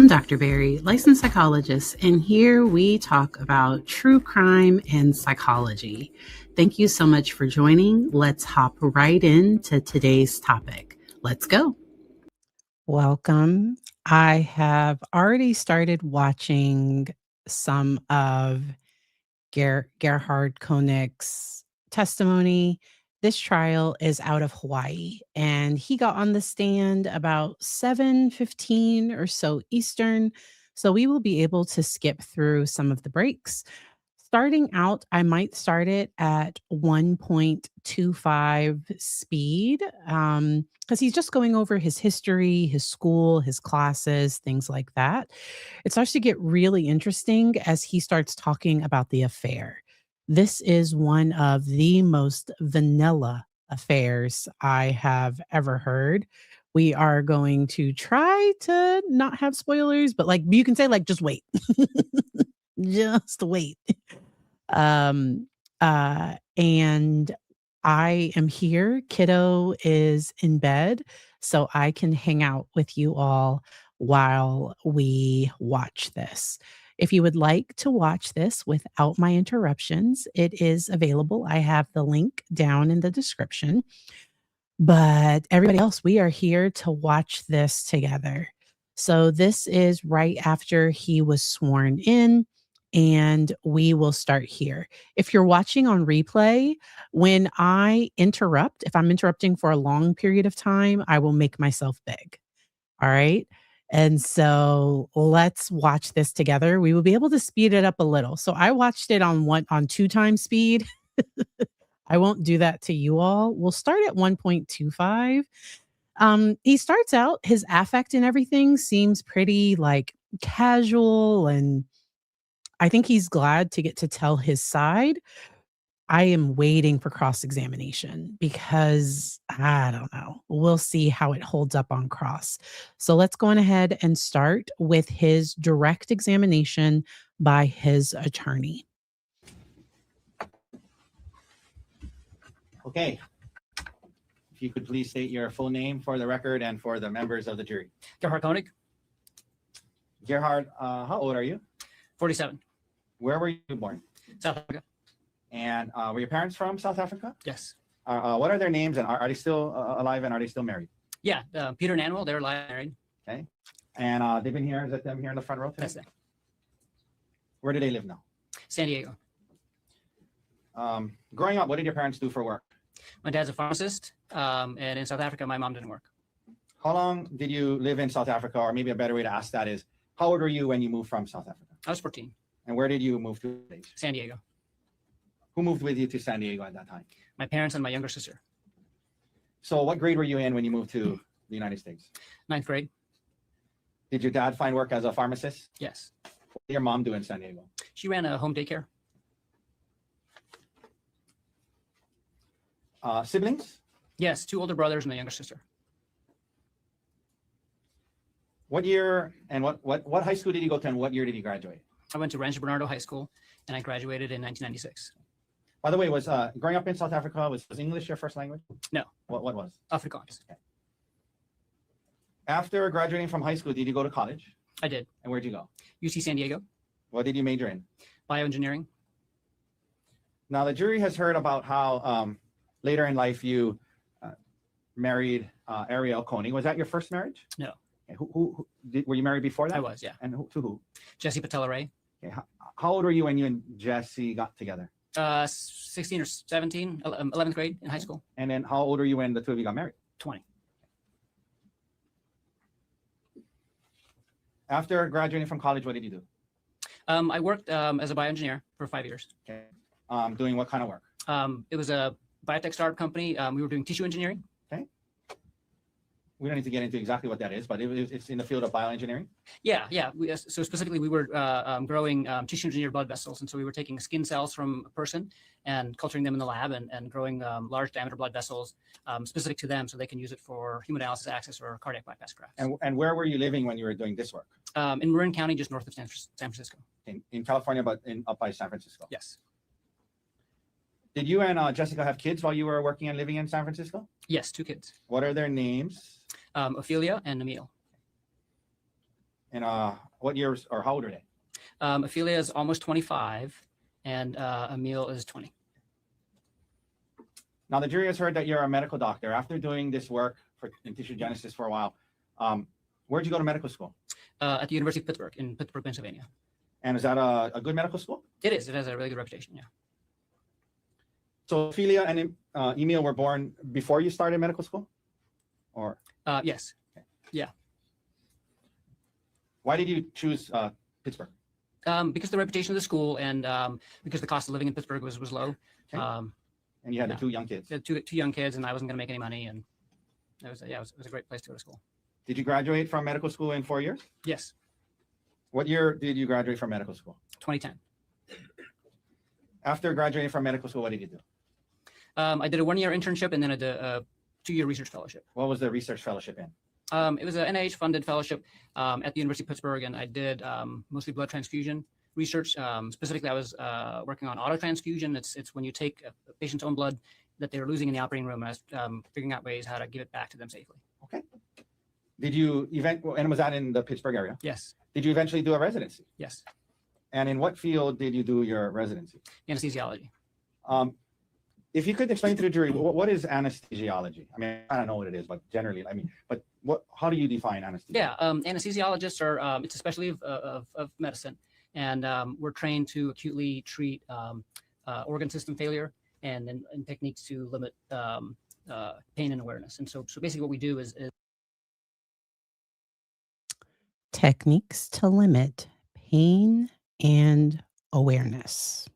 I'm Dr. Barry, licensed psychologist, and here we talk about true crime and psychology. Thank you so much for joining. Let's hop right into today's topic. Let's go. Welcome. I have already started watching some of Gerhardt Konig's testimony. This trial is out of Hawaii, and he got on the stand about 7:15 or so Eastern. So we will be able to skip through some of the breaks. Starting out, I might start it at 1.25 speed because he's just going over his history, his school, his classes, things like that. It starts to get really interesting as he starts talking about the affair. This is one of the most vanilla affairs I have ever heard. We are going to try to not have spoilers, but like you can say, like, just wait. Just wait. Um, and I am here. Kiddo is in bed, so I can hang out with you all while we watch this. If you would like to watch this without my interruptions, it is available. I have the link down in the description. But everybody else, we are here to watch this together. So this is right after he was sworn in, and we will start here. If you're watching on replay, when I interrupt, if I'm interrupting for a long period of time, I will make myself big. All right. And so let's watch this together. We will be able to speed it up a little. So I watched it on 2 times speed. I won't do that to you all. We'll start at 1.25. He starts out, his affect and everything seems pretty like casual, and I think he's glad to get to tell his side. I am waiting for cross-examination because I don't know. We'll see how it holds up on cross. So let's go on ahead and start with his direct examination by his attorney. Okay. If you could please state your full name for the record and for the members of the jury. Gerhardt Konig, Gerhard, how old are you? 47, Where were you born? South Africa. And were your parents from South Africa? Yes. What are their names, and are they still alive, and are they still married? Yeah, Peter and Anwell, they're alive, married. Okay. And they've been here, is that them here in the front row today? That's it. Where do they live now? San Diego. Growing up, what did your parents do for work? My dad's a pharmacist, and in South Africa, my mom didn't work. How long did you live in South Africa? Or maybe a better way to ask that is, how old were you when you moved from South Africa? I was 14. And where did you move to? San Diego. Who moved with you to San Diego at that time? My parents and my younger sister. So what grade were you in when you moved to the United States? 9th grade. Did your dad find work as a pharmacist? Yes. What did your mom do in San Diego? She ran a home daycare. Siblings? Yes, 2 older brothers and a younger sister. What year and what high school did you go to, and what year did you graduate? I went to Rancho Bernardo High School, and I graduated in 1996. By the way, was growing up in South Africa, was English your first language? No. What was? Afrikaans. Okay. After graduating from high school, did you go to college? I did. And where'd you go? UC San Diego, What did you major in? bioengineering. Now, the jury has heard about how later in life you married Arielle Konig. Was that your first marriage? No. Okay. Were you married before that? I was, yeah. And to who? Jesse Patella-Ray, Okay. How old were you when you and Jesse got together? 16 or 17, 11th grade in high school. And then how old were you when the two of you got married? 20. After graduating from college, what did you do? I worked as a bioengineer for 5 years. Okay. Doing what kind of work? It was a biotech startup company. We were doing tissue engineering. We don't need to get into exactly what that is, but it's in the field of bioengineering. Yeah. So specifically, we were growing tissue engineered blood vessels. And so we were taking skin cells from a person and culturing them in the lab and growing large diameter blood vessels specific to them so they can use it for hemodialysis access or cardiac bypass grafts. And where were you living when you were doing this work? In Marin County, just north of San Francisco. In California, but up by San Francisco. Yes. Did you and Jessica have kids while you were working and living in San Francisco? Yes, 2 kids. What are their names? Ophelia and Emil. And what years or how old are they? Ophelia is almost 25, and Emil is 20. Now, the jury has heard that you're a medical doctor. After doing this work in tissue genesis for a while, where'd you go to medical school? At the University of Pittsburgh, in Pittsburgh, Pennsylvania. And is that a good medical school? It is. It has a really good reputation, yeah. So Ophelia and Emil were born before you started medical school? Or Yes. Okay. Yeah. Why did you choose Pittsburgh? Because the reputation of the school and because the cost of living in Pittsburgh was low. Okay. And you had yeah. the 2 young kids. Two young kids, and I wasn't going to make any money, and it was a great place to go to school. Did you graduate from medical school in 4 years? Yes. What year did you graduate from medical school? 2010. After graduating from medical school, what did you do? I did a 1-year internship and then a 2-year research fellowship. What was the research fellowship in? It was an NIH-funded fellowship at the University of Pittsburgh, and I did mostly blood transfusion research. Specifically, I was working on autotransfusion. It's when you take a patient's own blood that they're losing in the operating room, and I was figuring out ways how to give it back to them safely. Okay. Did you and was that in the Pittsburgh area? Yes. Did you eventually do a residency? Yes. And in what field did you do your residency? Anesthesiology. If you could explain to the jury, what is anesthesiology? I mean, I don't know what it is, but generally, I mean, but how do you define anesthesia? Yeah, anesthesiologists are, it's a specialty of medicine, and we're trained to acutely treat organ system failure and techniques to limit pain and awareness. And so basically what we do is Techniques to limit pain and awareness.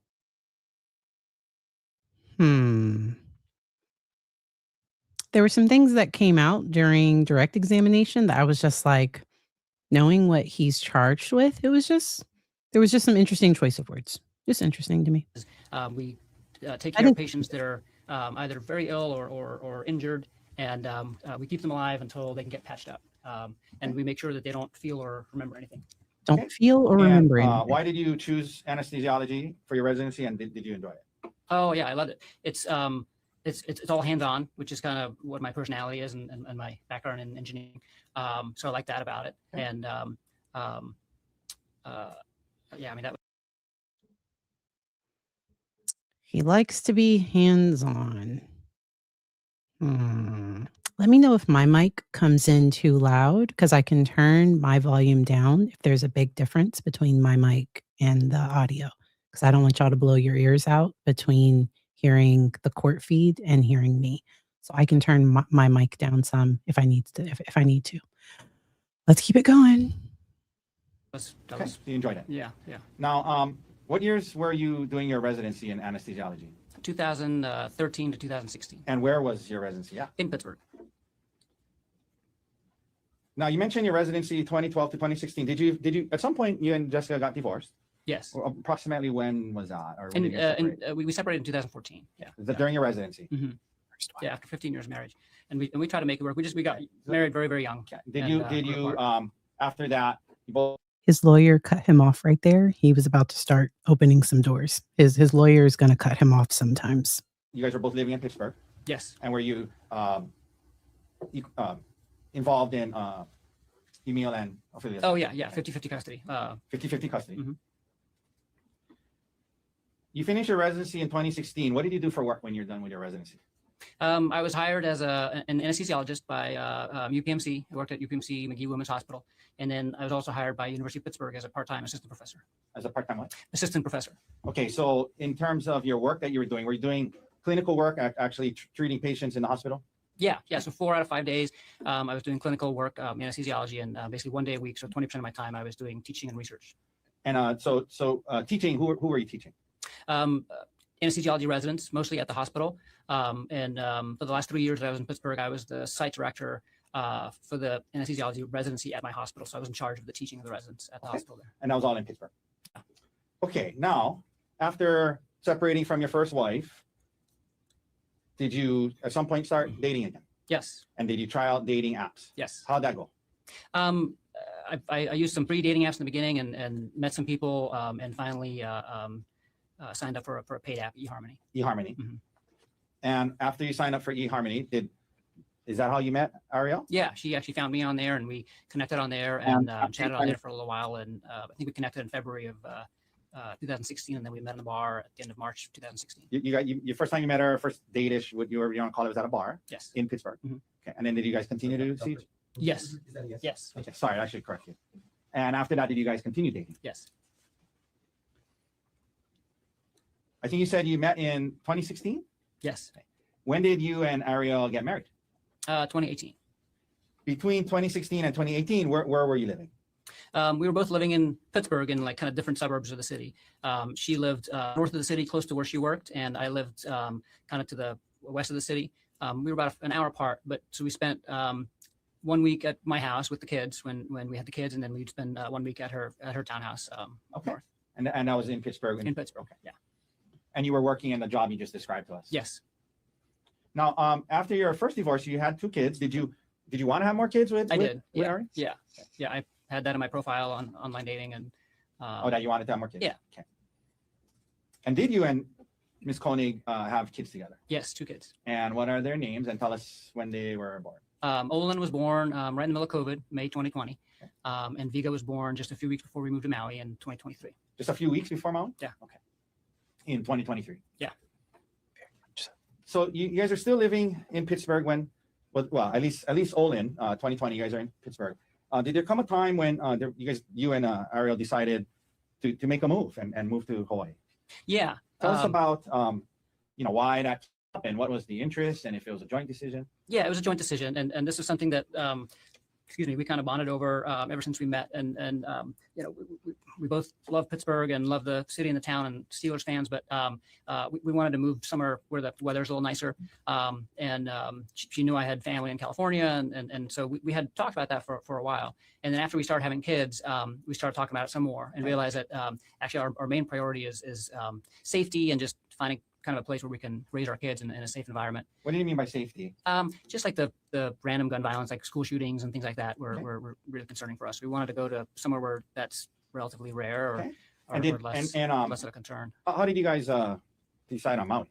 There were some things that came out during direct examination that I was just like, knowing what he's charged with, there was just some interesting choice of words. Just interesting to me. we take care of patients that are either very ill or injured, and we keep them alive until they can get patched up. And we make sure that they don't feel or remember anything. Don't Okay. feel or And, remember anything. why did you choose anesthesiology for your residency, and did you enjoy it? Oh yeah, I loved it. It's all hands-on, which is kind of what my personality is and my background in engineering. So I like that about it. Okay. And yeah, I mean, He likes to be hands-on. Let me know if my mic comes in too loud, because I can turn my volume down if there's a big difference between my mic and the audio, because I don't want y'all to blow your ears out between hearing the court feed and hearing me. So I can turn my mic down some if I need to. If I need to. Let's keep it going. Okay, so you enjoyed it. yeah. Now, what years were you doing your residency in anesthesiology? 2013 to 2016 And where was your residency? Yeah. in Pittsburgh. Now, you mentioned your residency 2012 to 2016. Did you at some point you and Jessica got divorced? Yes. Or approximately when was that? Or when And, did you separate? we separated in 2014. Yeah. Is that during your residency? Mhm. First one. Yeah, after 15 years of marriage, and we try to make it work. We got married very, very young. Did And, you we're apart. after that you both His lawyer cut him off right there. He was about to start opening some doors. His lawyer is going to cut him off sometimes. you guys were both living in Pittsburgh, Yes. and were you involved in Emil and Ophelia? Oh yeah, 50-50 custody. 50-50 custody. Mhm. You finished your residency in 2016. What did you do for work when you're done with your residency? I was hired as an anesthesiologist by UPMC. I worked at UPMC McGee Women's Hospital, and then I was also hired by University of Pittsburgh as a part-time assistant professor. As a part-time what? Assistant professor. Okay, so in terms of your work that you were you doing clinical work, actually treating patients in the hospital? Yeah. So 4 out of 5 days, I was doing clinical work, anesthesiology, and basically 1 day a week. So 20% of my time I was doing teaching and research. And so teaching, who were you teaching? Anesthesiology residents, mostly at the hospital. And for the last 3 years that I was in Pittsburgh, I was the site director for the anesthesiology residency at my hospital. So I was in charge of the teaching of the residents at the hospital there. And that was all in Pittsburgh. Okay, now, after separating from your first wife, did you at some point start dating again? Yes. And did you try out dating apps? Yes. How'd that go? I used some free dating apps in the beginning and met some people and finally signed up for a paid app, eHarmony. eHarmony. Mhm. And after you signed up for eHarmony, Is that how you met Arielle? Yeah, she actually found me on there, and we connected on there and chatted on there for a little while. And I think we connected in February of 2016, and then we met in the bar at the end of March 2016. Your first time you met her, first date-ish, what you want to call it, was at a bar? Yes. In Pittsburgh? Mhm. Okay. And then did you guys continue to see? Yes. Yes. Okay, sorry, I should correct you. And after that, did you guys continue dating? Yes. I think you said you met in 2016? Yes. When did you and Arielle get married? 2018. Between 2016 and 2018, where were you living? We were both living in Pittsburgh in like kind of different suburbs of the city. She lived north of the city, close to where she worked, and I lived kind of to the west of the city. We were about an hour apart, but so we spent 1 week at my house with the kids when we had the kids, and then we'd spend 1 week at her townhouse Okay. north. And that was in Pittsburgh? In Pittsburgh, okay. Yeah. And you were working in the job you just described to us? Yes. Now, after your first divorce, you had 2 kids. Did you want to have more kids with? I did. With Yeah. Ari? Yeah. Yeah. I had that in my profile on online dating, and That you wanted to have more kids? Yeah. Okay. And did you and Miss Konig have kids together? yes, 2 kids. And what are their names? And tell us when they were born. Olin was born right in the middle of COVID, May 2020. And Viga was born just a few weeks before we moved to Maui in 2023. Just a few weeks before Maui? Yeah. Okay. In 2023? Yeah. So you guys are still living in Pittsburgh when, well, at least Olin, 2020, you guys are in Pittsburgh. Did there come a time when you and Arielle decided to make a move and move to Hawaii? Yeah. Tell us about, why that happened, what was the interest, and if it was a joint decision? Yeah, it was a joint decision. And this is something that, we kind of bonded over ever since we met. And we both love Pittsburgh and love the city and the town and Steelers fans, but we wanted to move somewhere where the weather's a little nicer. She knew I had family in California. And so we had talked about that for a while. And then after we started having kids, we started talking about it some more and realized that actually our main priority is safety and just finding kind of a place where we can raise our kids in a safe environment. What do you mean by safety? Just like the random gun violence, like school shootings and things like that, were really concerning for us. We wanted to go to somewhere where that's relatively rare or, or less of a concern. How did you guys decide on Maui?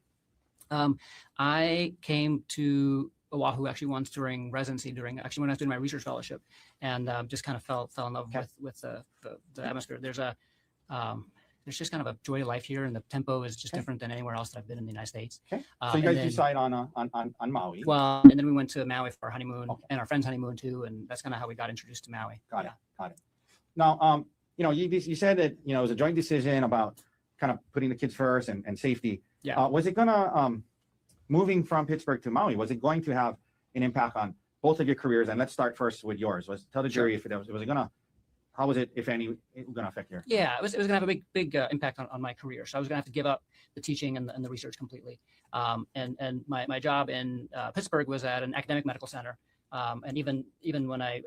I came to Oahu actually once during residency, when I was doing my research fellowship, and just kind of fell in love with the atmosphere. There's just kind of a joy to life here, and the tempo is just different than anywhere else that I've been in the United States. Okay. So you guys decide on Maui. Well, and then we went to Maui for our honeymoon and our friend's honeymoon too, and that's kind of how we got introduced to Maui. Got it. Now, you said that it was a joint decision about kind of putting the kids first and safety. Yeah. Was it gonna moving from Pittsburgh to Maui? Was it going to have an impact on both of your careers? And let's start first with yours. Tell the jury if it was gonna. How was it, if any, going to affect your? Yeah, it was going to have a big impact on my career. So I was going to have to give up the teaching and the research completely. And my job in Pittsburgh was at an academic medical center. And even when I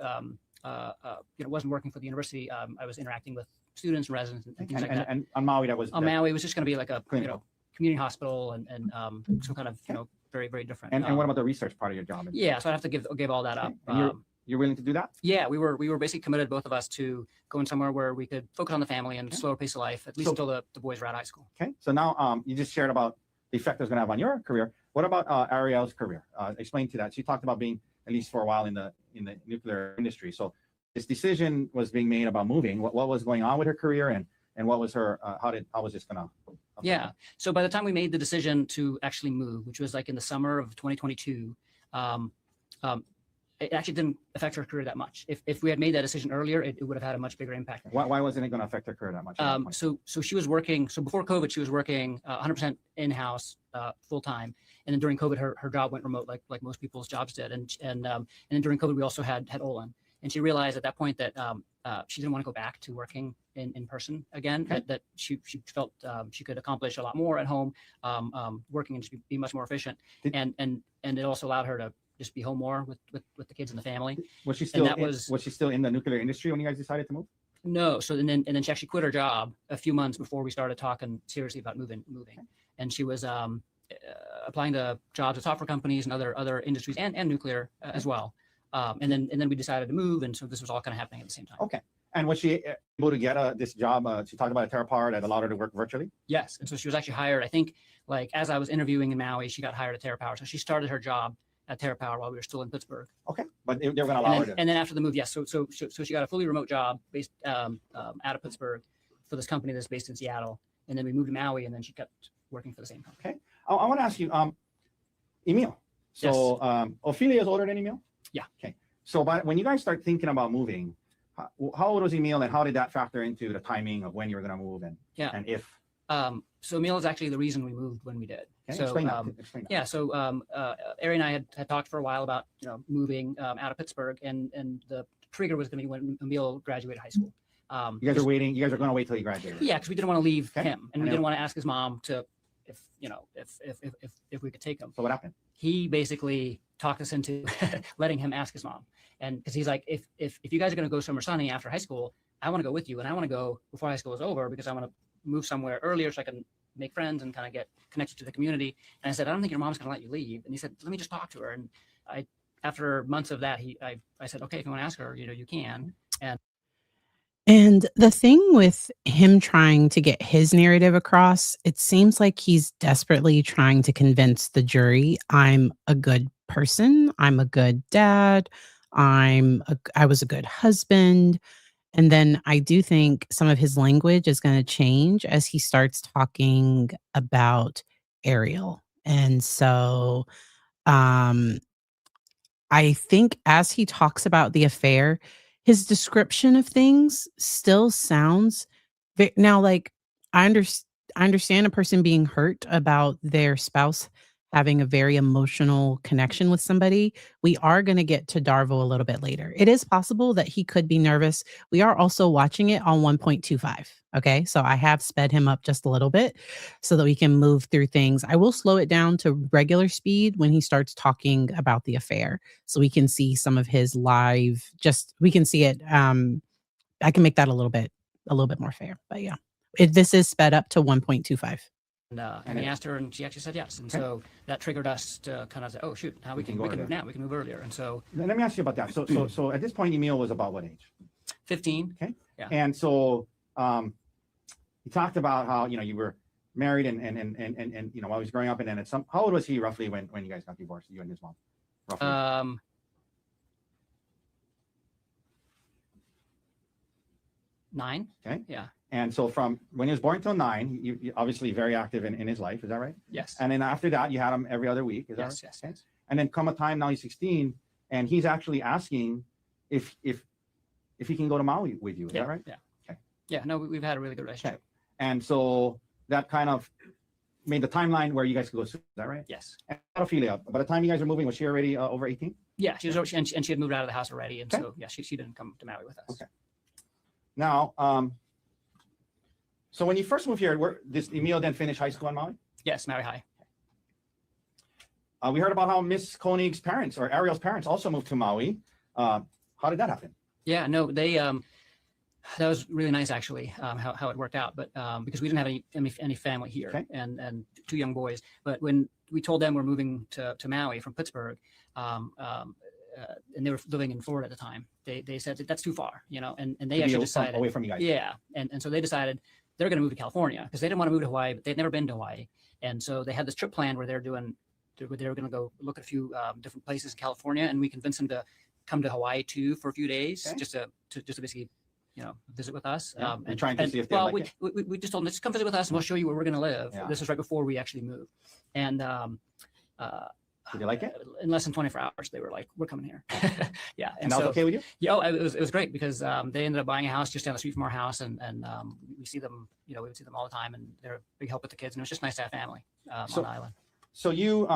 wasn't working for the university, I was interacting with students and residents and things like that. And on Maui, Maui, it was just going to be like a clinical. Community hospital and some kind of very, very different. And what about the research part of your job? Yeah, so I'd have to give all that up. And you're willing to do that? Yeah, we were basically committed, both of us, to going somewhere where we could focus on the family and slower pace of life, at least until the boys were out of high school. Okay, so now you just shared about the effect it's going to have on your career. What about Arielle's career? Explain to that. She talked about being, at least for a while, in the nuclear industry. So this decision was being made about moving. What was going on with her career, and what was her? How was this going to? Yeah. So by the time we made the decision to actually move, which was like in the summer of 2022. It actually didn't affect her career that much. If we had made that decision earlier, it would have had a much bigger impact. Why wasn't it going to affect her career that much? So she was working. So before COVID, she was working 100% in-house, full time. And then during COVID, her job went remote, like most people's jobs did. And then during COVID, we also had Olin. And she realized at that point that she didn't want to go back to working in person again. Okay. That she felt she could accomplish a lot more at home, working and just be much more efficient. And it also allowed her to just be home more with the kids and the family. Was she still in the nuclear industry when you guys decided to move? No. So then she actually quit her job a few months before we started talking seriously about moving. Okay. And she was applying to jobs at software companies and other industries and nuclear as well. And then we decided to move, and so this was all kind of happening at the same time. Okay. And was she able to get this job? She talked about a TerraPower that allowed her to work virtually? Yes. And so she was actually hired, I think, like as I was interviewing in Maui, she got hired at TerraPower. So she started her job at TerraPower while we were still in Pittsburgh. Okay, but they were going to allow her to. And then after the move, yes. So she got a fully remote job based out of Pittsburgh for this company that's based in Seattle. And then we moved to Maui, and then she kept working for the same company. Okay. I want to ask you, Emil. So Yes. Ophelia is older than Emil? Yeah. Okay. So when you guys start thinking about moving, how old was Emil, and how did that factor into the timing of when you were going to move and if? So Emil is actually the reason we moved when we did. Okay, So explain that. yeah, so Ari and I had talked for a while about moving out of Pittsburgh, and the trigger was going to be when Emil graduated high school. You guys are waiting. You guys are going to wait till he graduates. Yeah, because we didn't want to leave Okay. him, and we didn't want to ask his mom to if we could take him. So what happened? He basically talked us into letting him ask his mom, and because he's like, if you guys are going to go somewhere sunny after high school, I want to go with you, and I want to go before high school is over because I want to move somewhere earlier so I can make friends and kind of get connected to the community. And I said, I don't think your mom's going to let you leave. And he said, let me just talk to her. And after months of that, I said, okay, if you want to ask her, you can. And the thing with him trying to get his narrative across, it seems like he's desperately trying to convince the jury, I'm a good person, I'm a good dad, I was a good husband. And then I do think some of his language is going to change as he starts talking about Arielle. And so I think as he talks about the affair, his description of things still sounds now like I understand a person being hurt about their spouse having a very emotional connection with somebody. We are going to get to Darvo a little bit later. It is possible that he could be nervous. We are also watching it on 1.25. Okay. So I have sped him up just a little bit so that we can move through things. I will slow it down to regular speed when he starts talking about the affair so we can see some of his live, we can see it. I can make that a little bit more fair, but yeah, this is sped up to 1.25. And he asked her, and she actually said yes. And so that triggered us to kind of say, oh, shoot, now we can move now. We can move earlier. And so let me ask you about that. So at this point, Emil was about what age? 15. Okay. Yeah. And so he talked about how, you were married and while he was growing up, and then how old was he roughly when you guys got divorced, you and his mom? Roughly. 9. Okay. Yeah. And so from when he was born till 9, you obviously very active in his life. Is that right? Yes. And then after that, you had him every other week. Is that right? Yes. Okay. And then come a time now he's 16, and he's actually asking if he can go to Maui with you. Is that right? Yeah. Okay. Yeah. No, we've had a really good relationship. Okay. And so that kind of made the timeline where you guys could go soon. Is that right? Yes. And Ophelia, by the time you guys were moving, was she already over 18? Yeah, she was over, and she had moved out of the house already, and Okay. so yeah, she didn't come to Maui with us. Okay. Now, so when you first moved here, this Emil then finished high school in Maui? Yes, Maui High. We heard about how Miss Konig's parents, or Arielle's parents, also moved to Maui. How did that happen? Yeah, no, they that was really nice actually, how it worked out. But because we didn't have any family here, Okay. and 2 young boys. But when we told them we're moving to Maui from Pittsburgh, and they were living in Florida at the time, they said that's too far, and they actually decided away from you guys. Yeah, and so they decided they're going to move to California because they didn't want to move to Hawaii, but they'd never been to Hawaii, and so they had this trip planned where they were going to go look at a few different places in California, and we convinced them to come to Hawaii too for a few days, Okay. just to basically visit with us. Yeah, And trying to see if they like it. we just told them, just come visit with us and we'll show you where we're going to live. Yeah. This was right before we actually moved, and Did you like it? in less than 24 hours, they were like, we're coming here. Yeah. And that was okay with you? Yeah, it was great because they ended up buying a house just down the street from our house, and we see them, we would see them all the time, and they're a big help with the kids, and it was just nice to have family on the island. So you,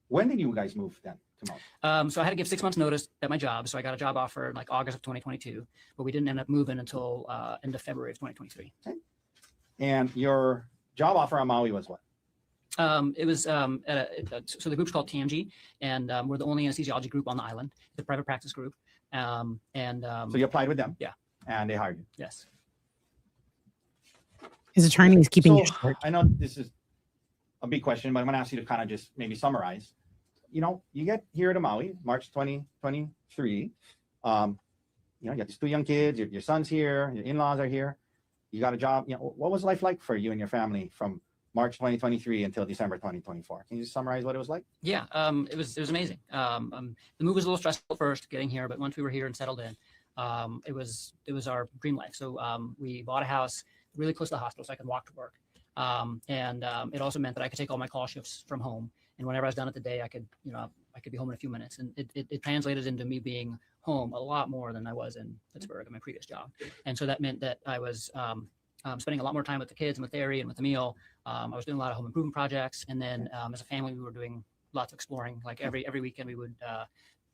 when did you guys move then to Maui? So I had to give 6 months notice at my job. So I got a job offer in like August of 2022, but we didn't end up moving until end of February of 2023. Okay. And your job offer on Maui was what? It was so the group's called TMG, and we're the only anesthesiology group on the island. It's a private practice group. So you applied with them? Yeah. And they hired you? Yes. His attorney is keeping you So short. I know this is a big question, but I'm going to ask you to kind of just maybe summarize. You get here to Maui, March 2023. You got these 2 young kids, your son's here, your in-laws are here. You got a job. What was life like for you and your family from March 2023 until December 2024. Can you just summarize what it was like? Yeah, it was amazing. The move was a little stressful first getting here, but once we were here and settled in, it was our dream life. So we bought a house really close to the hospital, so I could walk to work, and it also meant that I could take all my call shifts from home. And whenever I was done at the day, I could be home in a few minutes, and it translated into me being home a lot more than I was in Pittsburgh at my previous job. And so that meant that I was spending a lot more time with the kids and with Ari and with Emil. I was doing a lot of home improvement projects, and then as a family, we were doing lots of exploring. Like every weekend, we would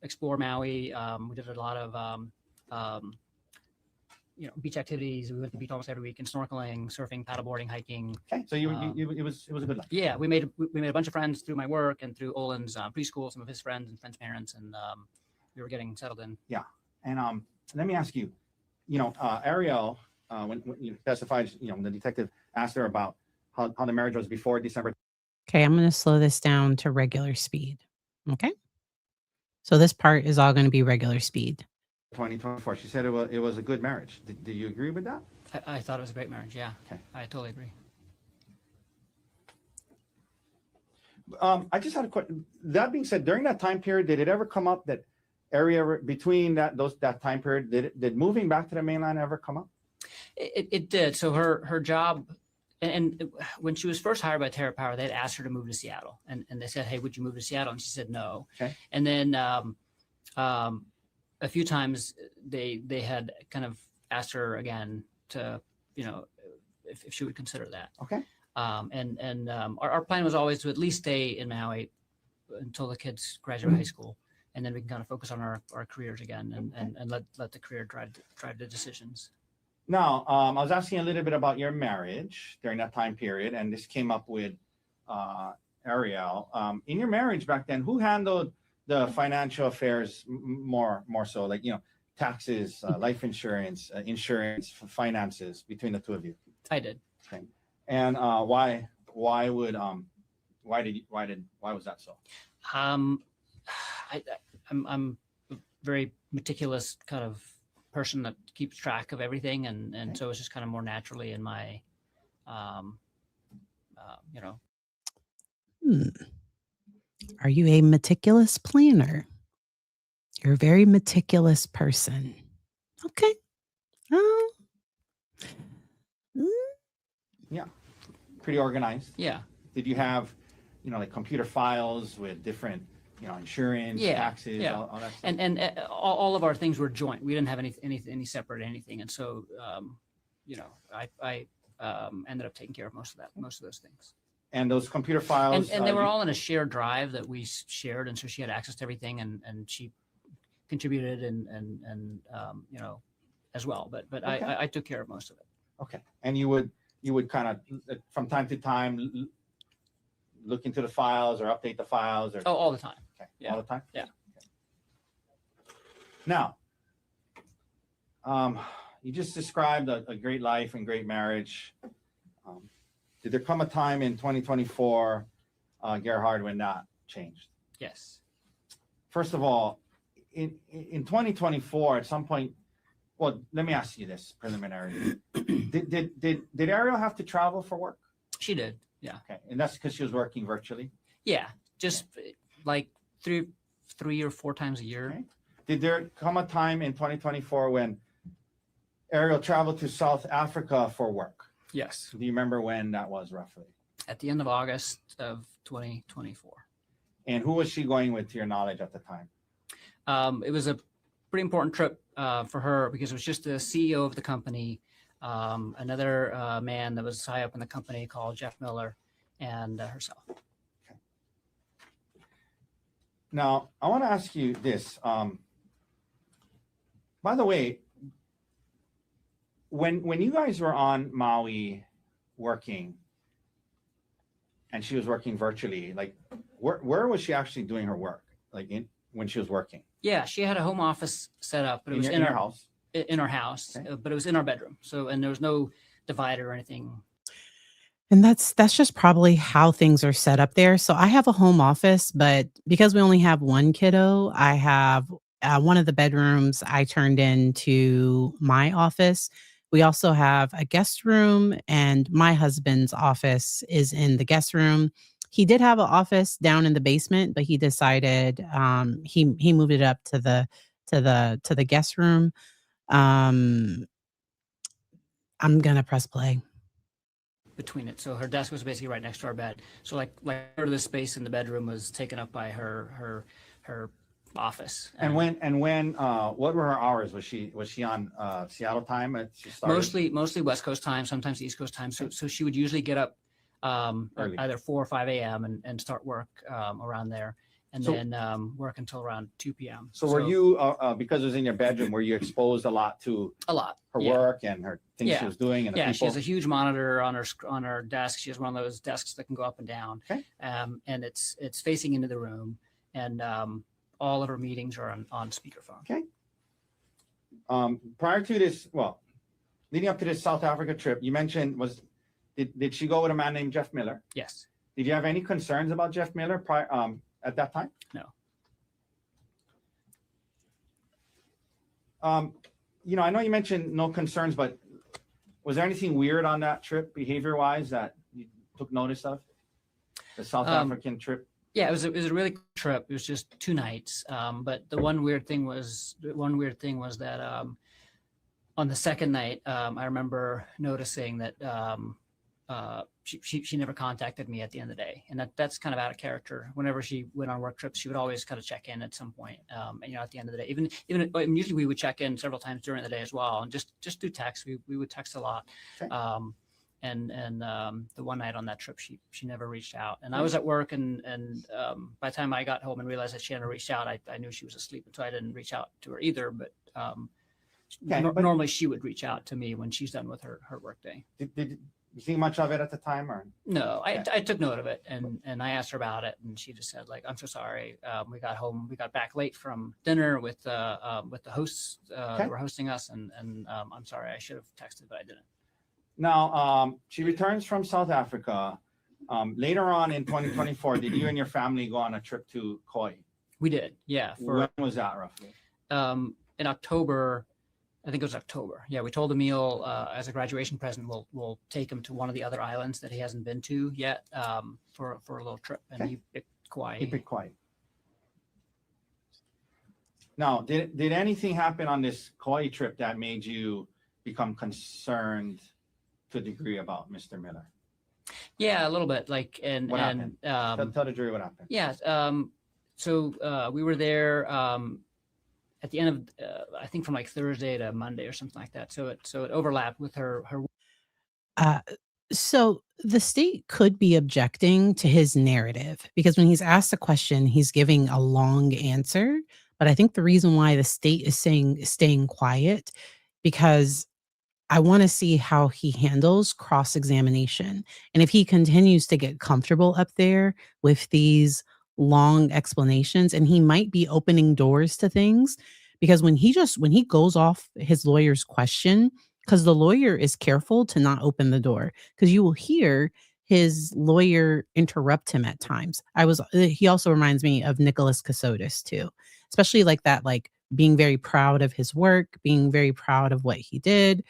explore Maui. We did a lot of beach activities. We went to the beach almost every week, and snorkeling, surfing, paddleboarding, hiking. Okay, so it was a good life. Yeah, we made a bunch of friends through my work and through Olin's preschool, some of his friends and friends' parents, and we were getting settled in. Yeah, and let me ask you, Arielle, when you testified, the detective asked her about how the marriage was before December. Okay, I'm going to slow this down to regular speed. Okay. So this part is all going to be regular speed. 2024. She said it was a good marriage. Do you agree with that? I thought it was a great marriage. Yeah. Okay. I totally agree. I just had a question. That being said, during that time period, did it ever come up that area between that time period, did moving back to the mainland ever come up? It did. So her job, and when she was first hired by TerraPower, they'd asked her to move to Seattle, and they said, "Hey, would you move to Seattle?" And she said no. Okay. And then a few times they had kind of asked her again to, if she would consider that. Okay. And our plan was always to at least stay in Maui until the kids graduate high school, and then we can kind of focus on our careers again and let the career drive the decisions. Now, I was asking a little bit about your marriage during that time period, and this came up with Arielle. In your marriage back then, who handled the financial affairs more so, like taxes, life insurance, insurance, finances between the two of you? I did. Okay. And why was that so? I'm a very meticulous kind of person that keeps track of everything, and so it's just kind of more naturally in my Are you a meticulous planner? You're a very meticulous person. Okay. Yeah, pretty organized. Yeah. Did you have like computer files with different insurance, taxes, all that stuff? And all of our things were joint. We didn't have any separate anything, and so I ended up taking care of most of those things. And those computer files, and they were all in a shared drive that we shared, and so she had access to everything, and she contributed and as well. But Okay. I took care of most of it. Okay. And you would kind of from time to time look into the files or update the files, or all the time. Okay. Yeah. All the time? Yeah. Okay. Now, you just described a great life and great marriage. Did there come a time in 2024, Gerhardt, when that changed? Yes. First of all, in 2024, at some point, well, let me ask you this preliminary. Did Arielle have to travel for work? She did. Yeah. Okay. And that's because she was working virtually? Yeah. Just like three or four times a year. Okay. Did there come a time in 2024 when Arielle traveled to South Africa for work? Yes. Do you remember when that was roughly? At the end of August of 2024. And who was she going with, to your knowledge, at the time? It was a pretty important trip for her because it was just the CEO of the company, another man that was high up in the company called Jeff Miller, and herself. Okay. Now, I want to ask you this. By the way, when you guys were on Maui working, and she was working virtually, like where was she actually doing her work? Like when she was working? Yeah, she had a home office set up, but it was in her our house. In our house, Okay. but it was in our bedroom. So, and there was no divider or anything. And that's just probably how things are set up there. So I have a home office, but because we only have one kiddo, I have one of the bedrooms I turned into my office. We also have a guest room, and my husband's office is in the guest room. He did have an office down in the basement, but he decided he moved it up to the guest room. Um, I'm gonna press play. between it. So her desk was basically right next to our bed. So like part of the space in the bedroom was taken up by her office. And when what were her hours? Was she on Seattle time at she started? Mostly West Coast time, sometimes East Coast time. So she would usually get up Early. either 4 or 5 a.m. and start work around there, and So- then work until around 2 p.m. So were you because it was in your bedroom? Were you exposed a lot to a lot her yeah. work and her things she Yeah. was doing and the Yeah, she people? has a huge monitor on her desk. She has one of those desks that can go up and down, Okay. And it's facing into the room, and all of her meetings are on speakerphone. Okay. Prior to this, well, leading up to this South Africa trip, you mentioned did she go with a man named Jeff Miller? Yes. Did you have any concerns about Jeff Miller at that time? No. I know you mentioned no concerns, but was there anything weird on that trip, behavior-wise, that you took notice of? The South African trip. Yeah, it was a really cool trip. It was just 2 nights. But the one weird thing was that on the second night, I remember noticing that she never contacted me at the end of the day, and that's kind of out of character. Whenever she went on work trips, she would always kind of check in at some point. And at the end of the day, even usually we would check in several times during the day as well, and just do text. We would text a lot. Okay. And the one night on that trip, she never reached out, and I was at work, and by the time I got home and realized that she hadn't reached out, I knew she was asleep, and so I didn't reach out to her either. But normally she would reach out to me when she's done with her work day. Did you see much of it at the time, or? No, I took note of it, and I asked her about it, and she just said, like, I'm so sorry. We got back late from dinner with the hosts that were hosting us, and I'm sorry, I should have texted, but I didn't. Now, she returns from South Africa. Later on in 2024, did you and your family go on a trip to Kauai? We did, yeah. When was that roughly? In October, I think it was October. Yeah, we told Emil as a graduation present, we'll take him to one of the other islands that he hasn't been to yet for a little trip, and he picked Kauai. He picked Kauai. Now, did anything happen on this Kauai trip that made you become concerned to a degree about Mr. Miller? Yeah, a little bit. Like, and what happened? Tell the jury what happened. Yeah. So we were there at the end of I think from like Thursday to Monday or something like that. So it overlapped with her. So the state could be objecting to his narrative because when he's asked a question, he's giving a long answer. But I think the reason why the state is staying quiet because I want to see how he handles cross-examination. And if he continues to get comfortable up there with these long explanations, and he might be opening doors to things because when he goes off his lawyer's question, because the lawyer is careful to not open the door, because you will hear his lawyer interrupt him at times. He also reminds me of Nicholas Cassotis too, especially like that, like being very proud of his work, being very proud of what he did.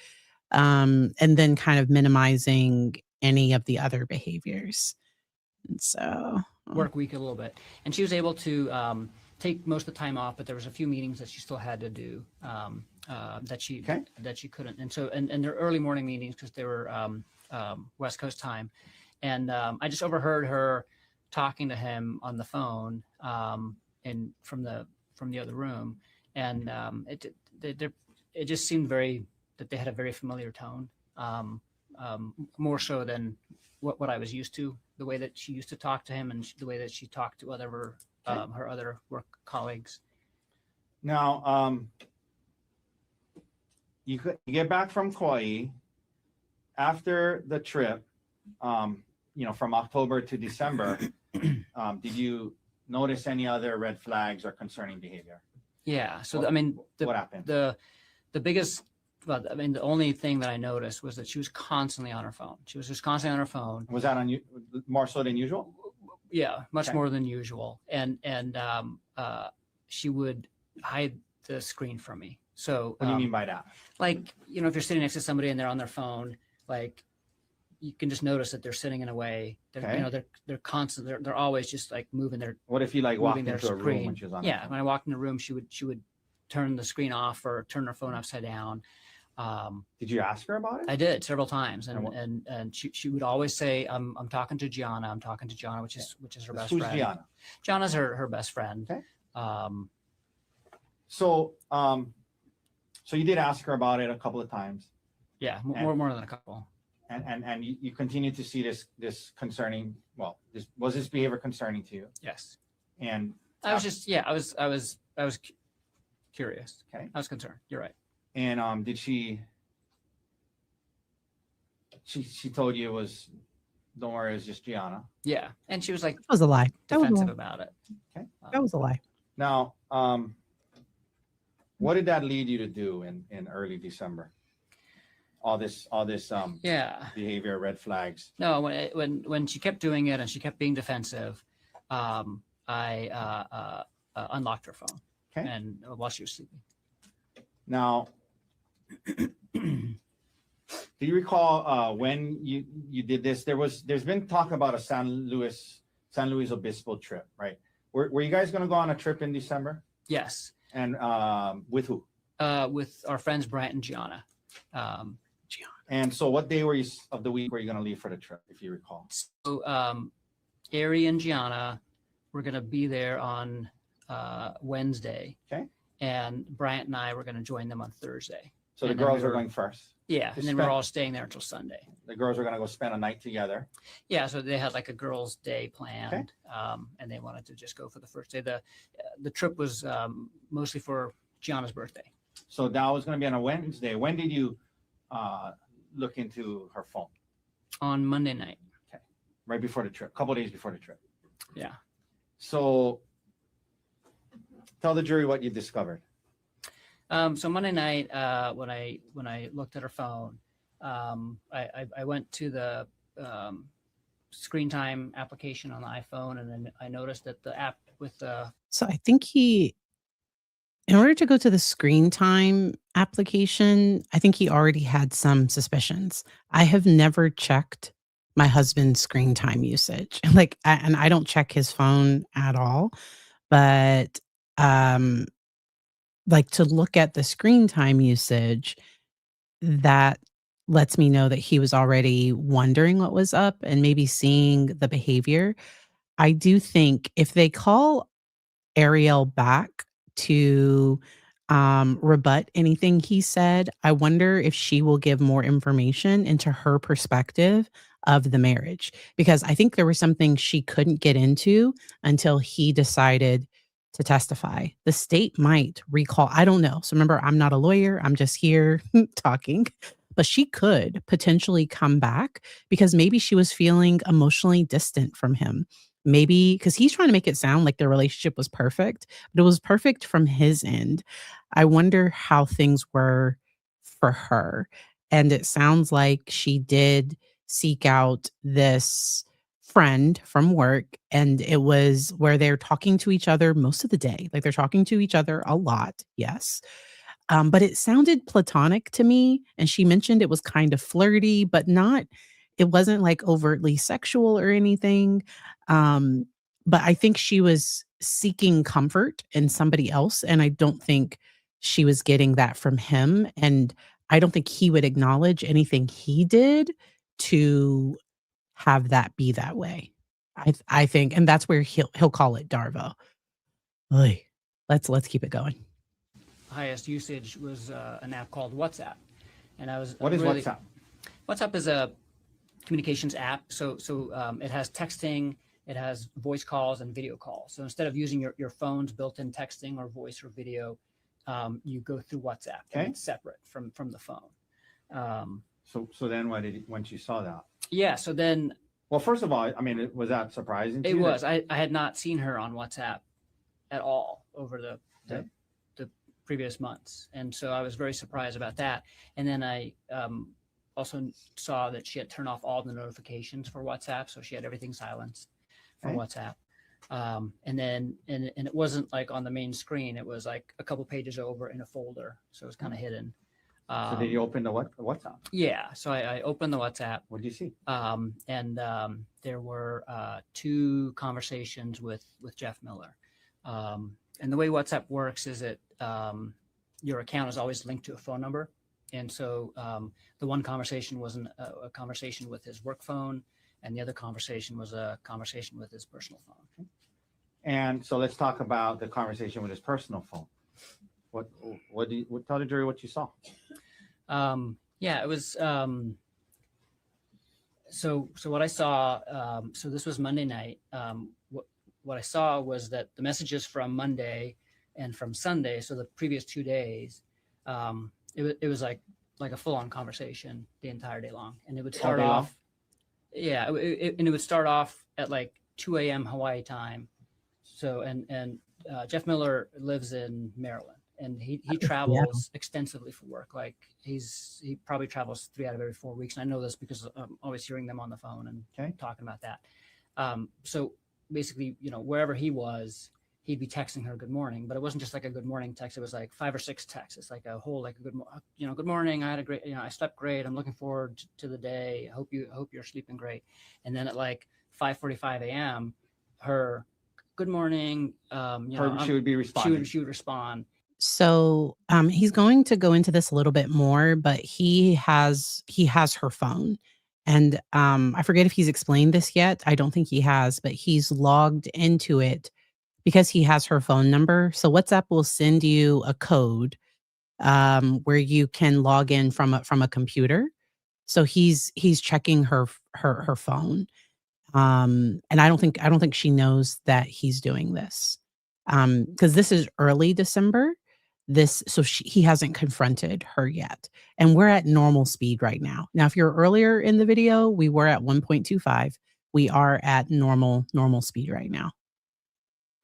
And then kind of minimizing any of the other behaviors. And so work week a little bit. And she was able to take most of the time off, but there was a few meetings that she still had to do that she couldn't. And so, and they're early morning meetings because they were West Coast time. And I just overheard her talking to him on the phone and from the other room. And it just seemed that they had a very familiar tone, more so than what I was used to, the way that she used to talk to him and the way that she talked to her other work colleagues. Now, you get back from Kauai after the trip, from October to December. Did you notice any other red flags or concerning behavior? Yeah. So, what happened? The biggest, the only thing that I noticed was that she was constantly on her phone. She was just constantly on her phone. Was that more so than usual? Yeah, much more than usual. And she would hide the screen from me. So What do you mean by that? like, you know, if you're sitting next to somebody and they're on their phone, like you can just notice that they're sitting in a way that, Okay. you know, they're constant. They're always just like moving their, What if you like walked moving their into a room screen. when she was on? Yeah. When I walked in the room, she would turn the screen off or turn her phone upside down. Did you ask her about it? I did several times, And what- and she would always say, I'm talking to Gianna. I'm talking to Gianna, which is her best Who's friend. Gianna? Gianna's her best friend. Okay. So So you did ask her about it a couple of times, yeah, And- more than a couple. and you continue to see this concerning. Well, this behavior concerning to you? Yes. And I was just, yeah, I was curious. Okay. I was concerned. You're right. and did she told you it was, don't worry, it was just Gianna. Yeah. And she was like That was a lie. That was a defensive lie. about it. Okay. That was a lie. Now, what did that lead you to do in early December? All this Yeah. behavior, red flags. No, when she kept doing it and she kept being defensive, I unlocked her phone. Okay. And while she was sleeping. Now, do you recall when you did this? There's been talk about a San Luis Obispo trip, right? Were you guys going to go on a trip in December? Yes. And with who? With our friends Brant and Gianna. And so, what day of the week were you going to leave for the trip, if you recall? So Ari and Gianna were going to be there on Wednesday. Okay. And Bryant and I were going to join them on Thursday. So the And then girls we were were- going first. Yeah. To And then we were spend- all staying there until Sunday. The girls were going to go spend a night together. Yeah. So they had like a girls' day planned, and they wanted to just go for the first day. The trip was mostly for Gianna's birthday. So that was going to be on a Wednesday. When did you look into her phone? On Monday night. Right before the trip, a couple of days before the trip. Yeah. So tell the jury what you discovered. So Monday night, when I looked at her phone, I went to the screen time application on the iPhone, and then I noticed that the app with the So I think in order to go to the screen time application, I think he already had some suspicions. I have never checked my husband's screen time usage. Like, and I don't check his phone at all, but like to look at the screen time usage, that lets me know that he was already wondering what was up and maybe seeing the behavior. I do think if they call Arielle back to rebut anything he said, I wonder if she will give more information into her perspective of the marriage. Because I think there was something she couldn't get into until he decided to testify. The state might recall, I don't know. So remember, I'm not a lawyer, I'm just here talking. But she could potentially come back because maybe she was feeling emotionally distant from him. Maybe because he's trying to make it sound like their relationship was perfect, but it was perfect from his end. I wonder how things were for her. And it sounds like she did seek out this friend from work, and it was where they're talking to each other most of the day. Like they're talking to each other a lot, yes. But it sounded platonic to me. And she mentioned it was kind of flirty, but it wasn't like overtly sexual or anything. But I think she was seeking comfort in somebody else. And I don't think she was getting that from him. And I don't think he would acknowledge anything he did to have that be that way. I think, and that's where he'll call it Darvo. Oy. Let's keep it going. highest usage was an app called WhatsApp, and I was What is really, WhatsApp? WhatsApp is a communications app. So it has texting, it has voice calls and video calls. So instead of using your phone's built-in texting or voice or video, you go through WhatsApp. Okay. And it's separate from the phone. So then once you saw that? Yeah. So then Well, first of all, I mean, was that surprising to it you? was. I had not seen her on WhatsApp at all over the Okay. previous months, and so I was very surprised about that. And then I also saw that she had turned off all the notifications for WhatsApp, so she had everything silenced for Okay. WhatsApp. And then, and it wasn't like on the main screen. It was like a couple pages over in a folder. So it was kind of hidden. So did you open the WhatsApp? Yeah. So I opened the WhatsApp. What did you see? And there were 2 conversations with Jeff Miller. And the way WhatsApp works is that your account is always linked to a phone number. And so the one conversation was a conversation with his work phone, and the other conversation was a conversation with his personal phone. And so let's talk about the conversation with his personal phone. Tell the jury what you saw. Yeah, it was. So what I saw. So this was Monday night. What I saw was that the messages from Monday and from Sunday, so the previous 2 days, it was like a full-on conversation the entire day long, and it would start off. Yeah, and it would start off at like 2 a.m. Hawaii time. So and Jeff Miller lives in Maryland, and he travels extensively for work. Like he probably travels 3 out of every 4 weeks, and I know this because I'm always hearing them on the phone and talking about that. So basically, wherever he was, he'd be texting her good morning, but it wasn't just like a good morning text. It was like 5 or 6 texts. It's like a whole, like a good morning. I had a great, I slept great. I'm looking forward to the day. I hope you're sleeping great. And then at like 5:45 a.m., her good morning. She would be responding. She would respond. So he's going to go into this a little bit more, but he has her phone. And I forget if he's explained this yet. I don't think he has, but he's logged into it because he has her phone number. So WhatsApp will send you a code where you can log in from a computer. So he's checking her phone. And I don't think she knows that he's doing this. Because this is early December. He hasn't confronted her yet. And we're at normal speed right now. Now, if you're earlier in the video, we were at 1.25. We are at normal speed right now.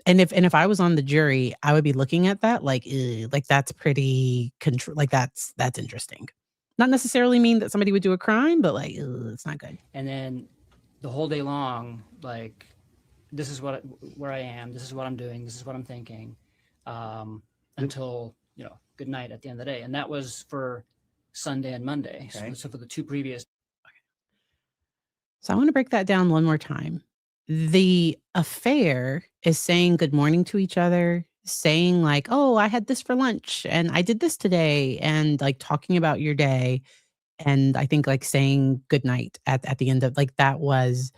And if I was on the jury, I would be looking at that like that's pretty like that's interesting. Not necessarily mean that somebody would do a crime, but like it's not good. And then the whole day long, like this is where I am, this is what I'm doing, this is what I'm thinking, until good night at the end of the day. And that was for Sunday and Monday. Okay. So for the 2 previous. So I want to break that down one more time. The affair is saying good morning to each other, saying like, oh, I had this for lunch and I did this today, and like talking about your day. And I think like saying good night at the end of like that was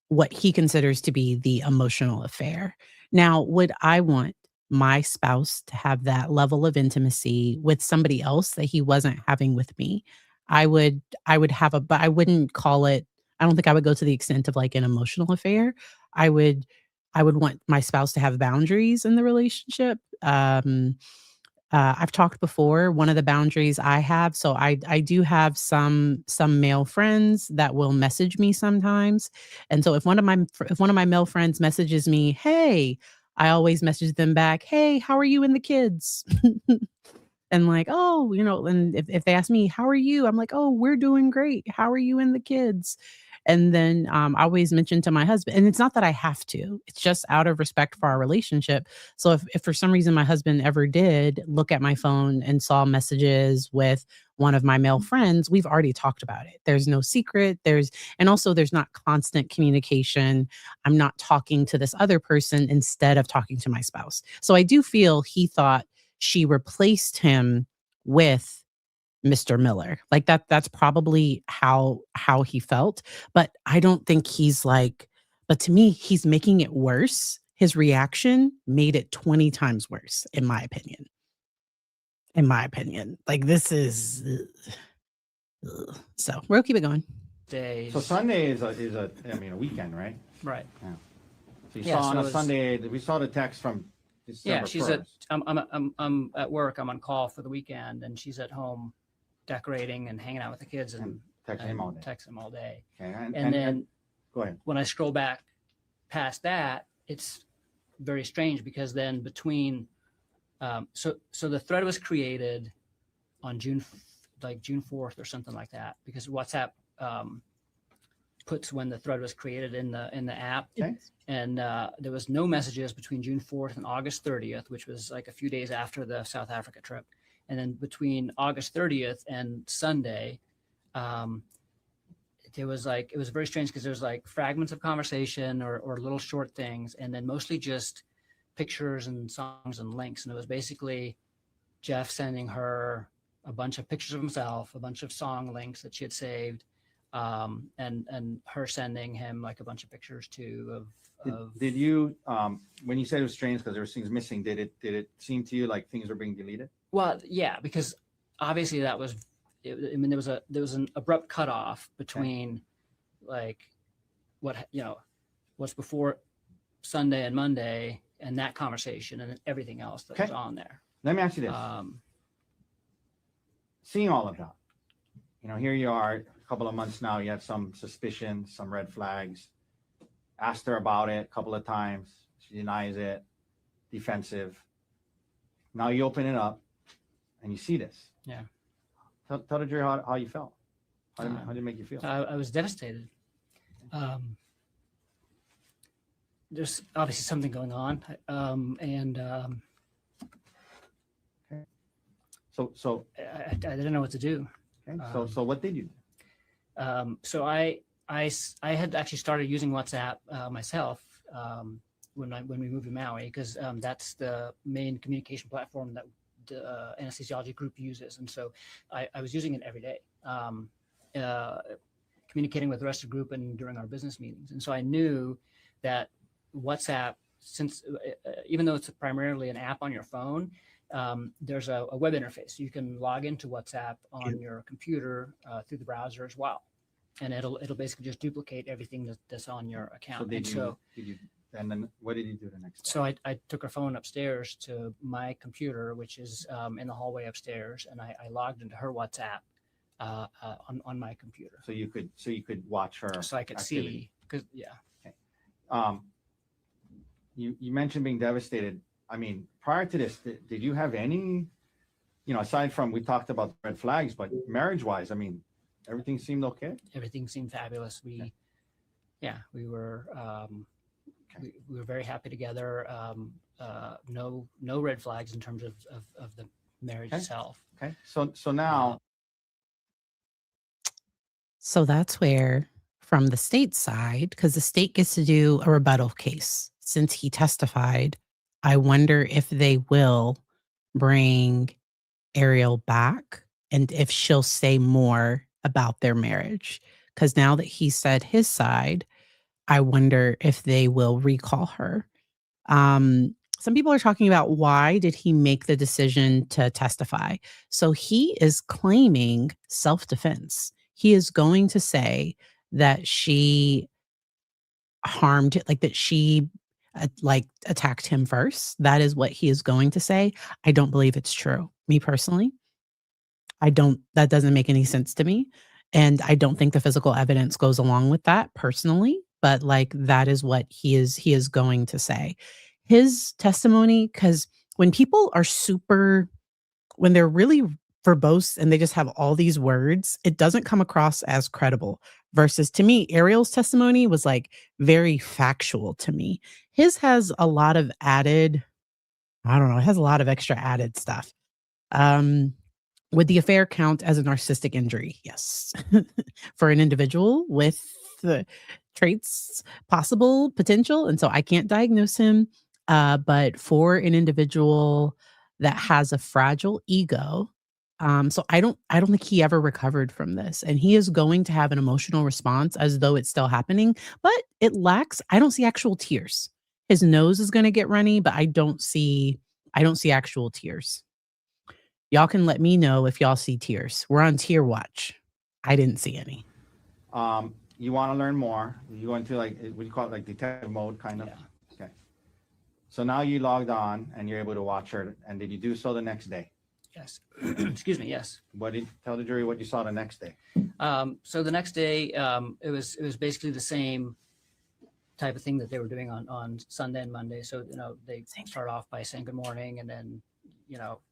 what he considers to be the emotional affair. Now, would I want my spouse to have that level of intimacy with somebody else that he wasn't having with me? I would have but I wouldn't call it, I don't think I would go to the extent of like an emotional affair. I would want my spouse to have boundaries in the relationship. I've talked before, one of the boundaries I have, so I do have some male friends that will message me sometimes. And so if one of my male friends messages me, "Hey," I always message them back, "Hey, how are you and the kids?" And like, "Oh," and if they ask me, "How are you?" I'm like, "Oh, we're doing great. How are you and the kids?" And then I always mention to my husband, and it's not that I have to, it's just out of respect for our relationship. So if for some reason my husband ever did look at my phone and saw messages with one of my male friends, we've already talked about it. There's no secret. And also there's not constant communication. I'm not talking to this other person instead of talking to my spouse. So I do feel he thought she replaced him with Mr. Miller. Like that's probably how he felt, but I don't think but to me he's making it worse. His reaction made it 20 times worse in my opinion. Like this is so we'll keep it going. Days. So Sunday is a weekend, right? Right. Yeah. So you saw on a Sunday, we saw the text from December 1st. I'm at work, I'm on call for the weekend, and she's at home decorating and hanging out with the kids and texting him all day. Okay. And then go ahead. When I scroll back past that, it's very strange because then between so the thread was created on June 4th or something like that, because WhatsApp puts when the thread was created in the app. Okay. And there was no messages between June 4th and August 30th, which was like a few days after the South Africa trip. And then between August 30th and Sunday, it was very strange because there's like fragments of conversation or little short things, and then mostly just pictures and songs and links. And it was basically Jeff sending her a bunch of pictures of himself, a bunch of song links that she had saved, and her sending him like a bunch of pictures too of Did you when you said it was strange because there were things missing, did it seem to you like things were being deleted? Well, yeah, because obviously that was, I mean, there was an abrupt cutoff between like what's before Sunday and Monday and that conversation and everything else that was on there. Let me ask you this. Seeing all of that, here you are a couple of months now, you had some suspicion, some red flags, asked her about it a couple of times. She denies it, defensive. Now you open it up and you see this. Yeah. Tell the jury how you felt. How did it make you feel? I was devastated. There's obviously something going on. So I didn't know what to do. okay. So what did you do? So I had actually started using WhatsApp myself when we moved to Maui, because that's the main communication platform that the anesthesiology group uses, and so I was using it every day, communicating with the rest of the group and during our business meetings. And so I knew that WhatsApp, since even though it's primarily an app on your phone, there's a web interface. You can log into WhatsApp on your computer through the browser as well, and it'll basically just duplicate everything that's on your account. And then what did you do the next day? So I took her phone upstairs to my computer, which is in the hallway upstairs, and I logged into her WhatsApp on my computer. So you could watch her. So I could activity. see, because You mentioned being devastated. I mean, prior to this, did you have any, aside from, we talked about red flags, but marriage-wise, I mean, everything seemed okay? Everything seemed fabulous. We were we were very happy together. No red flags in terms of the marriage itself. Okay. So now. So that's where, from the state side, because the state gets to do a rebuttal case since he testified, I wonder if they will bring Arielle back and if she'll say more about their marriage. Because now that he said his side, I wonder if they will recall her. Some people are talking about, why did he make the decision to testify? So he is claiming self-defense. He is going to say that she harmed, like that she attacked him first. That is what he is going to say. I don't believe it's true. Me personally, that doesn't make any sense to me. And I don't think the physical evidence goes along with that personally, but that is what he is going to say. His testimony, because when people are when they're really verbose and they just have all these words, it doesn't come across as credible. Versus, to me, Arielle's testimony was very factual to me. His has a lot of added, I don't know, it has a lot of extra added stuff. Would the affair count as a narcissistic injury? Yes. For an individual with the traits, possible potential. And so I can't diagnose him. But for an individual that has a fragile ego, so I don't think he ever recovered from this. And he is going to have an emotional response as though it's still happening, but I don't see actual tears. His nose is going to get runny, but I don't see actual tears. Y'all can let me know if y'all see tears. We're on tear watch. I didn't see any. You want to learn more? You go into what do you call it, detective mode, kind of? Yeah. Okay. So now you logged on and you're able to watch her. And did you do so the next day? Yes. Excuse me. Yes. Tell the jury what you saw the next day? So the next day, it was basically the same type of thing that they were doing on Sunday and Monday. So they start off by saying good morning, and then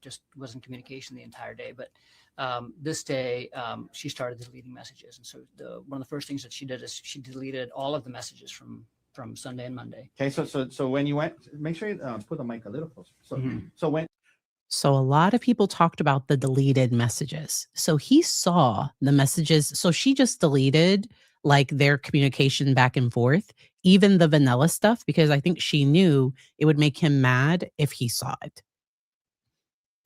just was in communication the entire day. But this day, she started deleting messages. And so one of the first things that she did is she deleted all of the messages from Sunday and Monday. Okay, so when you went, make sure you put the mic a little closer. So a lot of people talked about the deleted messages. So he saw the messages. So she just deleted like their communication back and forth, even the vanilla stuff, because I think she knew it would make him mad if he saw it.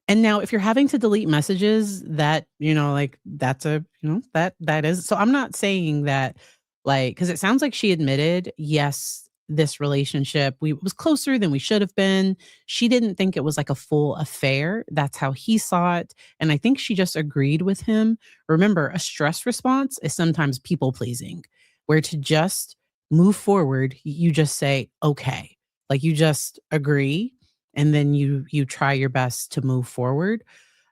And now if you're having to delete messages that, like that's that is, so I'm not saying that like, cause it sounds like she admitted, yes, this relationship, was closer than we should have been. She didn't think it was like a full affair. That's how he saw it. And I think she just agreed with him. Remember, a stress response is sometimes people pleasing, where to just move forward, you just say, okay, like you just agree. And then you try your best to move forward.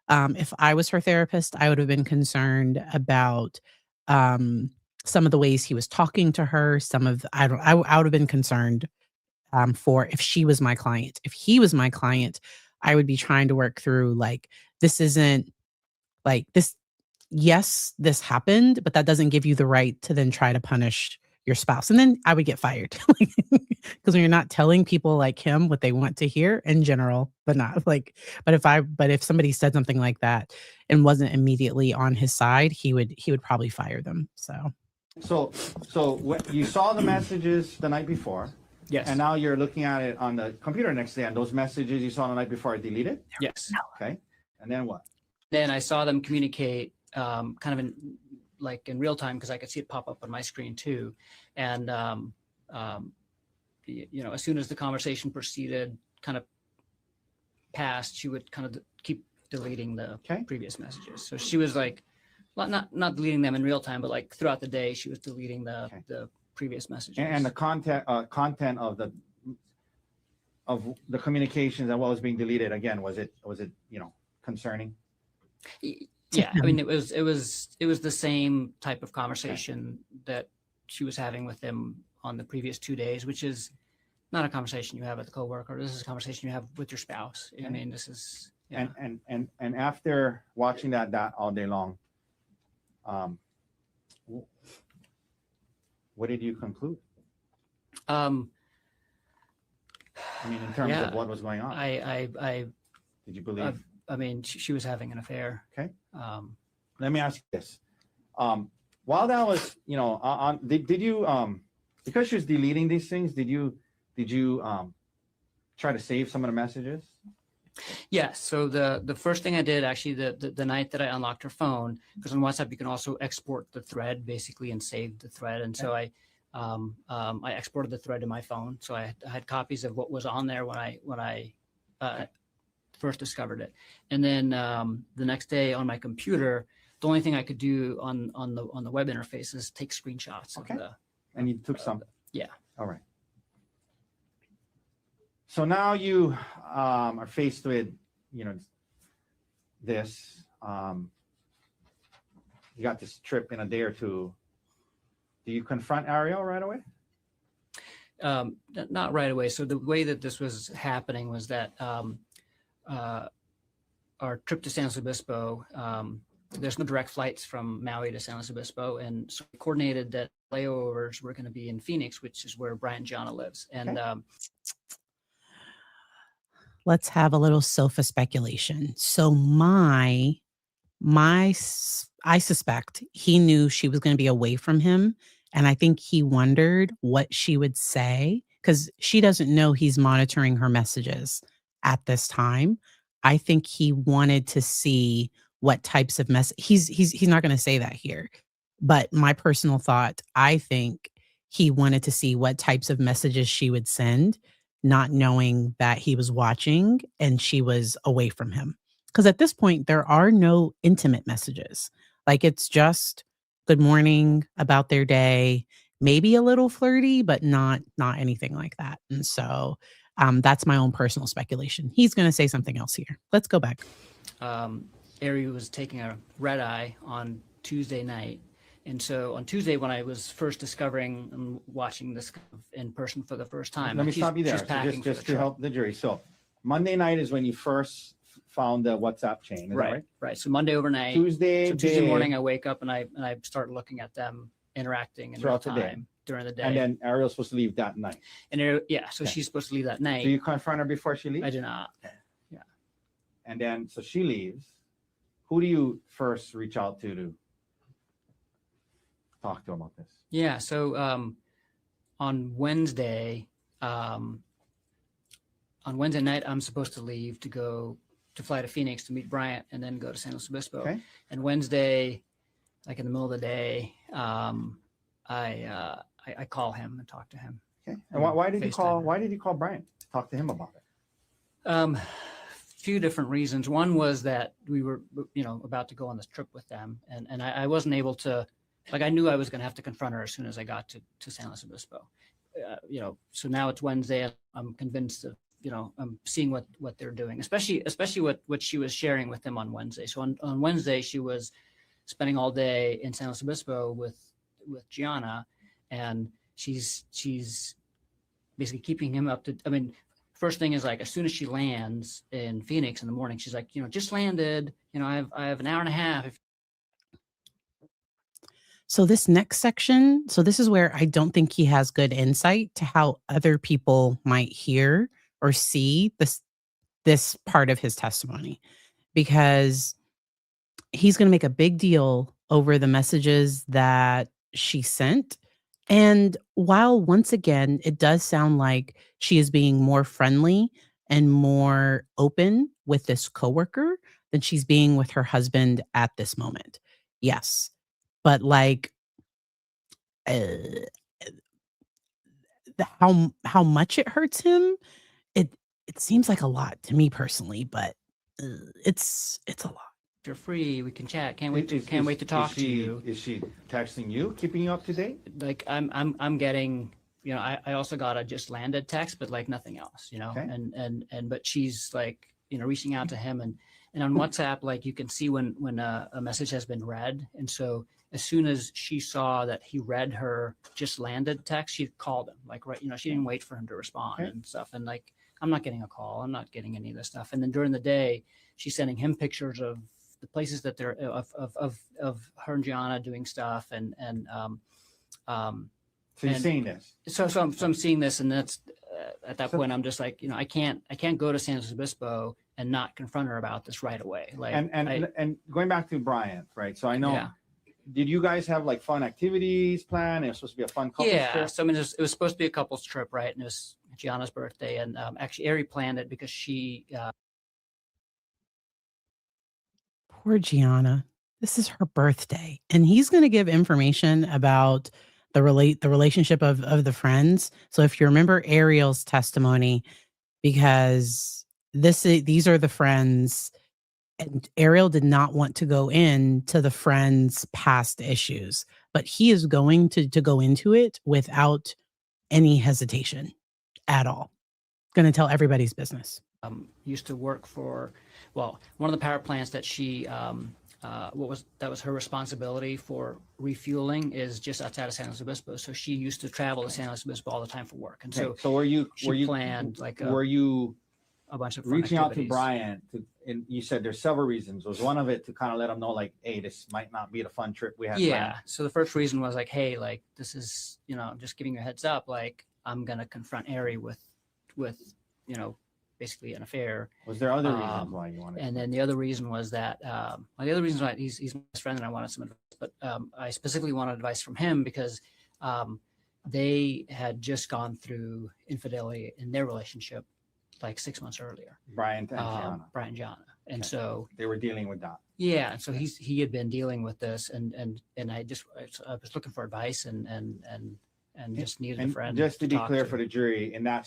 If I was her therapist, I would have been concerned about some of the ways he was talking to her. I would have been concerned for if she was my client. If he was my client, I would be trying to work through like, this isn't like this. Yes, this happened, but that doesn't give you the right to then try to punish your spouse. And then I would get fired because when you're not telling people like him what they want to hear in general, but if somebody said something like that and wasn't immediately on his side, he would probably fire them. So when you saw the messages the night before, Yes. and now you're looking at it on the computer next day, and those messages you saw the night before are deleted? Yes. Okay. And then what? Then I saw them communicate kind of in real time, because I could see it pop up on my screen too. And, as soon as the conversation proceeded, kind of passed, she would kind of keep deleting the previous messages. So she was like, not deleting them in real time, but like throughout the day, she was deleting the previous messages. And the content of the communications and what was being deleted, again, was it concerning? Yeah, I mean, it was the same type of conversation that she was having with him on the previous 2 days, which is not a conversation you have with a coworker. This is a conversation you have with your spouse. I mean, this is and after watching that all day long, what did you conclude? I mean, in terms of what was going on, did you believe? I mean, she was having an affair. Okay. Let me ask you this. While that was, did you, because she was deleting these things, did you try to save some of the messages? Yes. So the first thing I did actually the night that I unlocked her phone, because on WhatsApp you can also export the thread basically and save the thread, and so I exported the thread to my phone. So I had copies of what was on there when I first discovered it, and then the next day on my computer, the only thing I could do on the web interface is take screenshots. Okay. And you took some. Yeah. All right. So now you are faced with, this. You got this trip in a day or two. Do you confront Arielle right away? Not right away. So the way that this was happening was that our trip to San Luis Obispo, there's no direct flights from Maui to San Luis Obispo, and so we coordinated that layovers were going to be in Phoenix, which is where Brian Gianna lives. And let's have a little sofa speculation. So I suspect he knew she was going to be away from him, and I think he wondered what she would say because she doesn't know he's monitoring her messages at this time. I think he wanted to see what types of he's not going to say that here, but my personal thought, I think he wanted to see what types of messages she would send, not knowing that he was watching and she was away from him. Because at this point, there are no intimate messages. Like it's just good morning, about their day, maybe a little flirty, but not anything like that. And so that's my own personal speculation. He's going to say something else here. Let's go back. Ari was taking a red eye on Tuesday night. And so on Tuesday, when I was first discovering and watching this in person for the first time. Let me stop you there. So just to help the jury. So Monday night is when you first found the WhatsApp chain. Is that right? Right. So Monday overnight. Tuesday morning, I wake up and I start looking at them interacting in real time during the day. And then Arielle's supposed to leave that night. And she's supposed to leave that night. Do you confront her before she leaves? I do not. Okay. Yeah. And then so she leaves. Who do you first reach out to talk to about this? Yeah. So on Wednesday night, I'm supposed to leave to fly to Phoenix to meet Bryant and then go to San Luis Obispo. Okay. And Wednesday, like in the middle of the day, I call him and talk to him. Okay. And why did you call Bryant to talk to him about it? Few different reasons. One was that we were, about to go on this trip with them, and I wasn't able to, I knew I was going to have to confront her as soon as I got to San Luis Obispo. So now it's Wednesday. I'm convinced of, I'm seeing what they're doing, especially what she was sharing with them on Wednesday. So on Wednesday, she was spending all day in San Luis Obispo with Gianna, and she's basically keeping him up to, first thing is as soon as she lands in Phoenix in the morning, she's like, just landed, I have an hour and a half. So this next section, this is where I don't think he has good insight to how other people might hear or see this part of his testimony, because he's going to make a big deal over the messages that she sent. And while once again, it does sound like she is being more friendly and more open with this coworker than she's being with her husband at this moment. Yes. But how much it hurts him, it seems like a lot to me personally, but it's a lot. If you're free, we can chat. Can't wait to talk to you. Is she texting you, keeping you up to date? I'm getting, I also got a just landed text, but nothing else, Okay. and but she's reaching out to him and on WhatsApp, you can see when a message has been read. And so as soon as she saw that he read her just landed text, she called him, she didn't wait for him to respond. Okay. And stuff. And I'm not getting a call. I'm not getting any of this stuff. And then during the day, she's sending him pictures of the places that they're of her and Gianna doing stuff. So you're seeing this. So I'm seeing this, and that's at that point I'm just I can't go to San Luis Obispo and not confront her about this right away. And going back to Bryant, right? So I know. Yeah. Did you guys have fun activities planned? It was supposed to be a fun couples trip. Yeah. So it was supposed to be a couples trip, right? And it was Gianna's birthday, and actually Ari planned it because she. Poor Gianna. This is her birthday, and he's going to give information about the relationship of the friends. So if you remember Arielle's testimony, because these are the friends, and Arielle did not want to go into the friends' past issues, but he is going to go into it without any hesitation at all. Going to tell everybody's business. Used to work for, one of the power plants that she, that was her responsibility for refueling is just outside of San Luis Obispo. So she used to travel to San Luis Obispo all the time for work. And so were you planned were you a bunch of reaching activities. Out to Bryant and you said there's several reasons. Was one of it to kind of let him know hey, this might not be the fun trip we had planned? So the first reason was hey, this is, I'm just giving you a heads up, I'm going to confront Ari with basically an affair. Was there other reasons why you wanted and then the other reason was that the other reason why he's my best friend and I wanted some advice, but I specifically wanted advice from him because they had just gone through infidelity in their relationship 6 months earlier. Brian and Gianna. And so they were dealing with that. Yeah. And so he had been dealing with this and I was looking for advice and just needed a friend. Just to be clear for the jury, in that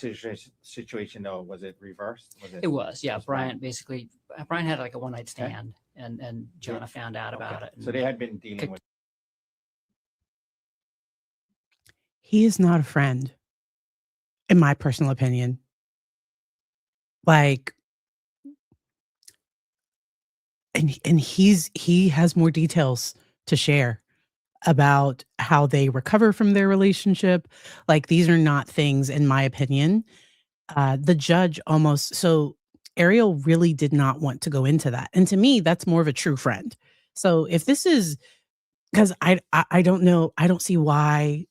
situation though, was it reversed? It was, yeah. Brian had a one-night stand and Gianna found out about it. So they had been dealing with. He is not a friend, in my personal opinion. And he has more details to share about how they recover from their relationship. These are not things, in my opinion. The judge Arielle really did not want to go into that. And to me, that's more of a true friend. So if this is because I don't know, I don't see why,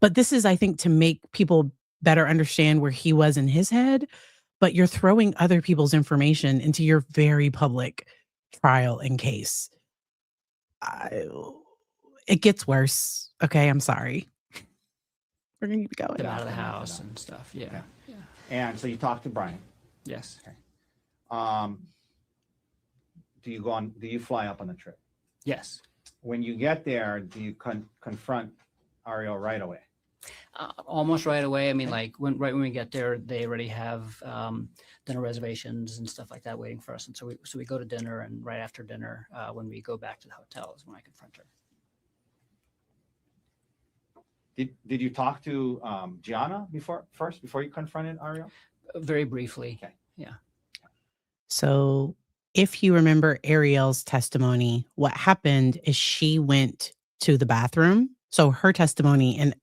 but this is, I think, to make people better understand where he was in his head, but you're throwing other people's information into your very public trial and case. I It gets worse. Okay, I'm sorry. We're gonna keep going. Them out of the Them out of house the- and stuff. Yeah. Okay. Yeah. And so you talked to Brian. Yes. Do you fly up on the trip? Yes. When you get there, do you confront Arielle right away? Almost right away. I mean, like right when we get there, they already have dinner reservations and stuff like that waiting for us. And so we go to dinner, and right after dinner, when we go back to the hotel, is when I confront her. Did you talk to Gianna before you confronted Arielle? Very briefly. Okay. Yeah. So if you remember Arielle's testimony, what happened is she went to the bathroom. So her testimony, and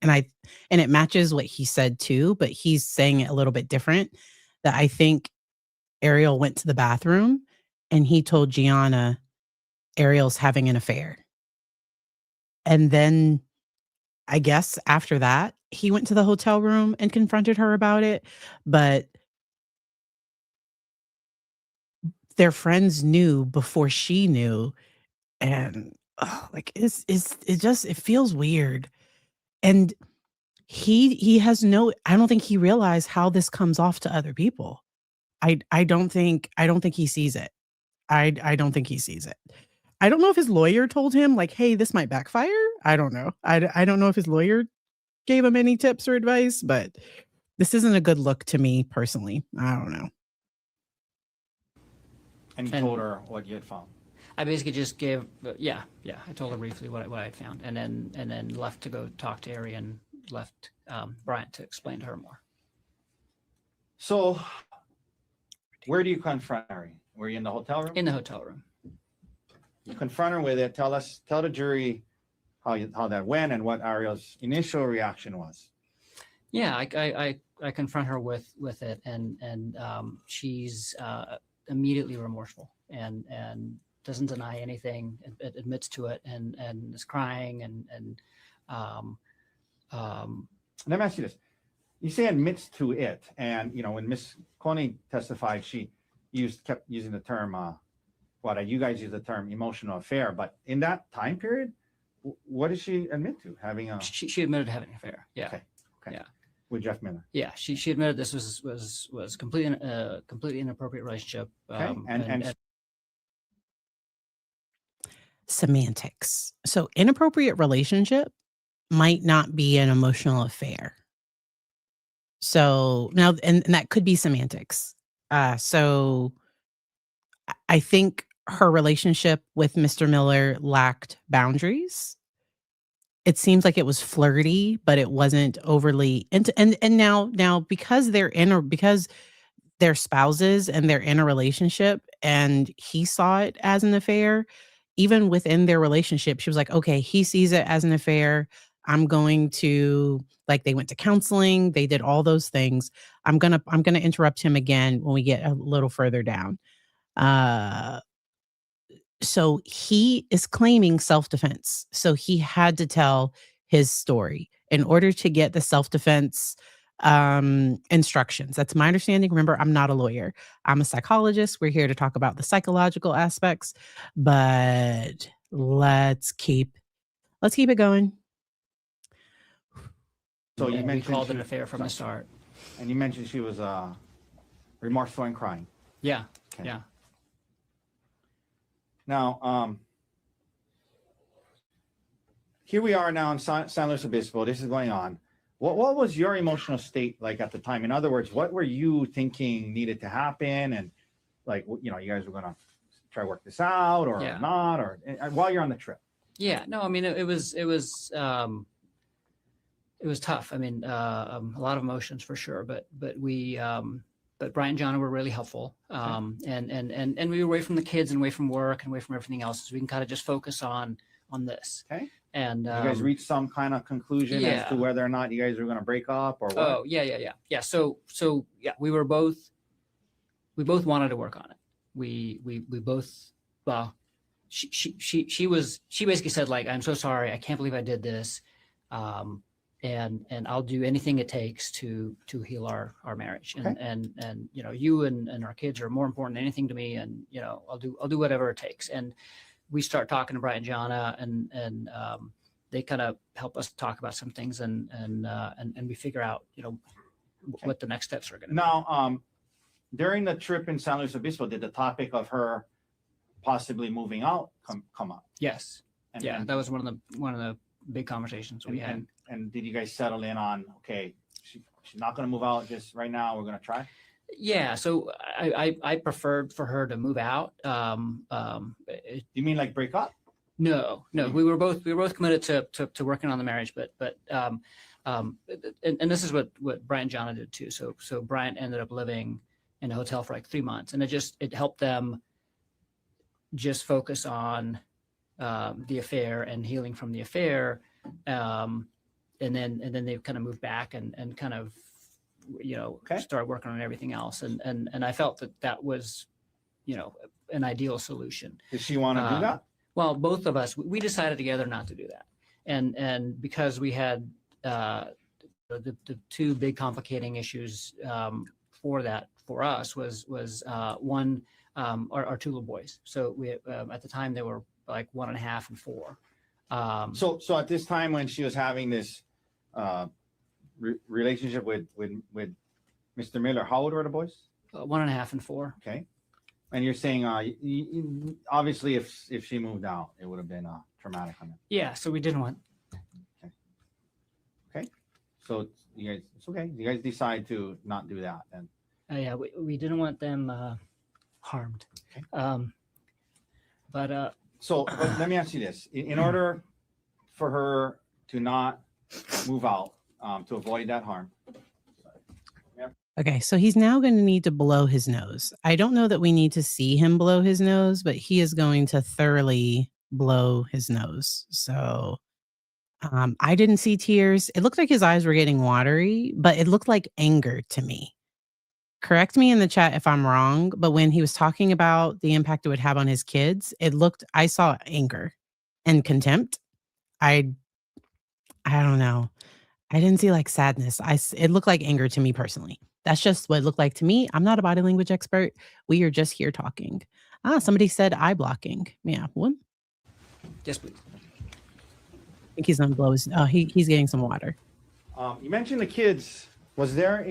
it matches what he said too, but he's saying it a little bit different. That I think Arielle went to the bathroom and he told Gianna Arielle's having an affair. And then I guess after that, he went to the hotel room and confronted her about it. But their friends knew before she knew. And like it feels weird. And he has no, I don't think he realized how this comes off to other people. I don't think he sees it. I don't think he sees it. I don't know if his lawyer told him like, hey, this might backfire. I don't know. I don't know if his lawyer gave him any tips or advice, but this isn't a good look to me personally. I don't know. And you told her what you had found. I basically just gave, I told her briefly what I had found, and then left to go talk to Ari, and left Bryant to explain to her more. So, where do you confront Ari? Were you in the hotel room? In the hotel room. You confront her with it. Tell the jury how that went and what Arielle's initial reaction was. Yeah, I confront her with it, and she's immediately remorseful and doesn't deny anything, admits to it, and is crying and Let me ask you this. You say admits to it, and when Miss Konig testified, she kept using the term you guys use the term emotional affair, but in that time period, what did she admit to? Having a she admitted to having an affair. Yeah. Okay. Yeah. With Jeff Miller. Yeah, she admitted this was completely inappropriate relationship. Okay. And Semantics. So inappropriate relationship might not be an emotional affair. So now, and that could be semantics. So I think her relationship with Mr. Miller lacked boundaries. It seems like it was flirty, but it wasn't overly into, and now because because they're spouses and they're in a relationship and he saw it as an affair, even within their relationship, she was like, okay, he sees it as an affair. I'm going to, like, they went to counseling, they did all those things. I'm gonna interrupt him again when we get a little further down. So he is claiming self-defense. So he had to tell his story in order to get the self-defense instructions. That's my understanding. Remember, I'm not a lawyer. I'm a psychologist. We're here to talk about the psychological aspects, but let's keep it going. so you we mentioned called it an affair from the start. and you mentioned she was remorseful and crying. Yeah. Okay. Yeah. Now, here we are now in San Luis Obispo. This is going on. What was your emotional state like at the time? In other words, what were you thinking needed to happen? And like, you guys were going to try to work this out or not, or while you're on the trip? Yeah. No, I mean, it was tough. I mean, a lot of emotions for sure, but Brian and John were really helpful. And we were away from the kids and away from work and away from everything else, so we can kind of just focus on this. Okay. And you guys reached some kind of conclusion as to whether or not you guys were going to break up or what? Oh, yeah. So we were both we both wanted to work on it. We both, well, she basically said, like, I'm so sorry, I can't believe I did this, and I'll do anything it takes to heal our marriage, Okay. and you know, you and our kids are more important than anything to me, and you know, I'll do whatever it takes. And we start talking to Brian and Gianna, and they kind of help us talk about some things, and we figure out, you know, what the next steps are going to be. Now, during the trip in San Luis Obispo, did the topic of her possibly moving out come up? Yes. And, Yeah, that was one of the big conversations we had. And did you guys settle in on, okay, she's not going to move out just right now, we're going to try? Yeah, so I preferred for her to move out. You mean like break up? No, we were both committed to working on the marriage, but and this is what Brian and Gianna did too. So Brian ended up living in a hotel for like 3 months, and it helped them just focus on the affair and healing from the affair, and then they kind of moved back and kind of, you know, start working on everything else, and I felt that was, you know, an ideal solution. Did she want to do that? Well, both of us, we decided together not to do that, and because we had the two big complicating issues for us was one, our two little boys. So we at the time they were like 1.5 and 4. So at this time when she was having this relationship with Mr. Miller, how old were the boys? 1.5 and 4. Okay. And you're saying obviously if she moved out, it would have been traumatic on them. Yeah, so we didn't want. Okay. So it's okay. You guys decide to not do that then. Yeah, we didn't want them harmed. Okay. But let me ask you this: in order for her to not move out, to avoid that harm. Okay, so he's now going to need to blow his nose. I don't know that we need to see him blow his nose, but he is going to thoroughly blow his nose. So I didn't see tears. It looked like his eyes were getting watery, but it looked like anger to me. Correct me in the chat if I'm wrong, but when he was talking about the impact it would have on his kids, I saw anger and contempt. I don't know. I didn't see like sadness. It looked like anger to me personally. That's just what it looked like to me. I'm not a body language expert. We are just here talking. Somebody said eye blocking. Yeah, what? Yes, please. I think he's gonna blow his. Oh, he's getting some water. You mentioned the kids. Was there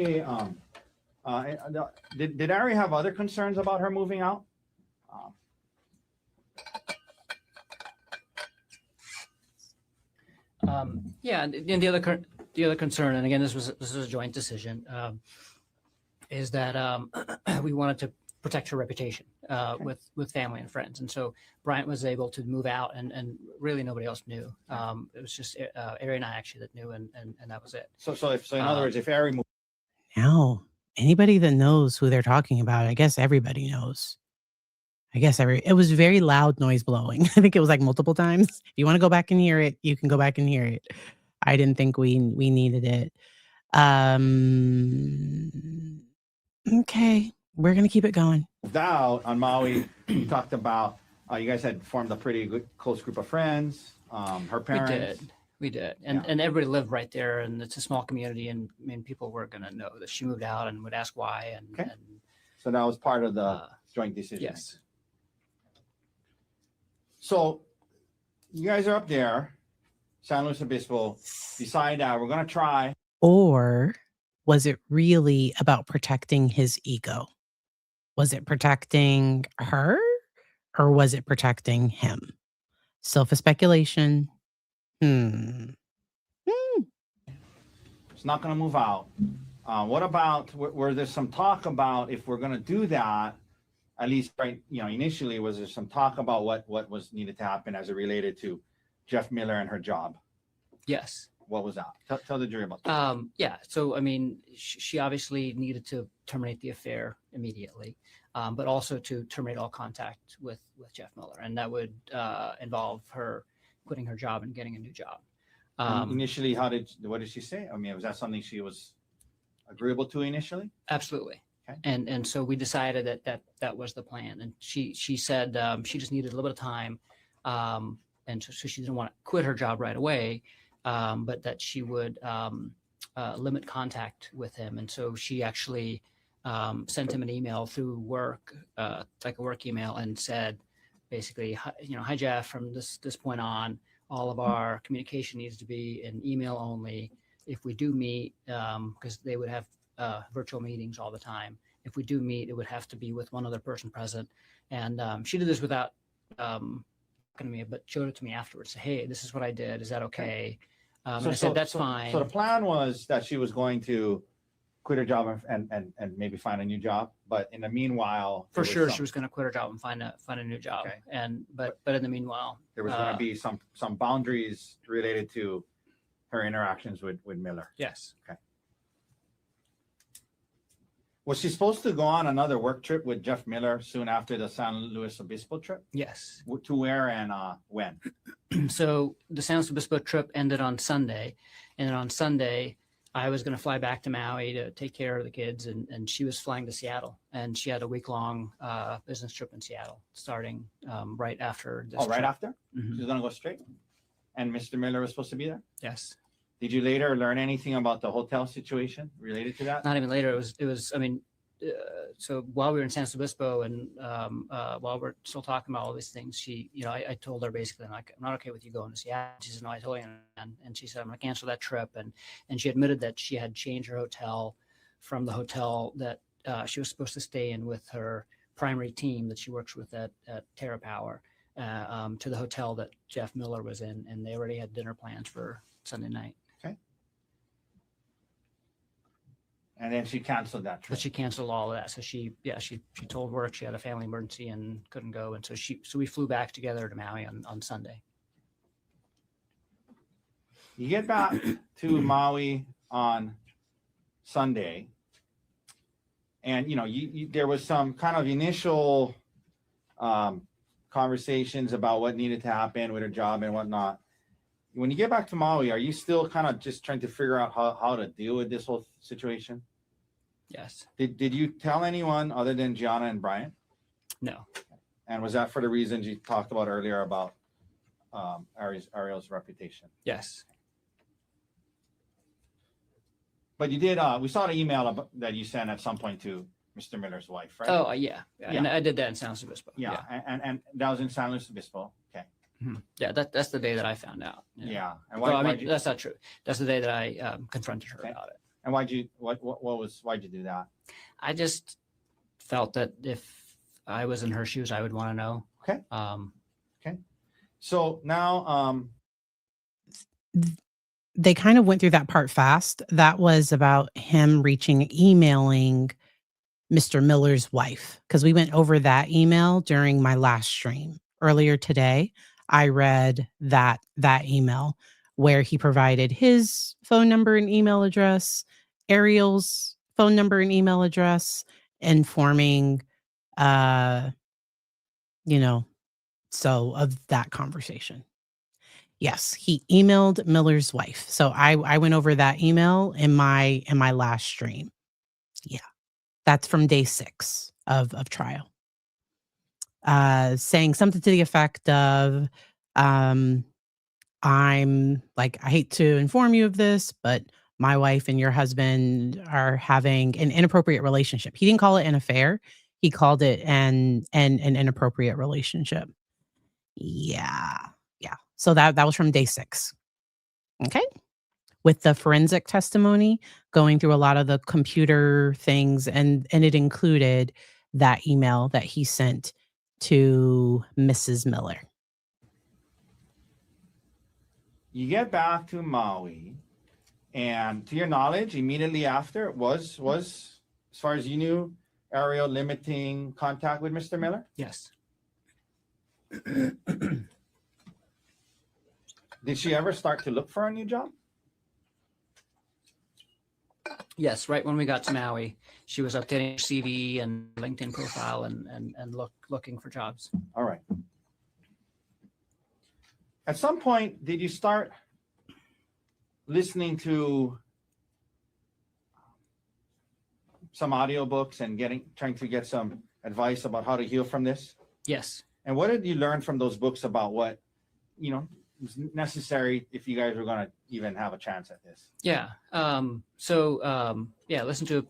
did Ari have other concerns about her moving out? Yeah, and the other concern, and again, this was a joint decision, is that we wanted to protect her reputation with family and friends, and so Bryant was able to move out, and really nobody else knew. It was just Ari and I actually that knew, and that was it. So in other words, if Ari moved, Now, anybody that knows who they're talking about, I guess everybody knows. It was very loud noise blowing. I think it was like multiple times. If you want to go back and hear it, you can go back and hear it. I didn't think we needed it. Okay, we're gonna keep it going. out on Maui, you talked about you guys had formed a pretty good close group of friends. Her parents. We did, and everybody lived right there, and it's a small community, and I mean, people were gonna know that she moved out and would ask why, and So that was part of the joint decision. yes. So you guys are up there, San Luis Obispo, decide that we're going to try. Or was it really about protecting his ego? Was it protecting her or was it protecting him? Still for speculation. It's not going to move out. What about, were there some talk about if we're going to do that, at least right, initially, was there some talk about what was needed to happen as it related to Jeff Miller and her job? Yes. What was that? Tell the jury about that. Yeah. So, I mean, she obviously needed to terminate the affair immediately, but also to terminate all contact with Jeff Miller. And that would involve her quitting her job and getting a new job. Initially, what did she say? I mean, was that something she was agreeable to initially? Absolutely. Okay. And so we decided that was the plan. And she said she just needed a little bit of time, and so she didn't want to quit her job right away, but that she would limit contact with him. And so she actually sent him an email through work, like a work email, and said basically, hi Jeff, from this point on, all of our communication needs to be in email only. If we do meet, because they would have virtual meetings all the time. If we do meet, it would have to be with one other person present. And she did this without talking to me, but showed it to me afterwards. Hey, this is what I did. Is that okay? And I said, that's fine. So the plan was that she was going to quit her job and maybe find a new job. But in the meanwhile, for sure, she was going to quit her job and find a new job. Okay. And but in the meanwhile, there was going to be some boundaries related to her interactions with Miller. Yes. Okay. Was she supposed to go on another work trip with Jeff Miller soon after the San Luis Obispo trip? Yes. To where and when? So the San Luis Obispo trip ended on Sunday, and then on Sunday, I was going to fly back to Maui to take care of the kids, and she was flying to Seattle, and she had a week-long business trip in Seattle starting right after this right trip. after? Mm-hmm. She was going to go straight? And Mr. Miller was supposed to be there? Yes. Did you later learn anything about the hotel situation related to that? Not even later. It was. I mean, so while we were in San Luis Obispo and while we're still talking about all these things, she, I told her basically, I'm not okay with you going to Seattle. She said, no, I totally understand. And she said, I'm going to cancel that trip. And she admitted that she had changed her hotel from the hotel that she was supposed to stay in with her primary team that she works with at Terra Power to the hotel that Jeff Miller was in. And they already had dinner plans for Sunday night. And then she canceled that trip. But she canceled all of that. So she told work she had a family emergency and couldn't go. And so we flew back together to Maui on Sunday. You get back to Maui on Sunday, and you there was some kind of initial conversations about what needed to happen with her job and whatnot. When you get back to Maui, are you still kind of just trying to figure out how to deal with this whole situation? Yes. Did you tell anyone other than Gianna and Brian? No. And was that for the reasons you talked about earlier about Arielle's reputation? Yes. But you did. We saw the email that you sent at some point to Mr. Miller's wife, right? Oh, yeah. And I did that in San Luis Obispo. Yeah. And that was in San Luis Obispo. Okay. Mm-hmm. Yeah, that's the day that I found out. Yeah. And that's not true. That's the day that I confronted her about it. And why'd you do that? I just felt that if I was in her shoes, I would want to know. Okay. Okay. So now, they kind of went through that part fast. That was about him emailing Mr. Miller's wife, because we went over that email during my last stream earlier today. I read that email where he provided his phone number and email address, Arielle's phone number and email address, informing, so of that conversation. Yes, he emailed Miller's wife. So I went over that email in my last stream. Yeah, that's from day 6 of trial. Saying something to the effect of, I'm like, I hate to inform you of this, but my wife and your husband are having an inappropriate relationship. He didn't call it an affair. He called it an inappropriate relationship. Yeah. So that was from day 6. Okay. With the forensic testimony, going through a lot of the computer things, and it included that email that he sent to Mrs. Miller. You get back to Maui, and to your knowledge, immediately after was as far as you knew, Arielle limiting contact with Mr. Miller? Yes. Did she ever start to look for a new job? Yes, right when we got to Maui, she was updating her CV and LinkedIn profile and looking for jobs. All right. At some point, did you start listening to some audiobooks and trying to get some advice about how to heal from this? Yes. And what did you learn from those books about what, was necessary if you guys were going to even have a chance at this? Yeah. Listen to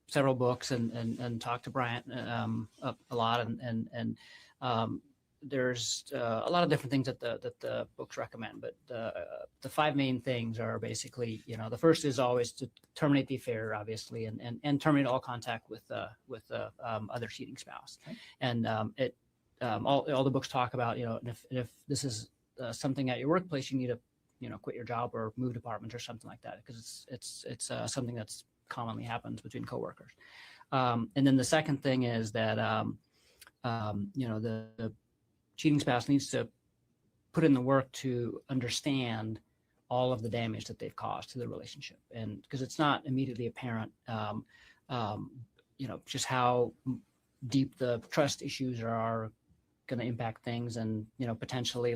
several books and talk to Bryant a lot, and there's a lot of different things that the books recommend, but the five main things are basically, the first is always to terminate the affair, obviously, and terminate all contact with other cheating spouse. Okay. And all the books talk about, if this is something at your workplace, you need to quit your job or move departments or something like that, because it's something that's commonly happens between coworkers. And then the second thing is that the cheating spouse needs to put in the work to understand all of the damage that they've caused to the relationship, and because it's not immediately apparent, just how deep the trust issues are going to impact things, and potentially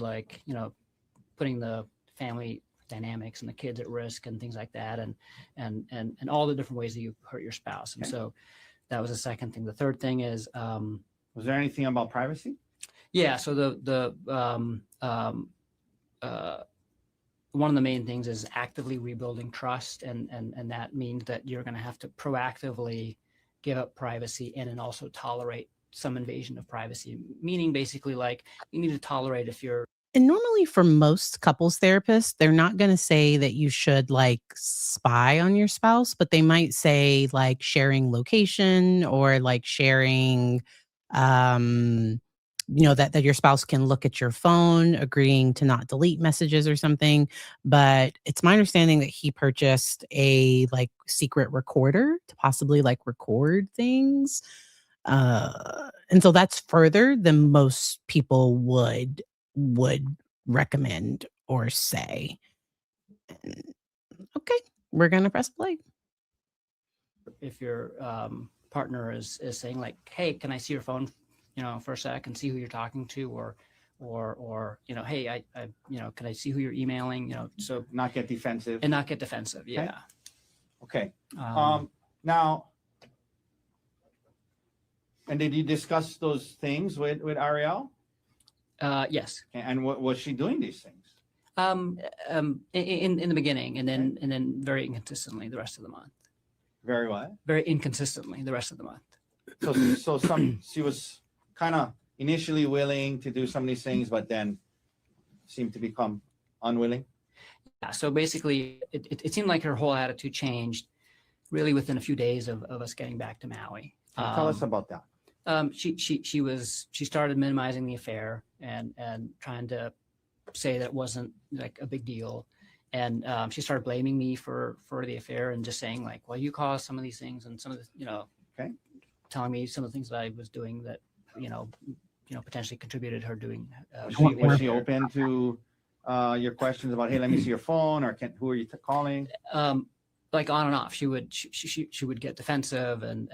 putting the family dynamics and the kids at risk and things like that, and all the different ways that you hurt your spouse. And so that was the second thing. The third thing is, was there anything about privacy? Yeah. So one of the main things is actively rebuilding trust, and that means that you're going to have to proactively give up privacy and then also tolerate some invasion of privacy, meaning basically you need to tolerate if you're. And normally for most couples therapists, they're not going to say that you should spy on your spouse, but they might say sharing location or sharing, that your spouse can look at your phone, agreeing to not delete messages or something. But it's my understanding that he purchased a secret recorder to possibly record things. And so that's further than most people would recommend or say. Okay, we're gonna press play. If your partner is saying hey, can I see your phone, for a sec and see who you're talking to, or hey, I can I see who you're emailing, so Not get defensive. and not get defensive. Yeah. Okay. Now, and did you discuss those things with Arielle? Yes. And what was she doing these things? In the beginning, and then very inconsistently the rest of the month. Very what? Very inconsistently the rest of the month. So she was kind of initially willing to do some of these things, but then seemed to become unwilling. Yeah. So basically, it seemed like her whole attitude changed really within a few days of us getting back to Maui. Tell us about that. She started minimizing the affair and trying to say that it wasn't a big deal, and she started blaming me for the affair and just saying well, you caused some of these things, and some of the telling me some of the things that I was doing that potentially contributed her doing. Was she open to your questions about, hey, let me see your phone, or who are you calling? On and off, she would get defensive and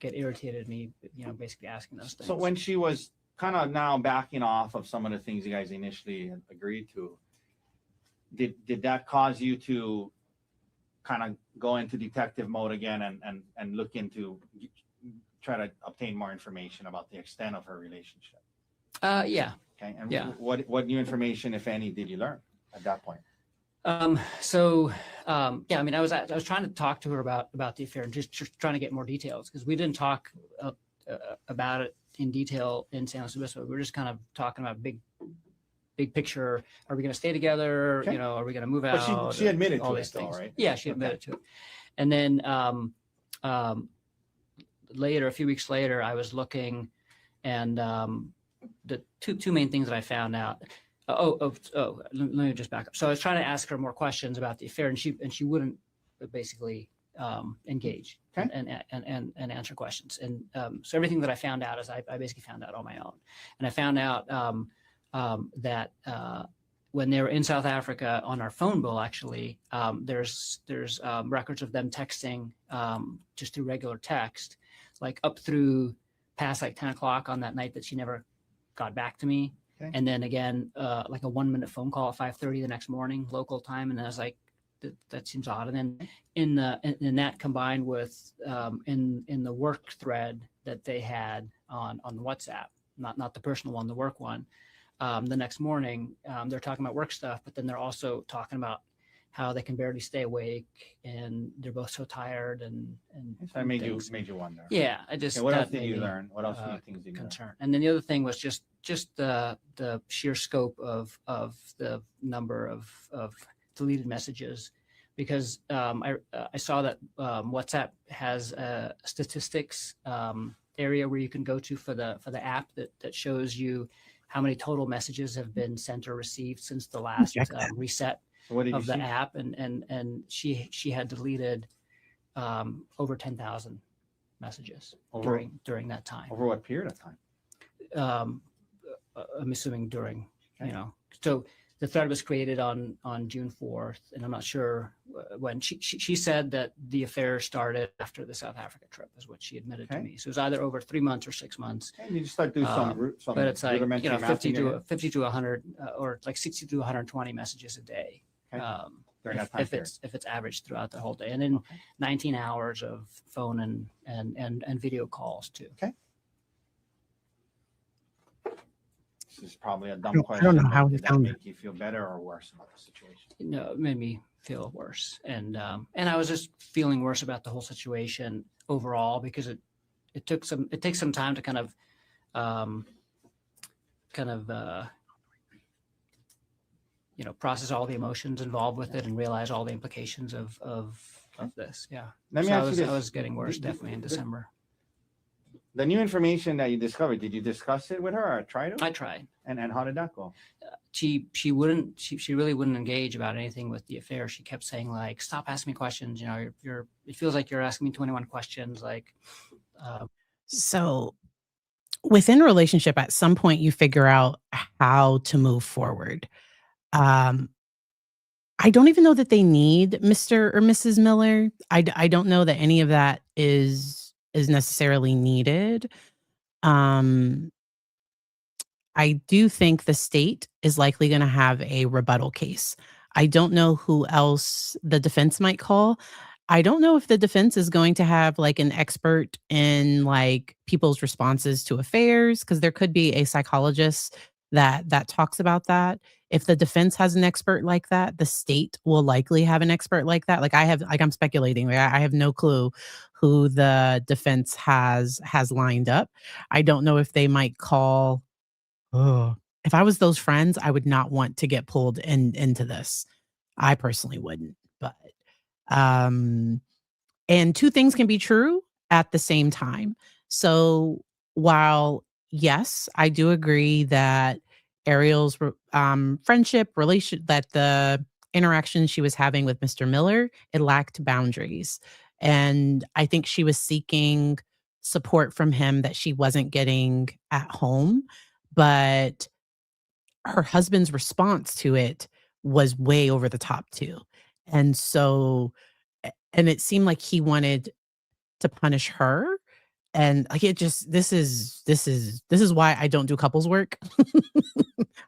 get irritated at me, basically asking those things. So when she was kind of now backing off of some of the things you guys initially agreed to, did that cause you to kind of go into detective mode again and look into, try to obtain more information about the extent of her relationship? Yeah. Okay. And yeah. What new information, if any, did you learn at that point? I was trying to talk to her about the affair and just trying to get more details, because we didn't talk about it in detail in San Luis Obispo. We were just kind of talking about big picture. Are we going to stay together? Okay. Are we going to move out? But she admitted all to these it, though, things. right? Yeah, she admitted to it. And then later, a few weeks later, I was looking, and the two main things that I found out. Let me just back up. So I was trying to ask her more questions about the affair, and she wouldn't basically engage and answer questions. And so everything that I found out is I basically found out on my own. And I found out that when they were in South Africa on our phone bill, actually, there's records of them texting just through regular text, up through past 10 o'clock on that night that she never got back to me. Okay. And then again, a 1-minute phone call at 5:30 the next morning, local time. And I was that seems odd. And then in that combined with in the work thread that they had on WhatsApp, not the personal one, the work one, the next morning, they're talking about work stuff, but then they're also talking about how they can barely stay awake and they're both so tired and So I made you wonder. Yeah, I just. Okay, what else did you learn? What else things did you concern? learn? And then the other thing was just the sheer scope of the number of deleted messages, because I saw that WhatsApp has a statistics area where you can go to for the app that shows you how many total messages have been sent or received since the last reset of the app, and she had deleted over 10,000 messages during that time. Over what period of time? I'm assuming during, so the thread was created on June 4th, and I'm not sure when. She said that the affair started after the South Africa trip, is what she admitted to me. So it was either over 3 months or 6 months. And you just start doing some but it's like 50 to 100 or like 60 to 120 messages a day. If it's averaged throughout the whole day, and then 19 hours of phone and video calls too. Okay. This is probably a dumb question. I don't know how did that make you feel better or worse about the situation? No, it made me feel worse, and I was just feeling worse about the whole situation overall, because it takes some time to kind of process all the emotions involved with it and realize all the implications of this. Yeah. Let me ask you this. I was getting worse definitely in December. The new information that you discovered, did you discuss it with her or try to? I tried. And how did that go? She really wouldn't engage about anything with the affair. She kept saying, like, stop asking me questions. It feels like you're asking me 21 questions. Like, so within a relationship, at some point you figure out how to move forward. I don't even know that they need Mr. or Mrs. Miller. I don't know that any of that is necessarily needed. I do think the state is likely going to have a rebuttal case. I don't know who else the defense might call. I don't know if the defense is going to have like an expert in like people's responses to affairs, because there could be a psychologist that talks about that. If the defense has an expert like that, the state will likely have an expert like that. I'm speculating. I have no clue who the defense has lined up. I don't know if they might call. Oh, if I was those friends, I would not want to get pulled into this. I personally wouldn't. But and two things can be true at the same time. So while yes, I do agree that Arielle's friendship relation, that the interaction she was having with Mr. Miller, it lacked boundaries. And I think she was seeking support from him that she wasn't getting at home. But her husband's response to it was way over the top too. And so, and it seemed like he wanted to punish her. And like this is why I don't do couples work.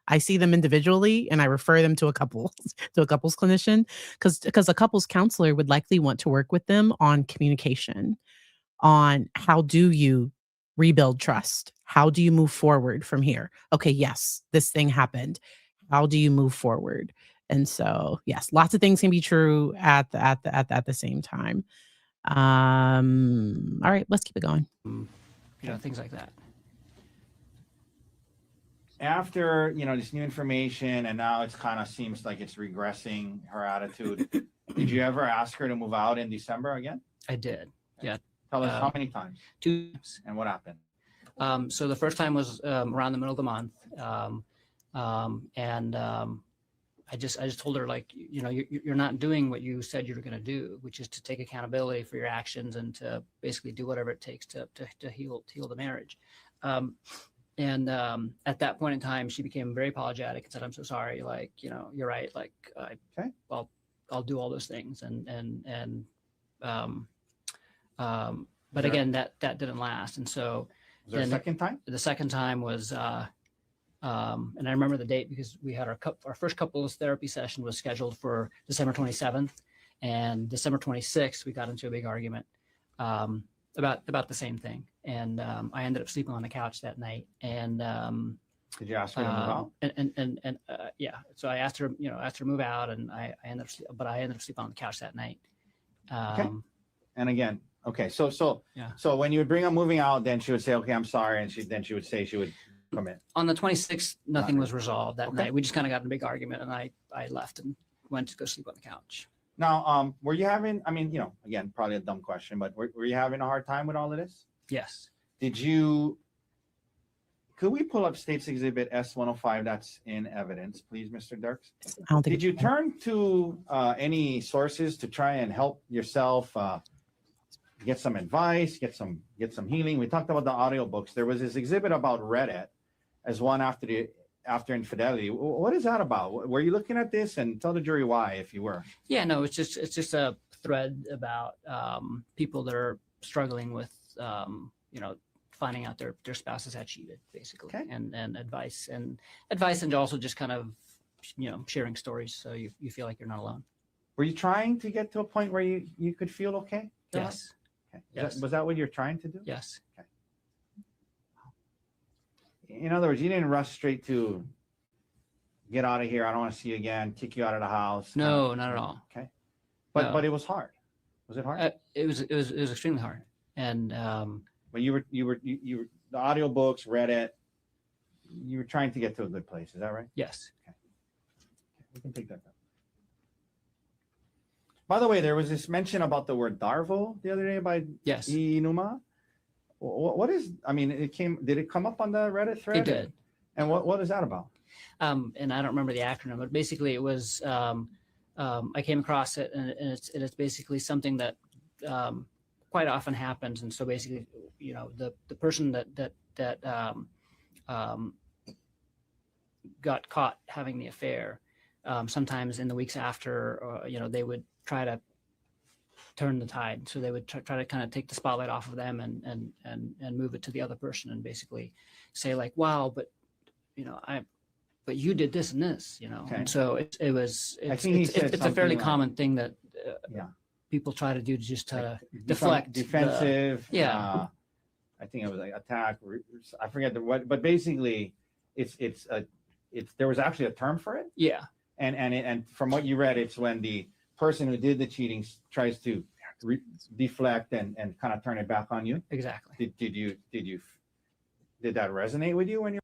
I see them individually and I refer them to a couples clinician, because a couples counselor would likely want to work with them on communication, on how do you rebuild trust? How do you move forward from here? Okay, yes, this thing happened. How do you move forward? And so, yes, lots of things can be true at the same time. All right, let's keep it going. Things like that. After, this new information, and now it's kind of seems like it's regressing her attitude. Did you ever ask her to move out in December again? I did. Yeah. Tell us how many times? 2 times. And what happened? So the first time was around the middle of the month. I just told her, like, you're not doing what you said you were going to do, which is to take accountability for your actions and to basically do whatever it takes to heal the marriage. At that point in time, she became very apologetic and said, "I'm so sorry. Like, you're right. Like, I'll do all those things." But again, that didn't last. And so was there a second time? The second time was And I remember the date because we had our first couples therapy session was scheduled for December 27th, and December 26th we got into a big argument about the same thing, and I ended up sleeping on the couch that night. And did you ask her to move out? And yeah, so I asked her to move out, and I ended up sleeping on the couch that night. Okay. And again, okay, so Yeah. so when you would bring up moving out, then she would say, okay, I'm sorry, and she would say she would come in. On the 26th, nothing was resolved that Okay. night. We just kind of got in a big argument, and I left and went to go sleep on the couch. Now, were you having, I mean, again, probably a dumb question, but were you having a hard time with all of this? Yes. Could we pull up State's Exhibit S-105 that's in evidence, please, Mr. Dirks? I don't think Did you turn to any sources to try and help yourself get some advice, get some healing? We talked about the audiobooks. There was this exhibit about Reddit as one after infidelity. What is that about? Were you looking at this? And tell the jury why, if you were. Yeah, no, it's just a thread about people that are struggling with finding out their spouses had cheated, basically. Okay. and advice and also just kind of sharing stories so you feel like you're not alone. Were you trying to get to a point where you could feel okay? Yes. Okay. Yes. Was that what you're trying to do? Yes. In other words, you didn't rush straight to get out of here. I don't want to see you again. Kick you out of the house. No, not at all. Okay. But No. but it was hard. Was it hard? It was extremely hard. And But you were the audiobooks, Reddit. You were trying to get to a good place. Is that right? yes. We can take that down. By the way, there was this mention about the word Darvo the other day by Yes. Inuma. What is? I mean, did it come up on the Reddit thread? It did. And what is that about? And I don't remember the acronym, but basically it was I came across it, and it's basically something that quite often happens. And so basically, the person that got caught having the affair, sometimes in the weeks after, they would try to turn the tide. So they would try to kind of take the spotlight off of them and move it to the other person, and basically say like, wow, but but you did this and this, Okay. And so it's I think he said a fairly something like- common thing that Yeah. people try to do to just Like, deflect defensive. Yeah. I think it was like attack. I forget what, but basically, it's there was actually a term for it. yeah. And from what you read, it's when the person who did the cheating tries to deflect and kind of turn it back on you. Exactly. Did that resonate with you when you?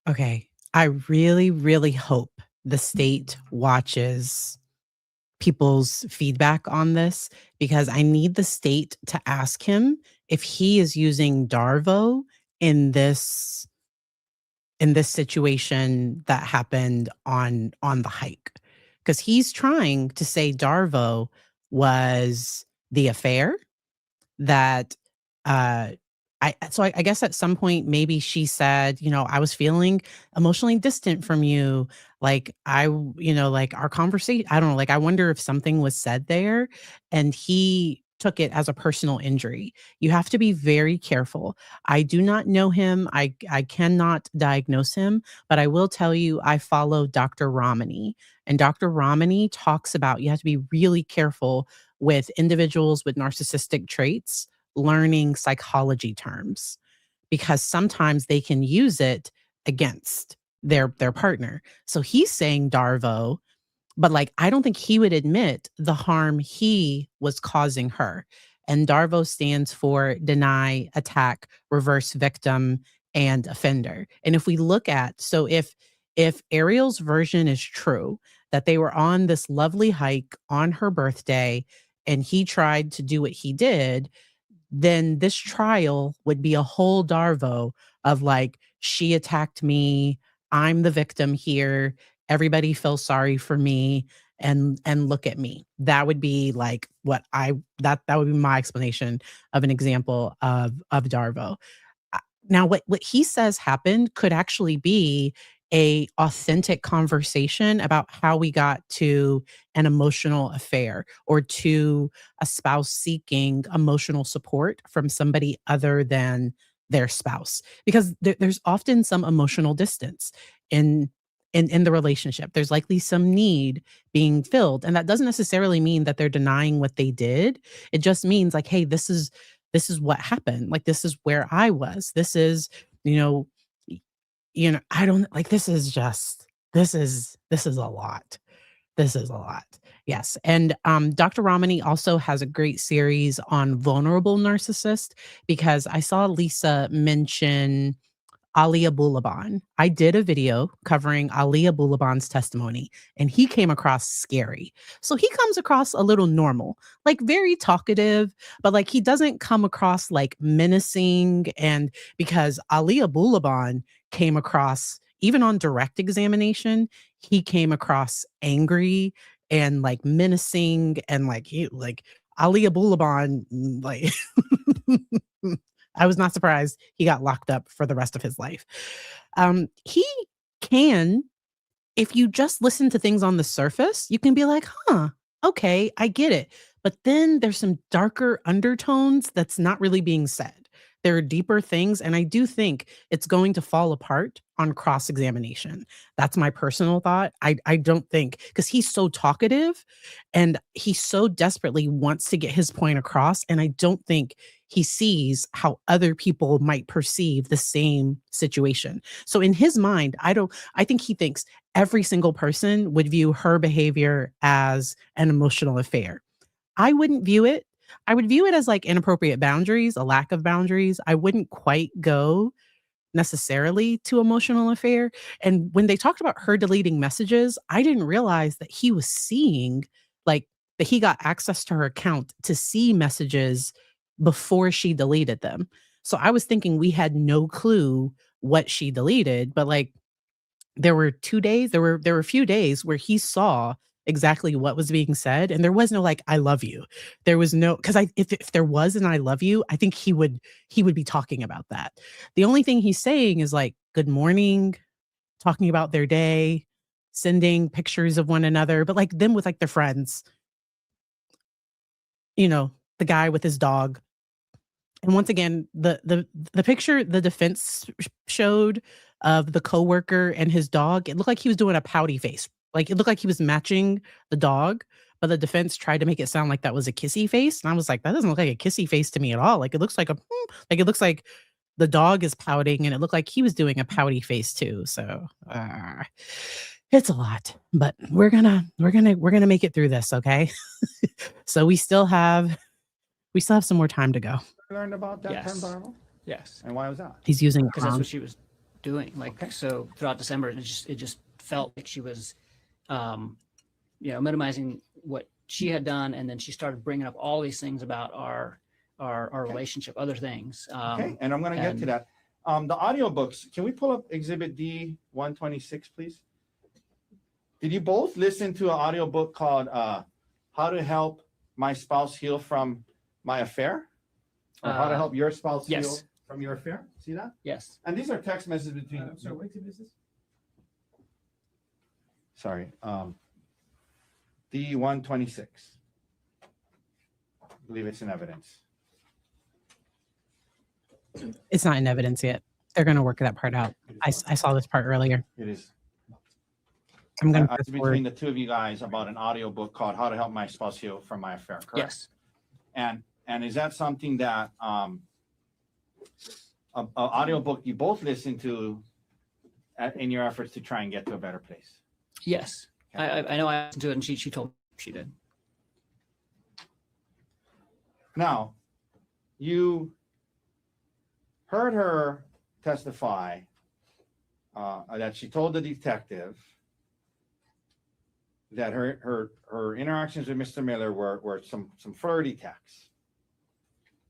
Okay. I really, really hope the state watches people's feedback on this, because I need the state to ask him if he is using Darvo in this situation that happened on the hike, because he's trying to say Darvo was the affair that I guess at some point maybe she said, I was feeling emotionally distant from you. Like like our conversation, I don't know, like I wonder if something was said there and he took it as a personal injury. You have to be very careful. I do not know him. I cannot diagnose him, but I will tell you I follow Dr. Ramani, and Dr. Ramani talks about you have to be really careful with individuals with narcissistic traits learning psychology terms, because sometimes they can use it against their partner. So he's saying Darvo, but like I don't think he would admit the harm he was causing her. And Darvo stands for deny, attack, reverse victim, and offender. And if we look at, so if Arielle's version is true, that they were on this lovely hike on her birthday and he tried to do what he did, then this trial would be a whole Darvo of like, she attacked me, I'm the victim here, everybody feels sorry for me, and look at me. That would be like that would be my explanation of an example of Darvo. Now, what he says happened could actually be a authentic conversation about how we got to an emotional affair, or to a spouse seeking emotional support from somebody other than their spouse, because there's often some emotional distance in in the relationship. There's likely some need being filled, and that doesn't necessarily mean that they're denying what they did. It just means like, hey, this is what happened. Like this is where I was. This is, you know, I don't like this is a lot. This is a lot. Yes. And Dr. Ramani also has a great series on vulnerable narcissist, because I saw Lisa mention Ali Abulaban. I did a video covering Ali Abulaban's testimony, and he came across scary. So he comes across a little normal, like very talkative, but like he doesn't come across like menacing. And because Ali Abulaban came across, even on direct examination, he came across angry and like menacing, and like he like Ali Abulaban, like I was not surprised he got locked up for the rest of his life. He can, if you just listen to things on the surface, you can be like, huh, okay, I get it. But then there's some darker undertones that's not really being said. There are deeper things. And I do think it's going to fall apart on cross examination. That's my personal thought. I don't think, because he's so talkative and he so desperately wants to get his point across. And I don't think he sees how other people might perceive the same situation. So in his mind, I think he thinks every single person would view her behavior as an emotional affair. I wouldn't view it. I would view it as like inappropriate boundaries, a lack of boundaries. I wouldn't quite go necessarily to emotional affair. And when they talked about her deleting messages, I didn't realize that he was seeing, like, that he got access to her account to see messages before she deleted them. So I was thinking we had no clue what she deleted, but like there were 2 days, there were a few days where he saw exactly what was being said, and there was no, like, "I love you." There was no, 'cause if there was an "I love you," I think he would be talking about that. The only thing he's saying is, like, "Good morning," talking about their day, sending pictures of one another, but, like, them with, like, their friends, the guy with his dog. And once again, the picture the defense showed of the coworker and his dog, it looked like he was doing a pouty face. Like, it looked like he was matching the dog, but the defense tried to make it sound like that was a kissy face, and I was like, "That doesn't look like a kissy face to me at all." Like, it looks like like, it looks like the dog is pouting, and it looked like he was doing a pouty face too, so, it's a lot, but we're gonna make it through this, okay? So we still have some more time to go. Learned about that term, Yes. vulnerable? Yes. And why was that? He's using Because that's what she was doing. Like, Okay. so throughout December, it just felt like she was, minimizing what she had done, and then she started bringing up all these things about our relationship, other things. Okay, and I'm going to get to that. The audiobooks, can we pull up Exhibit D 126, please? Did you both listen to an audiobook called How to Help My Spouse Heal from My Affair? Or How to Help Your Spouse Heal Yes. from Your Affair? See that? Yes. And these are text messages between. Sorry, what exhibit is this? Sorry. D 126. I believe it's in evidence. It's not in evidence yet. They're gonna work that part out. I saw this part earlier. It is. I'm gonna It's fast forward. between the two of you guys about an audiobook called How to Help My Spouse Heal from My Affair, correct? Yes. And is that something that a audiobook you both listen to in your efforts to try and get to a better place? Yes. I know I listened to it, and she told me she did. Now, you heard her testify that she told the detective that her interactions with Mr. Miller were some flirty texts.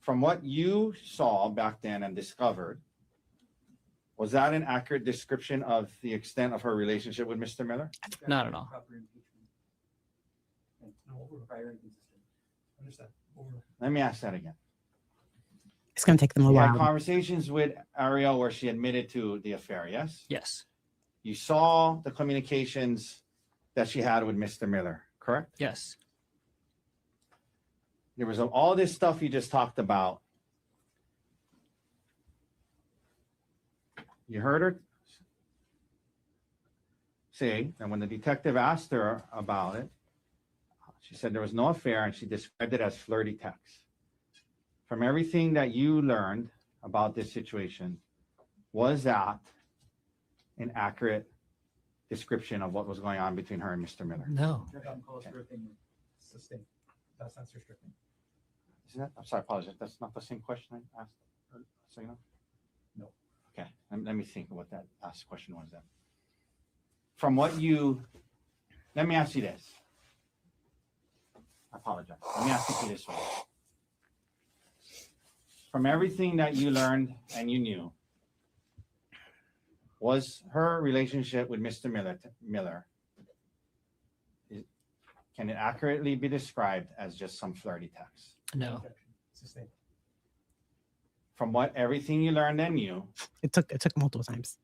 From what you saw back then and discovered, was that an accurate description of the extent of her relationship with Mr. Miller? Not at all. Proper impeachment. No, over prior inconsistent. Understand. Over. Let me ask that again. It's gonna take them a You had while. conversations with Arielle where she admitted to the affair, yes? Yes. You saw the communications that she had with Mr. Miller, correct? Yes. There was all this stuff you just talked about. you heard her say that when the detective asked her about it, she said there was no affair and she described it as flirty text. From everything that you learned about this situation, was that an accurate description of what was going on between her and Mr. Miller? No. Calls for opinion. Sustained. That's not restricting. Isn't that? I'm sorry, I apologize. That's not the same question I asked. So you know? No. Okay, let me think of what that last question was then. From what you, let me ask you this. I apologize. Let me ask you this way. From everything that you learned and you knew, was her relationship with Mr. Miller, can it accurately be described as just some flirty text? No. Sustained. From what everything you learned and knew, It took multiple times.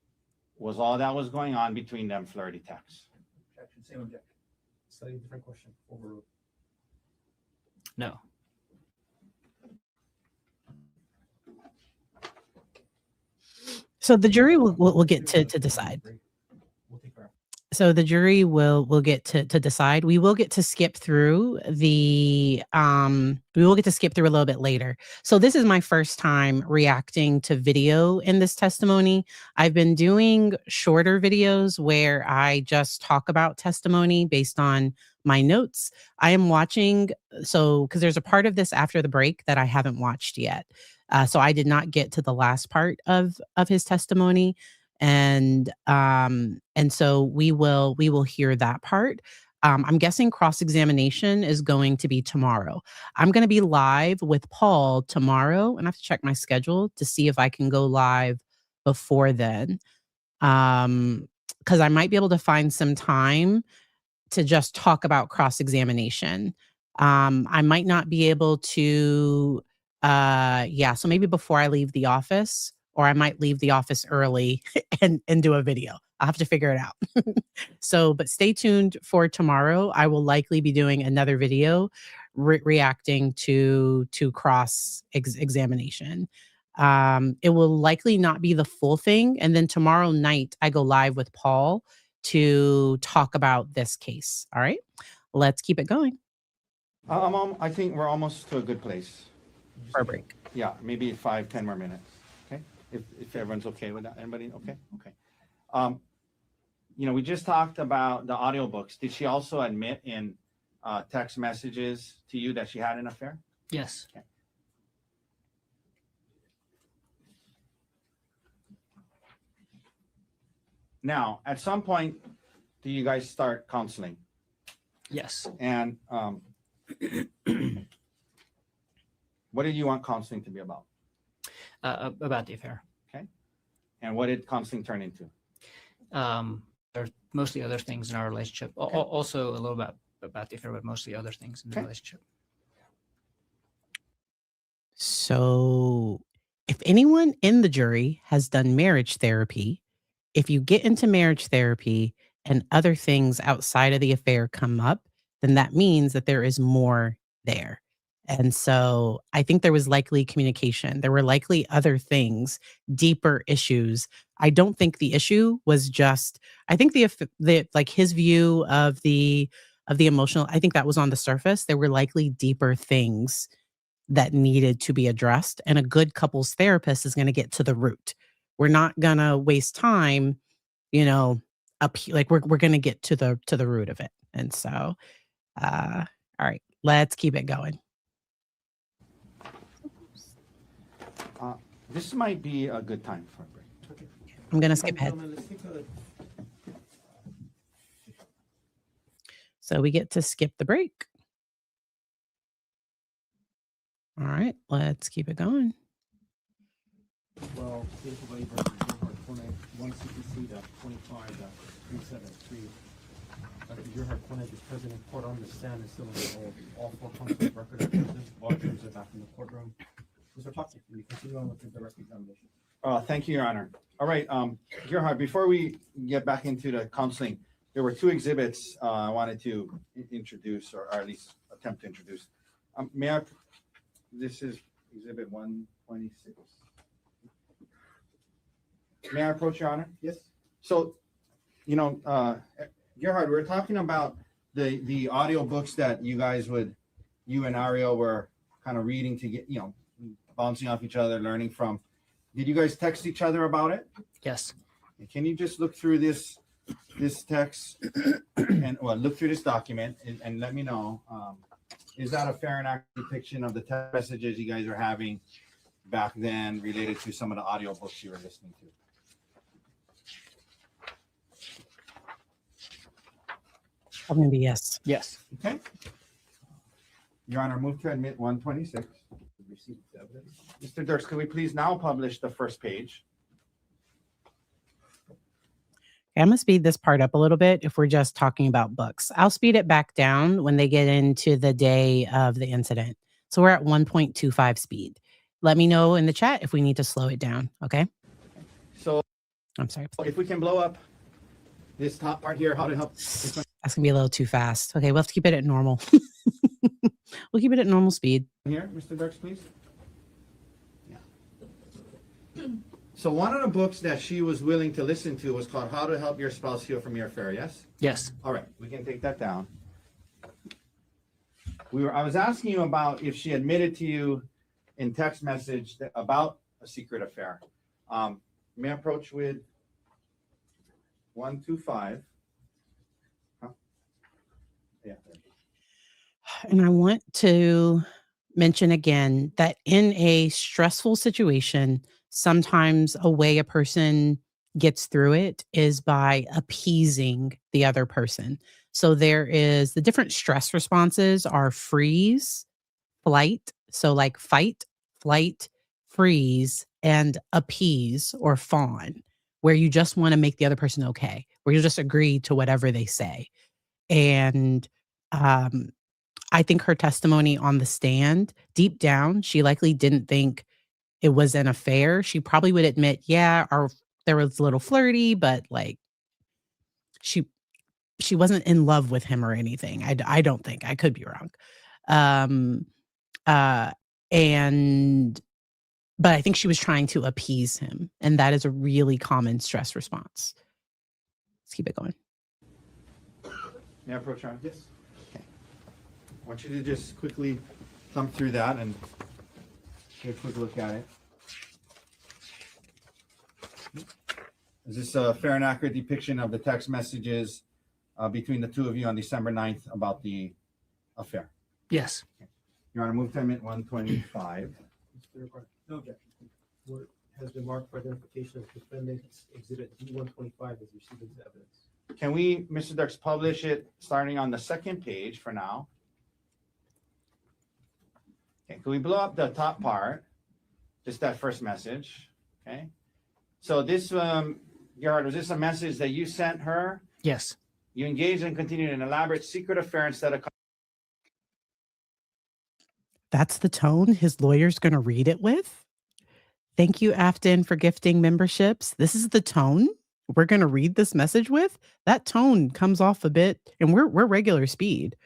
was all that was going on between them flirty texts? Objection. Same objection. Slightly different question. Overruled. No. So the jury will get to decide. We'll take our. So the jury will get to decide. We will get to skip through the we will get to skip through a little bit later. So this is my first time reacting to video in this testimony. I've been doing shorter videos where I just talk about testimony based on my notes. I am watching, so because there's a part of this after the break that I haven't watched yet. So I did not get to the last part of his testimony. And so we will hear that part. I'm guessing cross-examination is going to be tomorrow. I'm going to be live with Paul tomorrow, and I have to check my schedule to see if I can go live before then. Because I might be able to find some time to just talk about cross-examination. I might not be able to, so maybe before I leave the office, or I might leave the office early and do a video. I'll have to figure it out. So, but stay tuned for tomorrow. I will likely be doing another video reacting to cross examination. It will likely not be the full thing. And then tomorrow night, I go live with Paul to talk about this case. All right, let's keep it going I think we're almost to a good place. for a break. Yeah, maybe 5-10 more minutes. Okay, if everyone's okay with that. Everybody okay? Okay. We just talked about the audiobooks. Did she also admit in text messages to you that she had an affair? Yes. Okay. Now, at some point, do you guys start counseling? Yes. And what did you want counseling to be about? About the affair. Okay. And what did counseling turn into? There's mostly other things in our relationship. Okay. Also a little bit about the affair, but mostly other things in the Okay. relationship. So, if anyone in the jury has done marriage therapy, if you get into marriage therapy and other things outside of the affair come up, then that means that there is more there. And so I think there was likely communication. There were likely other things, deeper issues. I don't think the issue was just, I think the like his view of the emotional, I think that was on the surface. There were likely deeper things that needed to be addressed. And a good couples therapist is going to get to the root. We're not going to waste time, like we're going to get to the root of it. And so, all right, let's keep it going. This might be a good time for a break. I'm going to skip ahead. So we get to skip the break. All right, let's keep it going. Well, Beautiful Buddy versus Gerhardt Konig, 1 CPC, 25.373. Dr. Gerhardt Konig is present in court on the stand and still involved. All 4 counts of record are present. Vouchers are back in the courtroom. Mr. Toxic, we continue on with the direct examination. Thank you, Your Honor. All right, Gerhardt, before we get back into the counseling, there were 2 exhibits I wanted to introduce, or at least attempt to introduce. This is exhibit 126. May I approach, Your Honor? Yes. So, Gerhardt, we're talking about the audio books that you and Arielle were kind of reading to get, bouncing off each other, learning from. Did you guys text each other about it? Yes. Can you just look through this text and look through this document and let me know, is that a fair and accurate depiction of the text messages you guys are having back then related to some of the audio books you were listening to? I'm going to be yes. Yes. Okay. Your Honor, move to admit 126. Received evidence. Mr. Dirks, could we please now publish the first page? I'm going to speed this part up a little bit if we're just talking about books. I'll speed it back down when they get into the day of the incident. So we're at 1.25 speed. Let me know in the chat if we need to slow it down, okay? So I'm sorry. if we can blow up this top part here, how to help. That's going to be a little too fast. Okay, we'll have to keep it at normal. We'll keep it at normal speed. Here, Mr. Dirks, please. Yeah. So one of the books that she was willing to listen to was called How to Help Your Spouse Heal from Your Affair, yes? Yes. All right, we can take that down. I was asking you about if she admitted to you in text message about a secret affair. May I approach with 125? Huh? Yeah. And I want to mention again that in a stressful situation, sometimes a way a person gets through it is by appeasing the other person. So there is the different stress responses are freeze, flight. So like fight, flight, freeze, and appease or fawn, where you just want to make the other person okay, where you just agree to whatever they say. And I think her testimony on the stand, deep down, she likely didn't think it was an affair. She probably would admit, yeah, there was a little flirty, but like she wasn't in love with him or anything. I don't think. I could be wrong. But I think she was trying to appease him, and that is a really common stress response. Let's keep it going. May I approach, Your Honor? Yes. I want you to just quickly thumb through that and take a quick look at it. Is this a fair and accurate depiction of the text messages between the two of you on December 9th about the affair? Yes. Your Honor, move to amendment 125. Mr. Gerhardt, no objection. Word has been marked for identification of defendant's exhibit D125 as received as evidence. Can we, Mr. Dirks, publish it starting on the second page for now? Okay, can we blow up the top part? Just that first message, okay? So this, Gerhardt, was this a message that you sent her? Yes. You engaged and continued an elaborate secret affair instead of... That's the tone his lawyer's going to read it with? Thank you, Afton, for gifting memberships. This is the tone we're going to read this message with? That tone comes off a bit, and we're regular speed.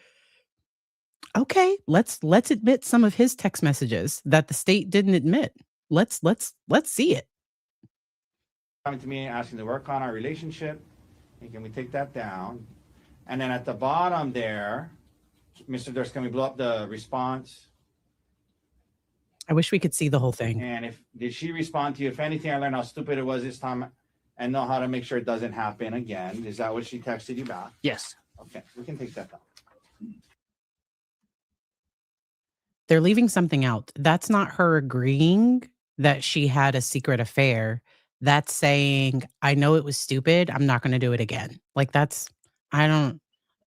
Okay, let's admit some of his text messages that the state didn't admit. Let's see it. Coming to me asking to work on our relationship. And can we take that down? And then at the bottom there, Mr. Dirks, can we blow up the response? I wish we could see the whole thing. And did she respond to you? If anything, I learned how stupid it was this time and know how to make sure it doesn't happen again. Is that what she texted you back? Yes. Okay, we can take that down. They're leaving something out. That's not her agreeing that she had a secret affair. That's saying, I know it was stupid. I'm not going to do it again. Like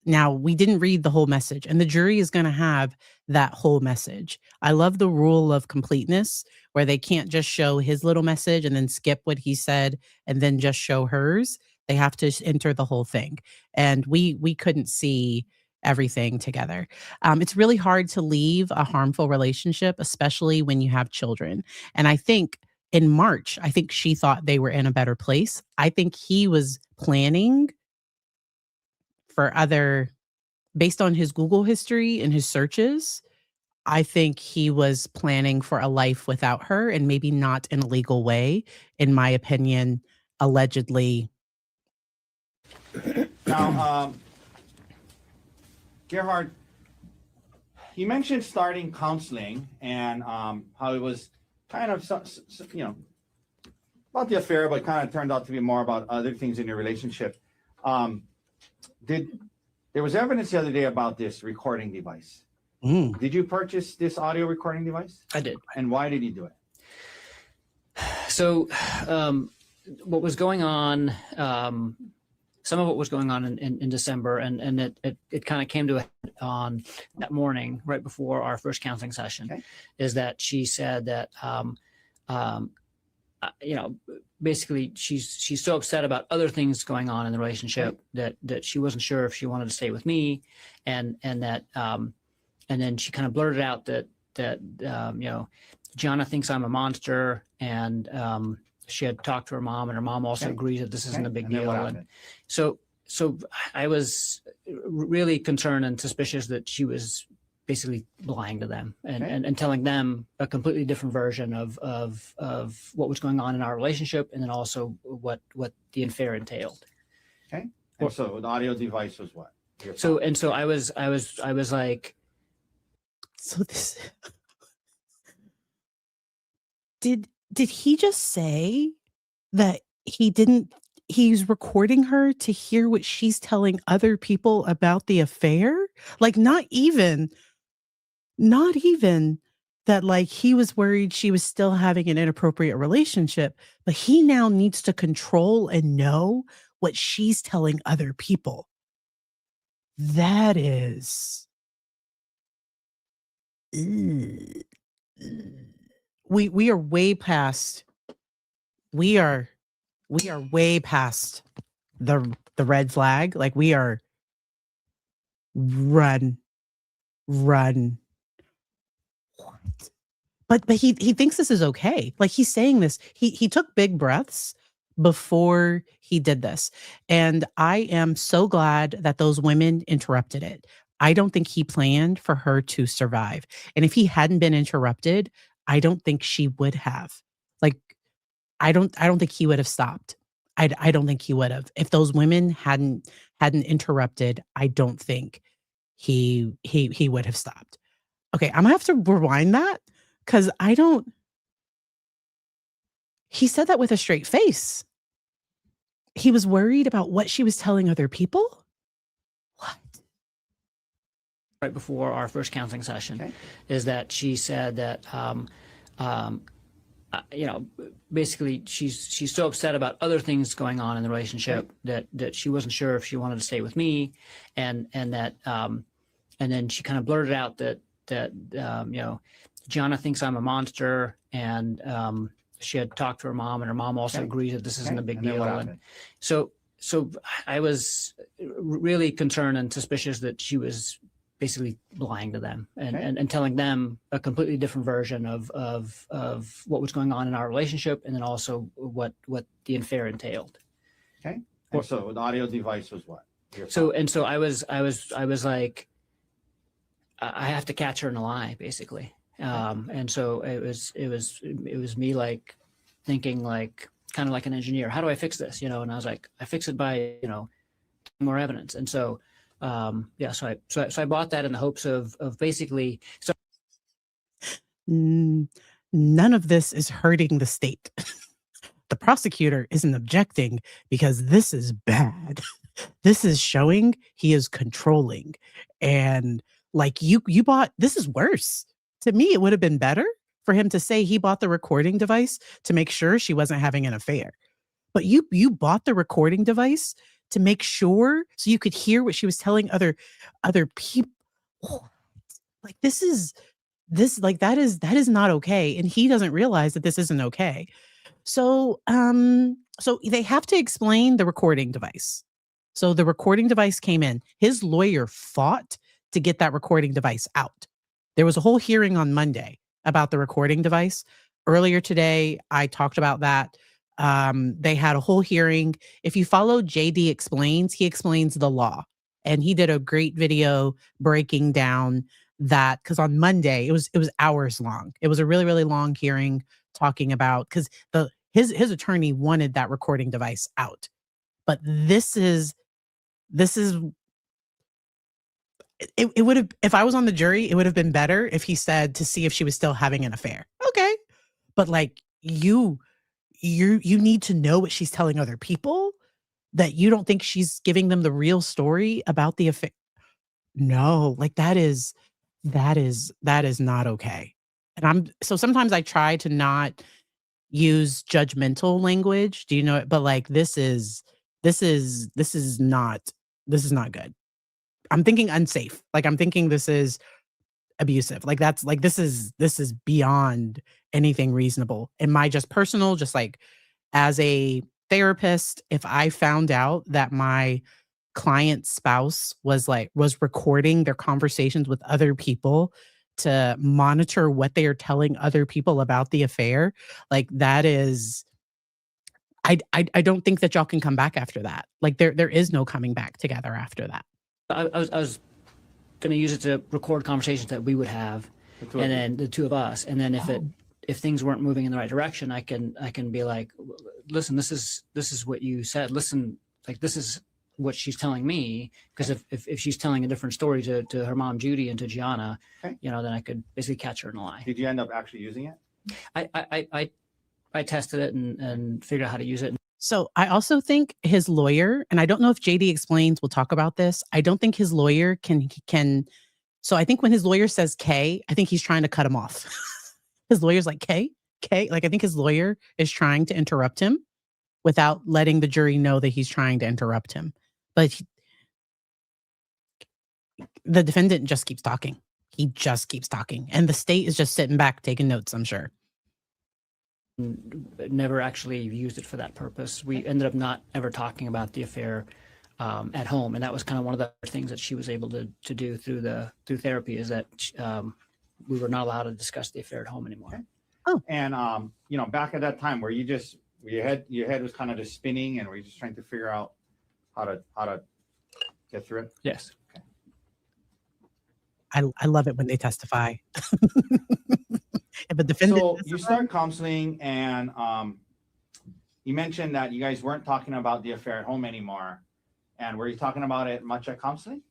now we didn't read the whole message, and the jury is going to have that whole message. I love the rule of completeness where they can't just show his little message and then skip what he said and then just show hers. They have to enter the whole thing. And we couldn't see everything together. It's really hard to leave a harmful relationship, especially when you have children. And I think in March, I think she thought they were in a better place. I think he was planning for based on his Google history and his searches, I think he was planning for a life without her, and maybe not in a legal way, in my opinion. allegedly. Now, Gerhardt, you mentioned starting counseling and how it was kind of, about the affair, but kind of turned out to be more about other things in your relationship. There was evidence the other day about this recording device. Did you purchase this audio recording device? I did. And why did you do it? So what was going on, some of what was going on in December, and it kind of came to a head on that morning right before our first counseling session, Okay. is that she said that, basically she's so upset about other things going on in the relationship that she wasn't sure if she wanted to stay with me, and that and then she kind of blurted out that Gianna thinks I'm a monster, and she had talked to her mom, and her mom also agrees that this isn't a big deal. And so I was really concerned and suspicious that she was basically lying to them and telling them a completely different version of what was going on in our relationship, and then also what the affair entailed. Okay. And so the audio device was what? So I was like, So this did he just say that he's recording her to hear what she's telling other people about the affair? Like not even that, like, he was worried she was still having an inappropriate relationship, but he now needs to control and know what she's telling other people. That is Ugh. We are way past we are way past the red flag. Like we are run. But he thinks this is okay. Like he's saying this. He took big breaths before he did this. And I am so glad that those women interrupted it. I don't think he planned for her to survive. And if he hadn't been interrupted, I don't think she would have. Like I don't think he would have stopped. I don't think he would have. If those women hadn't interrupted, I don't think he would have stopped. Okay, I'm gonna have to rewind that because he said that with a straight face. He was worried about what she was telling other people? What? right before our first counseling session, is that she said that, basically she's so upset about other things going on in the relationship that she wasn't sure if she wanted to stay with me, and that, and then she kind of blurted out that Gianna thinks I'm a monster, and she had talked to her mom, and her mom also agrees that this isn't a big deal. And so I was really concerned and suspicious that she was basically lying to them and telling them a completely different version of what was going on in our relationship, and then also what the affair entailed. Okay. And so the audio device was what? So I was like, I have to catch her in a lie, basically. And so it was me like thinking like kind of like an engineer. How do I fix this? And I was like, I fix it by more evidence. And so so I bought that in the hopes of basically. So none of this is hurting the state. The prosecutor isn't objecting because this is bad. This is showing he is controlling, and like you bought, this is worse. To me, it would have been better for him to say he bought the recording device to make sure she wasn't having an affair. But you bought the recording device to make sure so you could hear what she was telling other people. Like that is not okay. And he doesn't realize that this isn't okay. So they have to explain the recording device. So the recording device came in. His lawyer fought to get that recording device out. There was a whole hearing on Monday about the recording device. Earlier today, I talked about that. They had a whole hearing. If you follow JD Explains, he explains the law. And he did a great video breaking down that, because on Monday, it was hours long. It was a really, really long hearing talking about, because his attorney wanted that recording device out. But this is it would have, if I was on the jury, it would have been better if he said to see if she was still having an affair. Okay. But like you need to know what she's telling other people, that you don't think she's giving them the real story about the affair. No, like that is not okay. And so sometimes I try to not use judgmental language. Do you know it? But like this is not good. I'm thinking unsafe. Like I'm thinking this is abusive. Like that's like this is beyond anything reasonable. In my just personal, just like as a therapist, if I found out that my client's spouse was recording their conversations with other people to monitor what they are telling other people about the affair, like that is I don't think that y'all can come back after that. Like there is no coming back together after that. I was going to use it to record conversations that we would have, and then the two of us. And then if things weren't moving in the right direction, I can be like, listen, this is what you said. Listen, like this is what she's telling me. Because if she's telling a different story to her mom Judy and to Gianna, okay, then I could basically catch her in a lie. Did you end up actually using it? I tested it and figured out how to use it. So I also think his lawyer, and I don't know if JD Explains will talk about this, I don't think his lawyer can. So I think when his lawyer says K, I think he's trying to cut him off. His lawyer's like, K? Like I think his lawyer is trying to interrupt him without letting the jury know that he's trying to interrupt him. But the defendant just keeps talking. He just keeps talking. And the state is just sitting back taking notes, I'm sure. Never actually used it for that purpose. We ended up not ever talking about the affair at home, and that was kind of one of the things that she was able to do through therapy, is that we were not allowed to discuss the affair at home anymore. Okay. Oh, and back at that time, where your head was kind of just spinning, and were you just trying to figure out how to get through it? Yes. Okay. I love it when they testify. If a defendant So you start counseling, and you mentioned that you guys weren't talking about the affair at home anymore. And were you talking about it much at counseling?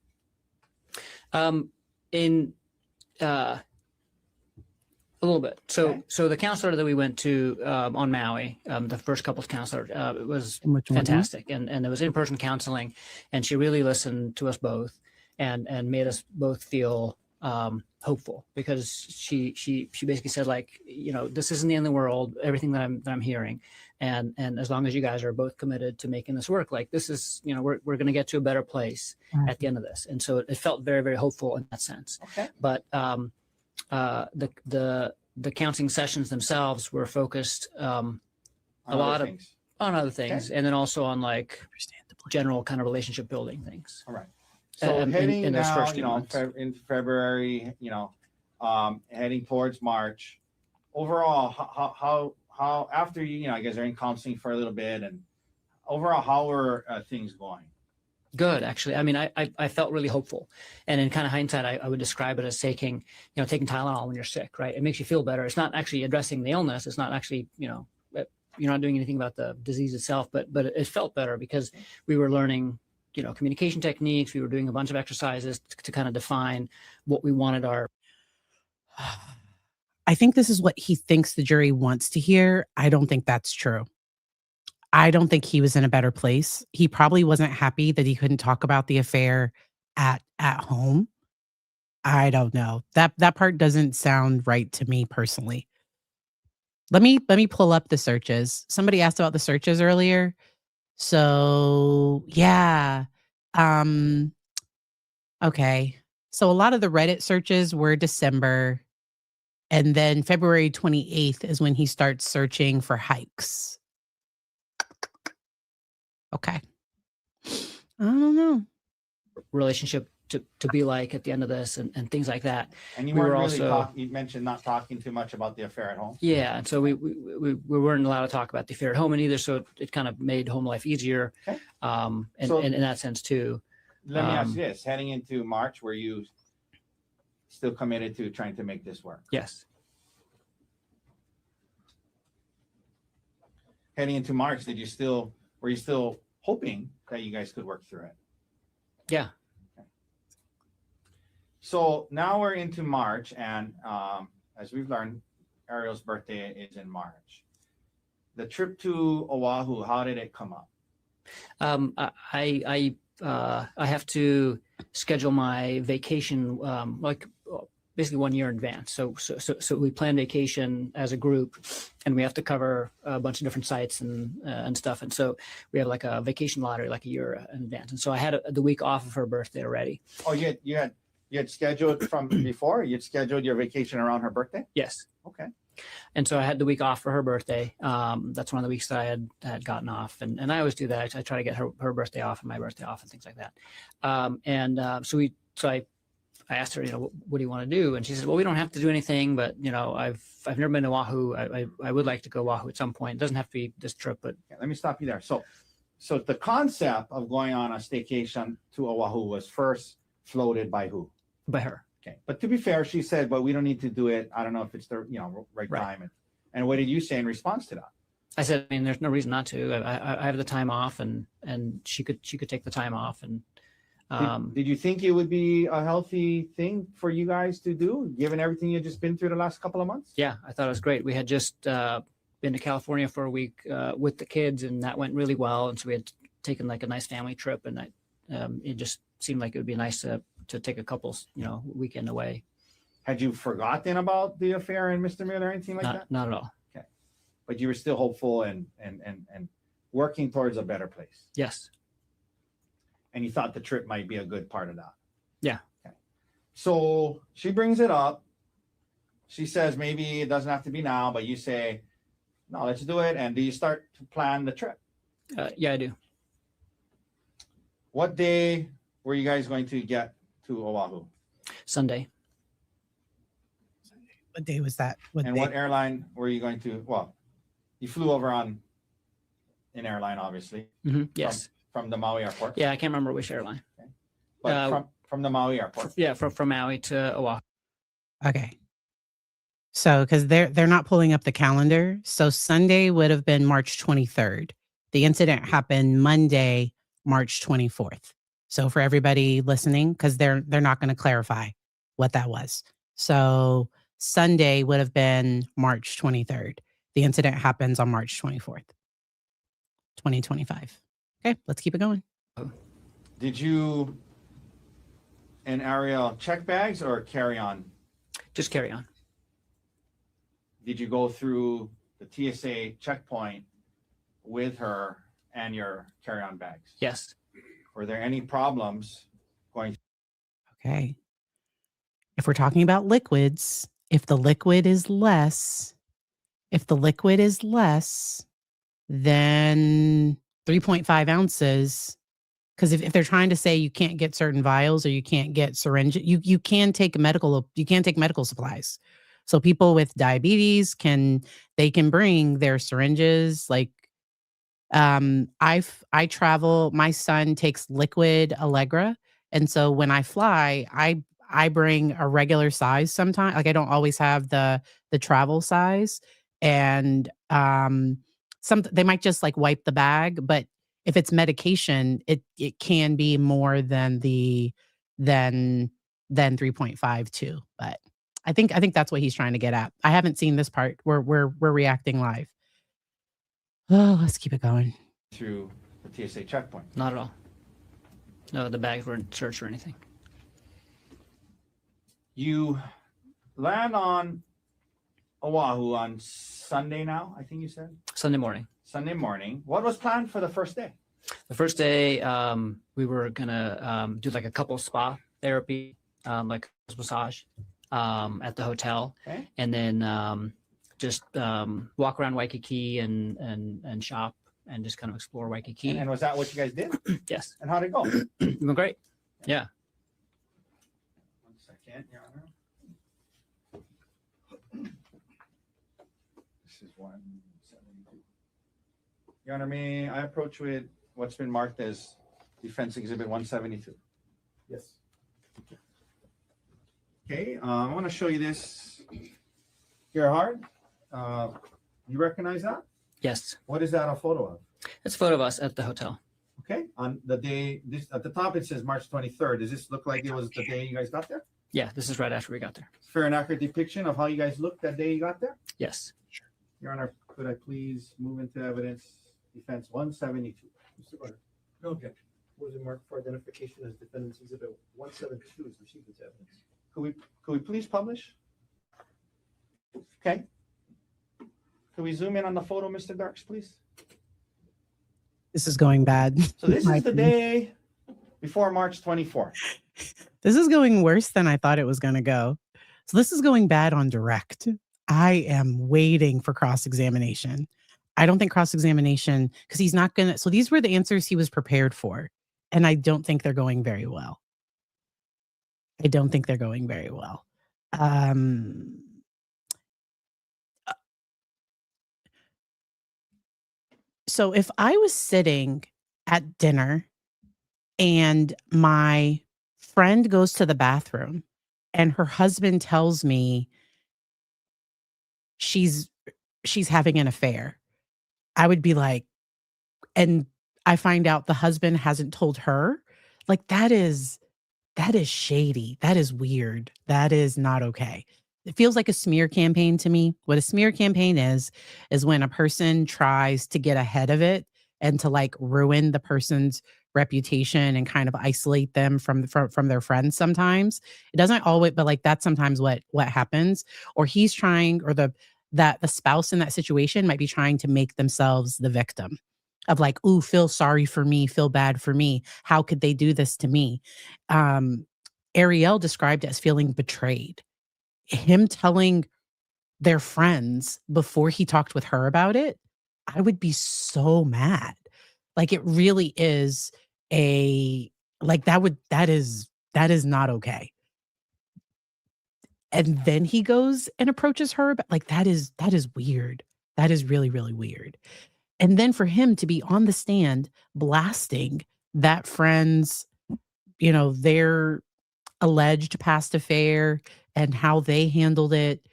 In a little bit. Okay. So the counselor that we went to on Maui, the first couples counselor, it was Which one? fantastic, and it was in-person counseling, and she really listened to us both and made us both feel hopeful, because she basically said, like, this isn't the end of the world, everything that I'm hearing, and as long as you guys are both committed to making this work, like this is, we're going to get to a better place at the end of this. And so it felt very, very hopeful in that sense. Okay. But the counseling sessions themselves were focused on other things, Okay. and then also on like general kind of relationship building things. All right. So heading in those now, first few months. in February, heading towards March. Overall, how after I guess they're in counseling for a little bit, and overall, how were things going? Good, actually. I mean, I felt really hopeful, and in kind of hindsight, I would describe it as taking Tylenol when you're sick, right? It makes you feel better. It's not actually addressing the illness. It's not actually, you're not doing anything about the disease itself, but it felt better because we were learning, communication techniques. We were doing a bunch of exercises to kind of define what we wanted our. I think this is what he thinks the jury wants to hear. I don't think that's true. I don't think he was in a better place. He probably wasn't happy that he couldn't talk about the affair at home. I don't know. That part doesn't sound right to me personally. Let me pull up the searches. Somebody asked about the searches earlier. So, yeah. Okay. So a lot of the Reddit searches were December, and then February 28th is when he starts searching for hikes. Okay. I don't know. Relationship to be like at the end of this, and things like that. And you We were weren't really also- you mentioned not talking too much about the affair at home. Yeah, and so we weren't allowed to talk about the affair at home either, so it kind of made home life easier, Okay. and So- in that sense too. Let me ask you this: heading into March, were you still committed to trying to make this work? Yes. heading into March, were you still hoping that you guys could work through it? Yeah. So now we're into March, and as we've learned, Arielle's birthday is in March. The trip to Oahu, how did it come up? I have to schedule my vacation basically 1 year in advance. So we plan vacation as a group, and we have to cover a bunch of different sites and stuff. And so we have like a vacation lottery like a year in advance. And so I had the week off of her birthday already. Oh, you had scheduled from before? You'd scheduled your vacation around her birthday? Yes. Okay. And so I had the week off for her birthday. That's one of the weeks that I had gotten off, and I always do that. I try to get her birthday off and my birthday off and things like that. So I asked her, what do you want to do? And she said, well, we don't have to do anything, but I've never been to Oahu. I would like to go Oahu at some point. It doesn't have to be this trip, but Let me stop you there. So the concept of going on a staycation to Oahu was first floated by who? by her. Okay. But to be fair, she said, but we don't need to do it. I don't know if it's the right time. And what did you say in response to that? I said, there's no reason not to. I have the time off, and she could take the time off. And did you think it would be a healthy thing for you guys to do, given everything you've just been through the last couple of months? Yeah, I thought it was great. We had just been to California for a week with the kids, and that went really well. And so we had taken like a nice family trip, and it just seemed like it would be nice to take a couple's weekend away. Had you forgotten about the affair and Mr. Miller or anything like that? Not at all. Okay. But you were still hopeful and working towards a better place. Yes. And you thought the trip might be a good part of that. Yeah. Okay. So she brings it up. She says, maybe it doesn't have to be now, but you say, no, let's do it. And do you start to plan the trip? Yeah, I do. What day were you guys going to get to Oahu? Sunday. What day was that? What airline were you going to? Well, you flew over on an airline, obviously. Mm-hmm. Yes. From the Maui airport. Yeah, I can't remember which airline. Okay. But from the Maui airport. Yeah, from Maui to Oahu. Okay. So, because they're not pulling up the calendar, so Sunday would have been March 23rd. The incident happened Monday, March 24th. So for everybody listening, because they're not going to clarify what that was. So Sunday would have been March 23rd. The incident happens on March 24th, 2025. Okay, let's keep it going. Did you and Arielle check bags or carry on? Just carry on. Did you go through the TSA checkpoint with her and your carry-on bags? Yes. Were there any problems going? Okay. If we're talking about liquids, if the liquid is less than 3.5 ounces, because if they're trying to say you can't get certain vials or you can't get syringes, you can take medical supplies. So people with diabetes can bring their syringes. Like I travel, my son takes liquid Allegra. And so when I fly, I bring a regular size sometimes. Like I don't always have the travel size. And they might just like wipe the bag, but if it's medication, it can be more than 3.5 too. But I think that's what he's trying to get at. I haven't seen this part. We're reacting live. Oh, let's keep it going. Through the TSA checkpoint? Not at all. No, the bags weren't searched or anything. You land on Oahu on Sunday now, I think you said? Sunday morning. Sunday morning. What was planned for the first day? The first day, we were gonna do like a couple spa therapy, like massage, at the hotel, Okay. and then just walk around Waikiki and shop and just kind of explore Waikiki. And was that what you guys did? Yes. And how'd it go? It went great. Yeah. 1 second, Your Honor. This is 172. Your Honor, may I approach with what's been marked as Defense Exhibit 172? Yes. Okay, I want to show you this. Gerhardt, you recognize that? Yes. What is that a photo of? It's a photo of us at the hotel. Okay, on the day, this at the top it says March 23rd. Does this look like it was the day you guys got there? Yeah, this is right after we got there. Fair and accurate depiction of how you guys looked that day you got there? Yes. Your Honor, could I please move into evidence defense 172? Mr. Carter. No objection. Was it marked for identification as defendant's exhibit 172 is received as evidence? Could we please publish? Okay. Could we zoom in on the photo, Mr. Darks, please? This is going bad. So this is the day before March 24th. This is going worse than I thought it was going to go. So this is going bad on direct. I am waiting for cross-examination. I don't think cross-examination, because he's not going to. So these were the answers he was prepared for. And I don't think they're going very well. I don't think they're going very well. So if I was sitting at dinner and my friend goes to the bathroom and her husband tells me she's having an affair, I would be like, and I find out the husband hasn't told her, like that is shady. That is weird. That is not okay. It feels like a smear campaign to me. What a smear campaign is when a person tries to get ahead of it and to like ruin the person's reputation and kind of isolate them from their friends sometimes. It doesn't always, but like that's sometimes what happens. Or he's trying, or the spouse in that situation might be trying to make themselves the victim of like, ooh, feel sorry for me, feel bad for me. How could they do this to me? Arielle described it as feeling betrayed. Him telling their friends before he talked with her about it, I would be so mad. Like it really is that is not okay. And then he goes and approaches her about like that is weird. That is really, really weird. And then for him to be on the stand blasting that friend's, their alleged past affair and how they handled it.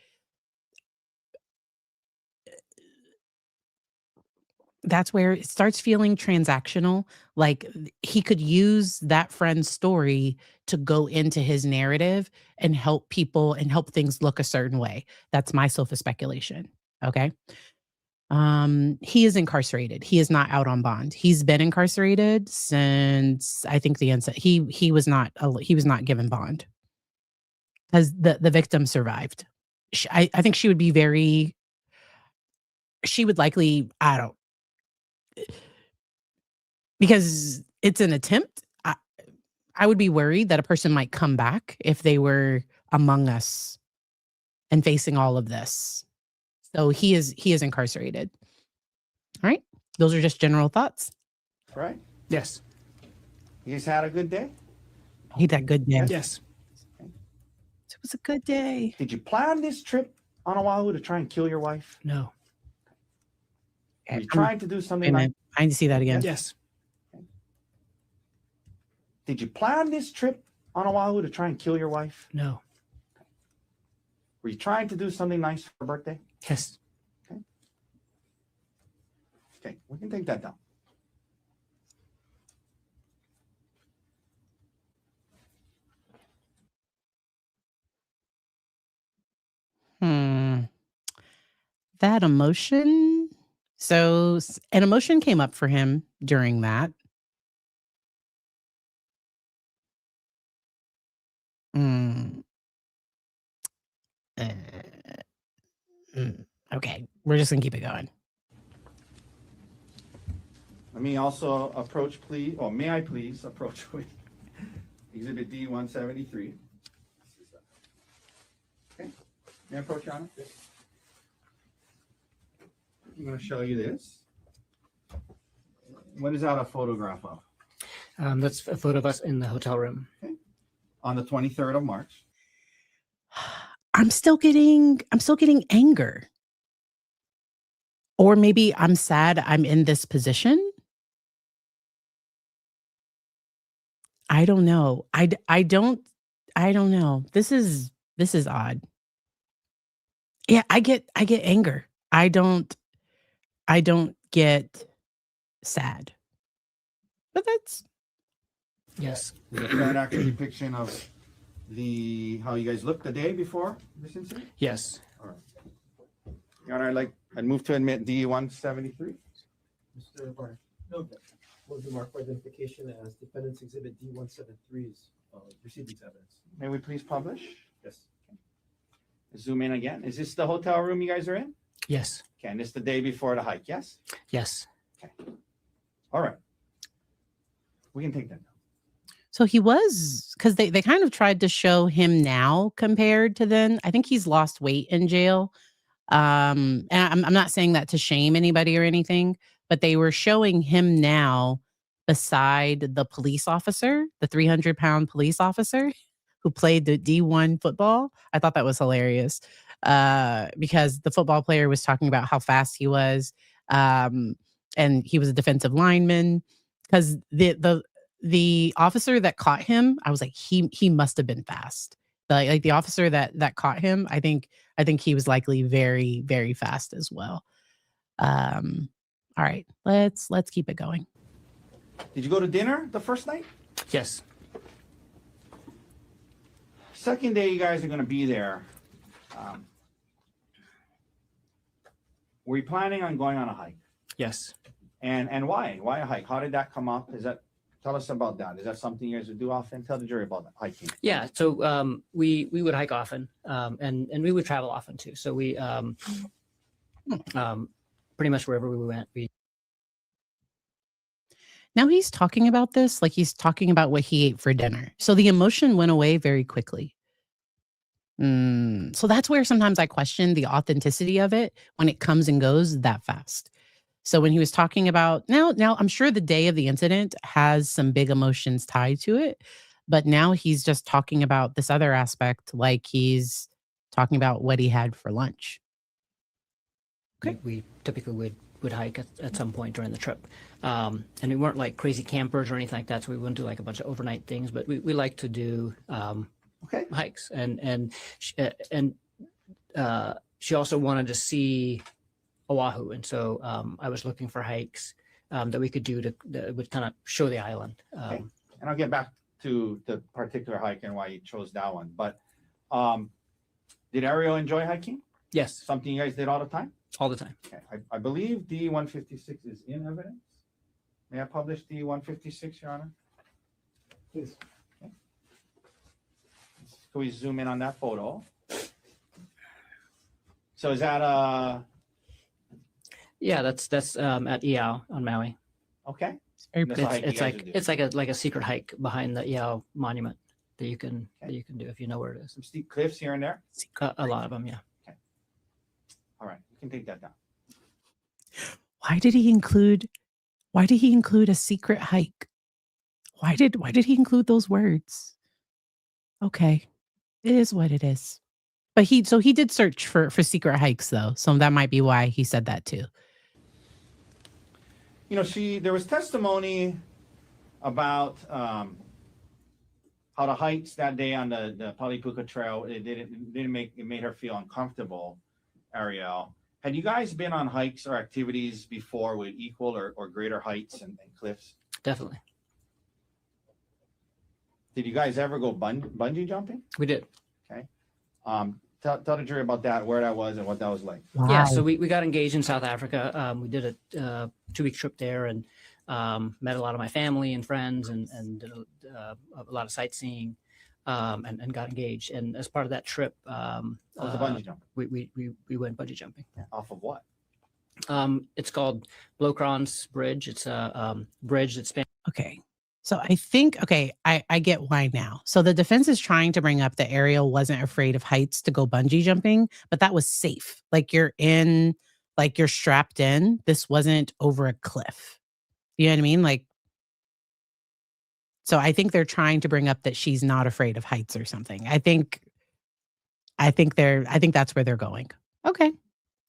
That's where it starts feeling transactional. Like he could use that friend's story to go into his narrative and help people and help things look a certain way. That's my sofa speculation. Okay. He is incarcerated. He is not out on bond. He's been incarcerated since I think the incident. He was not given bond because the victim survived. I think she would likely, because it's an attempt. I would be worried that a person might come back if they were among us and facing all of this. So he is incarcerated. All right. Those are just general thoughts. Right? Yes. You guys had a good day? I had that good day. Yes. It was a good day. Did you plan this trip on Oahu to try and kill your wife? No. Are you trying to do something like? I need to see that again. Yes. Did you plan this trip on Oahu to try and kill your wife? No. Were you trying to do something nice for her birthday? Yes. Okay, we can take that down. That emotion. So an emotion came up for him during that. Okay, we're just gonna keep it going. Let me also approach, please, or may I please approach with Exhibit D 173. Okay, may I approach, Your Honor? I'm going to show you this. What is that a photograph of? That's a photo of us in the hotel room. Okay. On the 23rd of March. I'm still getting anger. Or maybe I'm sad I'm in this position. I don't know. I don't know. This is odd. Yeah, I get anger. I I don't get sad. But that's Yes. Was it an accurate depiction of how you guys looked the day before this incident? Yes. All right. Your Honor, I'd move to admit D-173. Mr. Barr, no objection. Was the mark for identification as defendant's exhibit D-173's received these evidence? May we please publish? Yes. Zoom in again. Is this the hotel room you guys are in? Yes. Okay, and this the day before the hike, yes? Yes. All right. We can take that now. so he was, because they kind of tried to show him now compared to then. I think he's lost weight in jail. And I'm not saying that to shame anybody or anything, but they were showing him now beside the police officer, the 300-pound police officer who played the D1 football. I thought that was hilarious because the football player was talking about how fast he was, and he was a defensive lineman. Because the officer that caught him, I was like, he must have been fast. Like the officer that caught him, I think he was likely very, very fast as well. All right, let's keep it going. Did you go to dinner the first night? Yes. Second day, you guys are going to be there. Were you planning on going on a hike? Yes. And why? Why a hike? How did that come up? Tell us about that. Is that something you guys would do often? Tell the jury about that, hiking. Yeah. So we would hike often, and we would travel often too. So we pretty much wherever we went, Now he's talking about this like he's talking about what he ate for dinner. So the emotion went away very quickly. So that's where sometimes I question the authenticity of it when it comes and goes that fast. So when he was talking about now I'm sure the day of the incident has some big emotions tied to it, but now he's just talking about this other aspect like he's talking about what he had for lunch. Okay. we typically would hike at some point during the trip, and we weren't like crazy campers or anything like that. So we wouldn't do like a bunch of overnight things, but we like to do Okay. hikes, and she also wanted to see Oahu, and so I was looking for hikes that we could do that would kind of show the island. Okay. And I'll get back to the particular hike and why you chose that one. But did Arielle enjoy hiking? Yes, Something you guys did all the time? all the time. Okay. I believe D-156 is in evidence. May I publish D-156, Your Honor? Please. Okay. Can we zoom in on that photo? So is that Yeah, that's at Iao on Maui. okay? Very That's a hike you It's guys would do. it's like a secret hike behind the Iao monument that you can do if you know where it is. Some steep cliffs here and there. A lot of them, yeah. All right, we can take that down. Why did he include a secret hike? Why did he include those words? Okay. It is what it is. But he did search for secret hikes though. So that might be why he said that too. You know, there was testimony about how the hikes that day on the Palipuka Trail, it made her feel uncomfortable, Arielle. Had you guys been on hikes or activities before with equal or greater heights and cliffs? Definitely. Did you guys ever go bungee jumping? We did. Tell the jury about that, where that was and what that was like. Wow. Yeah, so we got engaged in South Africa. We did a 2-week trip there and met a lot of my family and friends and did a lot of sightseeing and got engaged. And as part of that trip, That was a bungee jump. we went bungee jumping. Off of what? It's called Blokran's Bridge. It's a bridge that spans. Okay. So I think, I get why now. So the defense is trying to bring up that Arielle wasn't afraid of heights to go bungee jumping, but that was safe. Like you're strapped in. This wasn't over a cliff. You know what I mean? Like, so I think they're trying to bring up that she's not afraid of heights or something. I think that's where they're going. Okay.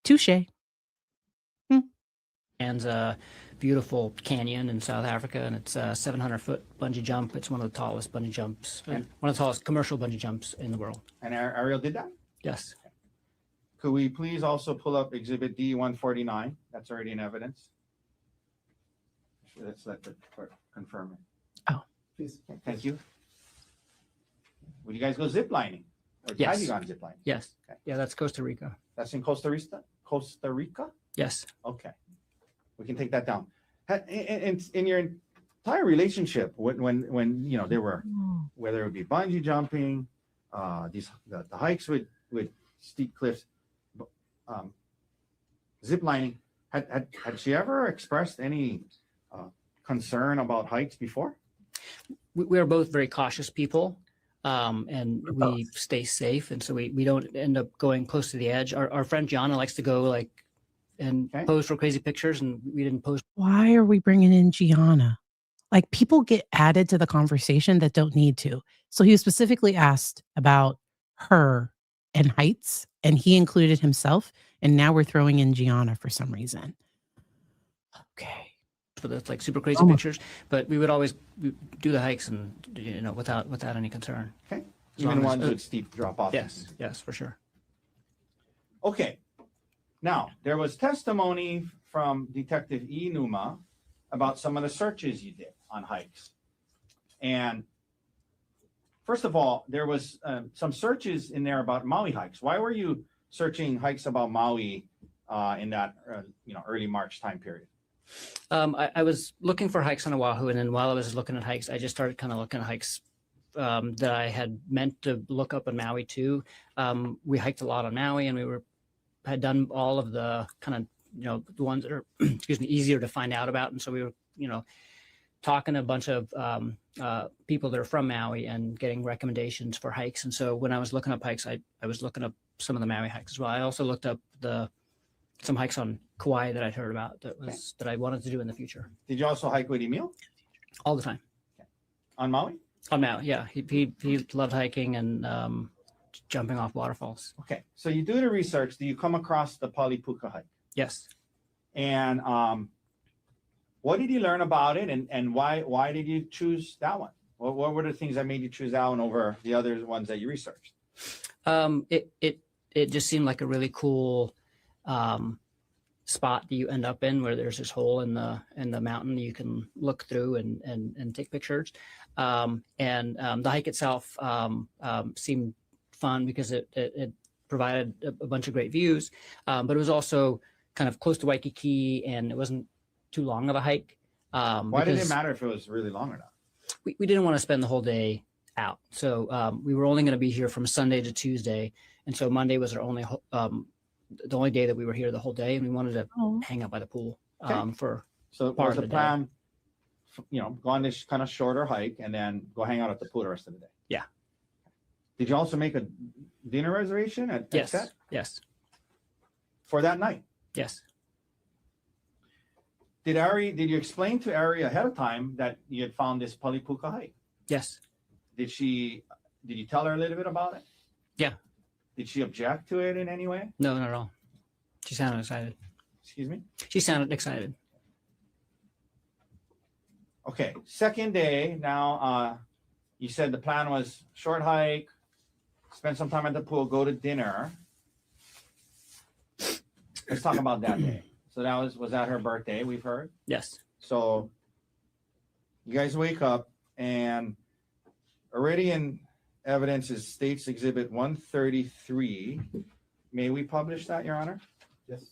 Touche. And a beautiful canyon in South Africa, and it's a 700-foot bungee jump. It's one of the tallest bungee jumps, one of the tallest commercial bungee jumps in the world. And Arielle did that? Yes. Could we please also pull up Exhibit D-149? That's already in evidence. Let's let the clerk confirm it. Please. Thank you. Would you guys go zip lining? Or Yes. have you gone zip lining? Yes. Okay. Yeah, that's Costa Rica. That's in Costa Rica? Costa Rica? Yes. Okay. We can take that down. In your entire relationship, when you know, there were, whether it would be bungee jumping, the hikes with steep cliffs, zip lining, had she ever expressed any concern about hikes before? We are both very cautious people, and we stay safe, and so we don't end up going close to the edge. Our friend Gianna likes to go like and Okay. pose for crazy pictures, and we didn't pose. Why are we bringing in Gianna? Like, people get added to the conversation that don't need to. So he was specifically asked about her and heights, and he included himself. And now we're throwing in Gianna for some reason. Okay. For the like super crazy Oh my- pictures, but we would always do the hikes and without any concern. Okay. As long Even as- ones with steep drop off. Yes, for sure. Okay. Now, there was testimony from Detective E. Numa about some of the searches you did on hikes. And first of all, there was some searches in there about Maui hikes. Why were you searching hikes about Maui in that early March time period? I was looking for hikes on Oahu, and then while I was looking at hikes, I just started kind of looking at hikes that I had meant to look up in Maui too. We hiked a lot on Maui, and had done all of the kind of the ones that are easier to find out about, and so we were talking to a bunch of people that are from Maui and getting recommendations for hikes. And so when I was looking up hikes, I was looking up some of the Maui hikes as well. I also looked up some hikes on Kauai that I'd heard about that I wanted to do in the future. Did you also hike with Emil All the time. on Maui? On Maui, yeah. He loved hiking and jumping off waterfalls. Okay. So you do the research. Do you come across the Palipuka hike? Yes. And what did you learn about it, and why did you choose that one? What were the things that made you choose that one over the other ones that you researched? It just seemed like a really cool spot that you end up in, where there's this hole in the mountain you can look through and take pictures. The hike itself seemed fun because it provided a bunch of great views, but it was also kind of close to Waikiki, and it wasn't too long of a hike. Why did it matter if it was really long or not? We didn't want to spend the whole day out. So we were only going to be here from Sunday to Tuesday. And so Monday was our only, the only day that we were here the whole day. And we wanted to hang out by the pool for So part was of the the plan, go on this kind of shorter hike and then go hang out at the pool the rest of the day? Yeah. Did you also make a dinner reservation at Yes. Set Yes. for that night? Yes. Did you explain to Ari ahead of time that you had found this Palipuka hike? Yes. Did you tell her a little bit about it? Yeah. Did she object to it in any way? No, not at all. She sounded excited. Excuse me? She sounded excited. Okay. Second day. Now, you said the plan was short hike, spend some time at the pool, go to dinner. Let's talk about that day. So was that her birthday, we've heard? Yes. So you guys wake up, and already in evidence is State's Exhibit 133. May we publish that, Your Honor? Yes.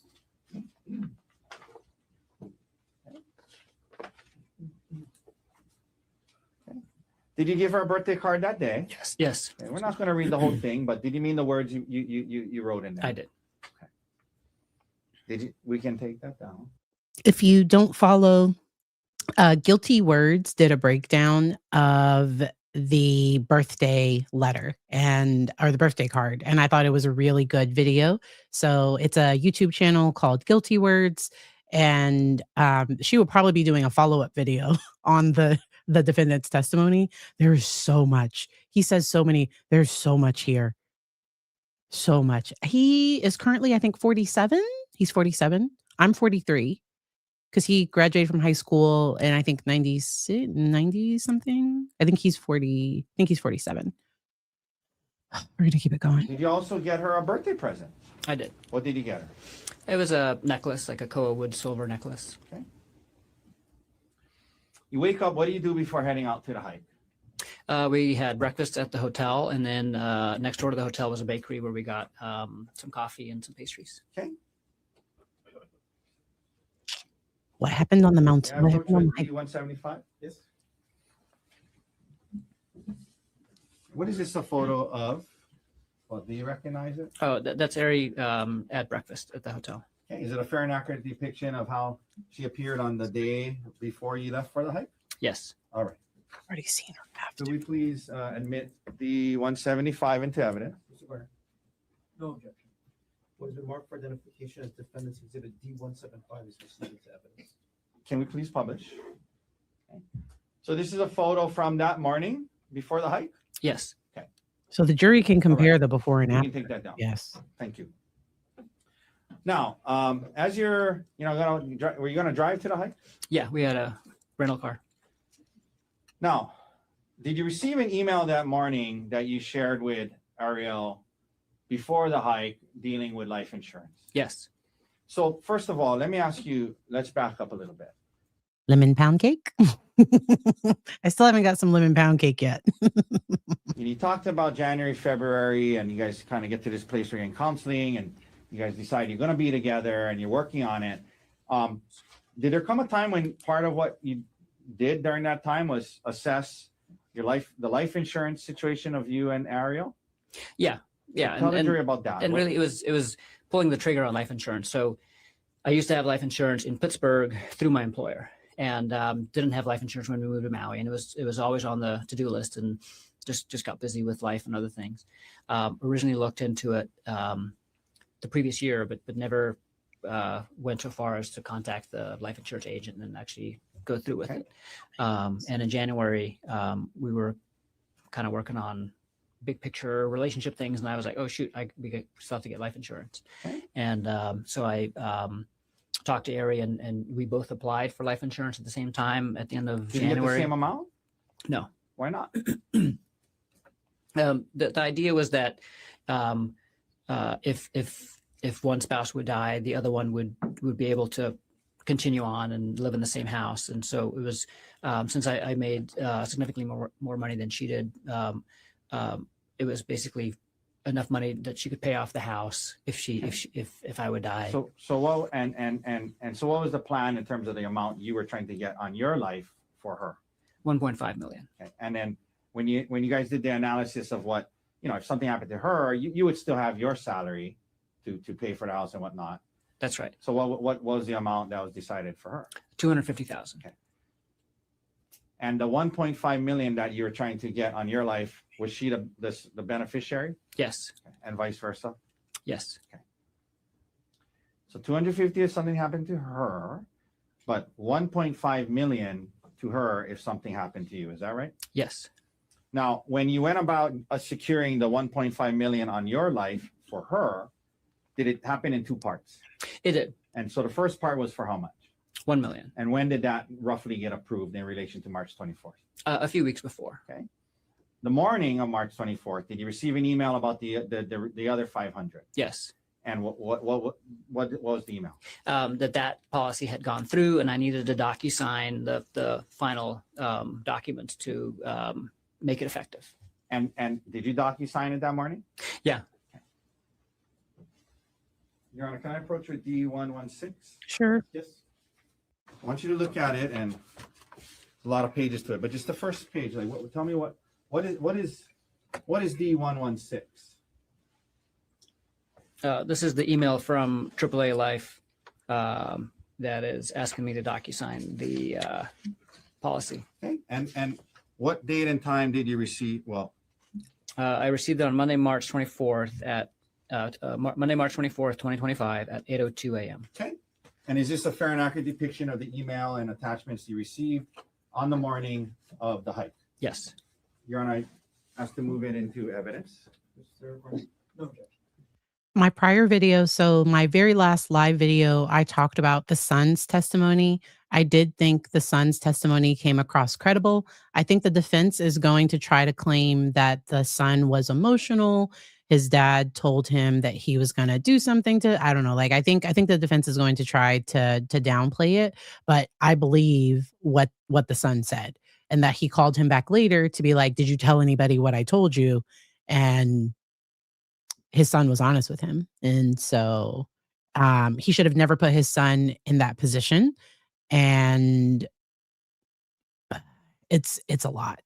Did you give her a birthday card that day? Yes. Yes. Okay, we're not going to read the whole thing, but did you mean the words you wrote in there? I did. We can take that down. If you don't follow, Guilty Words did a breakdown of the birthday letter or the birthday card, and I thought it was a really good video. So it's a YouTube channel called Guilty Words, and she will probably be doing a follow-up video on the defendant's testimony. There is so much. He says so many. There's so much here. So much. He is currently, I think, 47. He's 47. I'm 43 because he graduated from high school in, I think, 90 something. I think he's 40. I think he's 47. We're going to keep it going. Did you also get her a birthday present? I did. What did you get her? It was a necklace, like a Koa wood silver necklace. Okay. You wake up, what do you do before heading out to the hike? We had breakfast at the hotel, and then next door to the hotel was a bakery where we got some coffee and some pastries. Okay. What happened on the mountain? Yeah, What happened on the hike? 175. Yes. What is this a photo of? Well, do you recognize it? Oh, that's Ari at breakfast at the hotel. Okay. Is it a fair and accurate depiction of how she appeared on the day before you left for the hike? Yes. All right. I've already seen her after. Could we please admit the 175 into evidence? Mr. Garner? No objection. What has been marked for identification as defendant's exhibit D175 is received into evidence. Can we please publish? Okay. So this is a photo from that morning before the hike? Yes. So the jury can compare right. the before and You can after. take that down. Yes. Thank you. Now, as you're, were you going to drive to the hike? Yeah, we had a rental car. Now, did you receive an email that morning that you shared with Arielle before the hike dealing with life insurance? Yes. So first of all, let me ask you, let's back up a little bit. Lemon pound cake. I still haven't got some lemon pound cake yet. You talked about January, February, and you guys kind of get to this place where you're in counseling and you guys decide you're going to be together and you're working on it. Did there come a time when part of what you did during that time was assess the life insurance situation of you and Arielle? Yeah. Yeah. Tell the jury about that. And really, it was pulling the trigger on life insurance. So I used to have life insurance in Pittsburgh through my employer, and didn't have life insurance when we moved to Maui. And it was always on the to-do list, and just got busy with life and other things. Originally looked into it the previous year, but never went so far as to contact the life insurance agent and actually go through with it. And in January, we were kind of working on big picture relationship things, and I was like, oh shoot, we still have to get life insurance. Okay. And so I talked to Ari, and we both applied for life insurance at the same time at the end of Did you get the January. same amount? No. Why not? The idea was that if one spouse would die, the other one would be able to continue on and live in the same house. And so it was, since I made significantly more money than she did, it was basically enough money that she could pay off the house if I would die. So what so what was the plan in terms of the amount you were trying to get on your life for her? 1.5 million. Okay. And then when you guys did the analysis of what, if something happened to her, you would still have your salary to pay for the house and whatnot. That's right. So what was the amount that was decided for her? 250,000. Okay. And the 1.5 million that you were trying to get on your life, was she the beneficiary? Yes. And vice versa? Yes. Okay. So 250 if something happened to her, but 1.5 million to her if something happened to you. Is that right? Yes. Now, when you went about securing the 1.5 million on your life for her, did it happen in two parts? It did. And so the first part was for how much? 1 million. And when did that roughly get approved in relation to March 24th? A few weeks before. Okay. The morning of March 24th, did you receive an email about the other 500? Yes. And what was the email? That policy had gone through, and I needed to DocuSign the final documents to make it effective. And did you DocuSign it that morning? Yeah. Okay. Your Honor, can I approach with D116? Sure. Yes. I want you to look at it, and a lot of pages to it, but just the first page. Tell me what is D116? This is the email from AAA Life that is asking me to DocuSign the policy. Okay. And what date and time did you receive? Well, I received it on Monday, March 24th at Monday, March 24th, 2025 at 8:02 a.m. okay. And is this a fair and accurate depiction of the email and attachments you received on the morning of the hike? Yes. Your Honor, I ask to move it into evidence. Mr. Garner? No objection. My prior video, so my very last live video, I talked about the son's testimony. I did think the son's testimony came across credible. I think the defense is going to try to claim that the son was emotional. His dad told him that he was going to do something to, I don't know, like I think the defense is going to try to downplay it, but I believe what the son said, and that he called him back later to be like, "Did you tell anybody what I told you?" And his son was honest with him. And so he should have never put his son in that position. And it's a lot.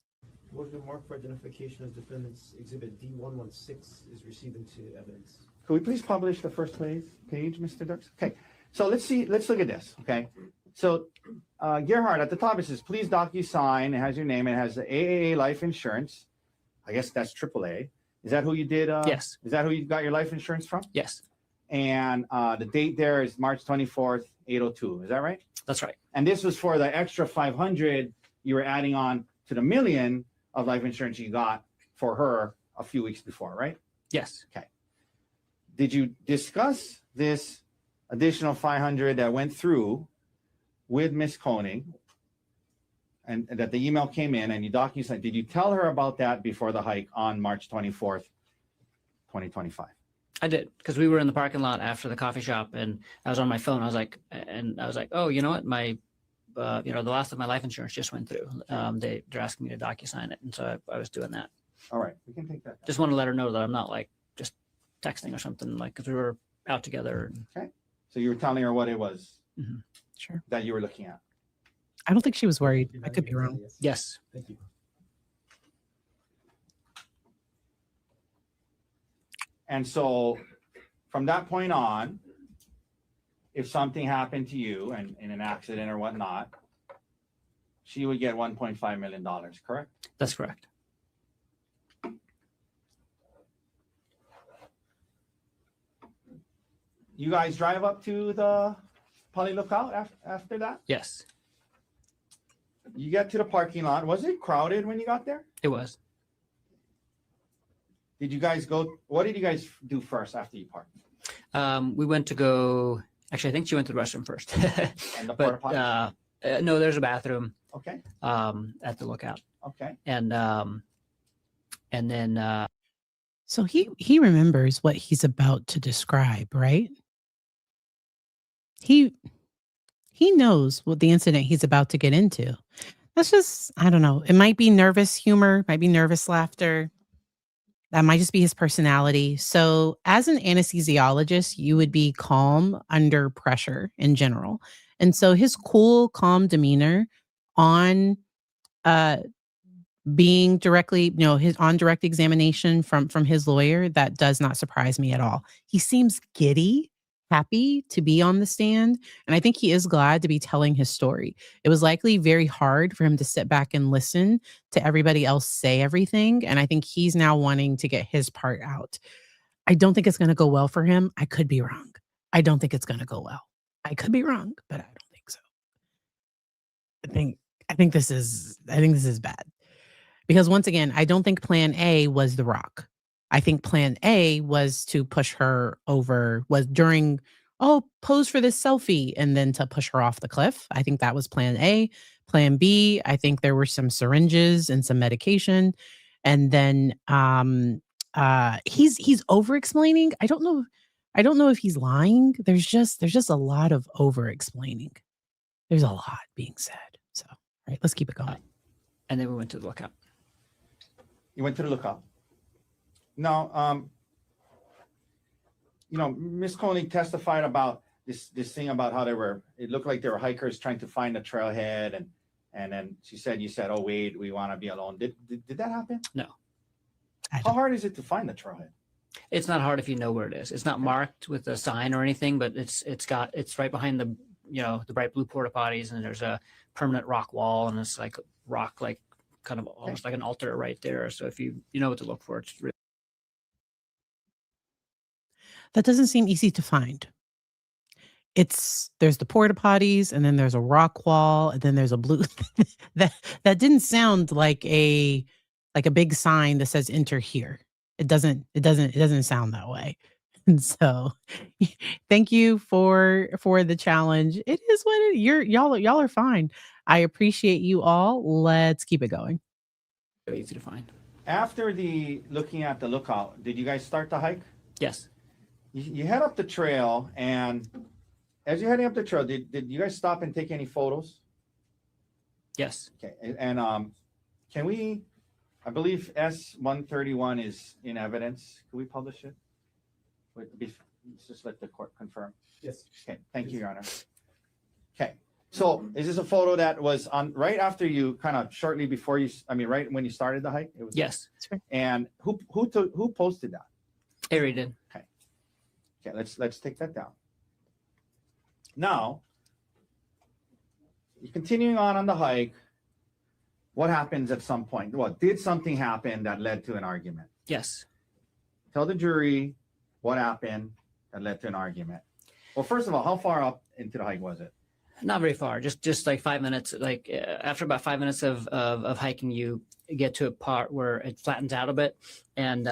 Was been marked for identification as defendant's exhibit D116 is received into evidence. Could we please publish the first page, Mr. Dirks? Okay, so let's look at this, okay? So Gerhardt, at the top it says, please DocuSign. It has your name. It has the AAA life insurance. I guess that's AAA. Is that who you did? Yes. Is that who you got your life insurance from? Yes, And the date there is March 24th, 802. Is that right? that's right. And this was for the extra 500 you were adding on to the $1 million of life insurance you got for her a few weeks before, right? Yes. Did you discuss this additional 500 that went through with Miss Konig, and that the email came in and you DocuSign? Did you tell her about that before the hike on March 24th, 2025? I did, because we were in the parking lot after the coffee shop, and I was on my phone. I was like, oh, you know what? My, the last of my life insurance just went through. They're asking me to DocuSign it, and so I was doing that. All right, we can take that down. Just want to let her know that I'm not like just texting or something, like, because we were out together. So you were telling her what it was Sure. that you were looking at. I don't think she was worried. I could be wrong. Yes. Thank you. And so from that point on, if something happened to you and in an accident or whatnot, she would get $1.5 million, correct? That's correct. You guys drive up to the Poly Lookout after that? Yes, You get to the parking lot. Was it crowded when you got there? it was. Did you guys go? What did you guys do first after you parked? We went to go. Actually, I think she went to the restroom first. And the porta But potties? no, there's a bathroom Okay. at the lookout, Okay. and then So he remembers what he's about to describe, right? He knows what the incident he's about to get into. That's just, I don't know. It might be nervous humor, might be nervous laughter. That might just be his personality. So, as an anesthesiologist, you would be calm under pressure in general. And so his cool, calm demeanor on being directly, his on direct examination from his lawyer, that does not surprise me at all. He seems giddy, happy to be on the stand, and I think he is glad to be telling his story. It was likely very hard for him to sit back and listen to everybody else say everything, and I think he's now wanting to get his part out. I don't think it's going to go well for him. I could be wrong. I don't think it's going to go well. I could be wrong, but I don't think so. I think this is bad. Because once again, I don't think plan A was the rock. I think plan A was to push her over, was during, pose for this selfie, and then to push her off the cliff. I think that was plan A. Plan B, I think there were some syringes and some medication. And then he's over explaining. I don't know if he's lying. There's just a lot of over explaining. There's a lot being said. So, all right, let's keep it going. and then we went to the lookout. You went to the lookout. Now, Miss Konig testified about this thing about how it looked like they were hikers trying to find the trailhead, and then you said, oh, wait, we want to be alone. Did that happen? No. How hard is it to find the trailhead? It's not hard if you know where it is. It's not marked with a sign or anything, but it's right behind the bright blue porta potties, and there's a permanent rock wall, and it's like rock, like kind of almost like an altar right there. So if you know what to look for, it's really. That doesn't seem easy to find. There's the porta potties, and then there's a rock wall, and then there's a blue that didn't sound like a big sign that says enter here. It doesn't sound that way. And so thank you for the challenge. It is what y'all are fine. I appreciate you all. Let's keep it going. Very easy to find. After the looking at the lookout, did you guys start the hike? Yes. You head up the trail, and as you're heading up the trail, did you guys stop and take any photos? Yes. Okay, and can we? I believe S-131 is in evidence. Can we publish it? Just let the court confirm. Yes. Okay, thank you, Your Honor. Okay, so is this a photo that was on right after you, kind of shortly before you? I mean, right when you started the hike? It was. Yes. And who posted that? Ari did. Okay, let's take that down. Now, you're continuing on the hike. What happens at some point? Well, did something happen that led to an argument? Yes. Tell the jury what happened that led to an argument. Well, first of all, how far up into the hike was it? Not very far. Just like 5 minutes. Like after about 5 minutes of hiking, you get to a part where it flattens out a bit, and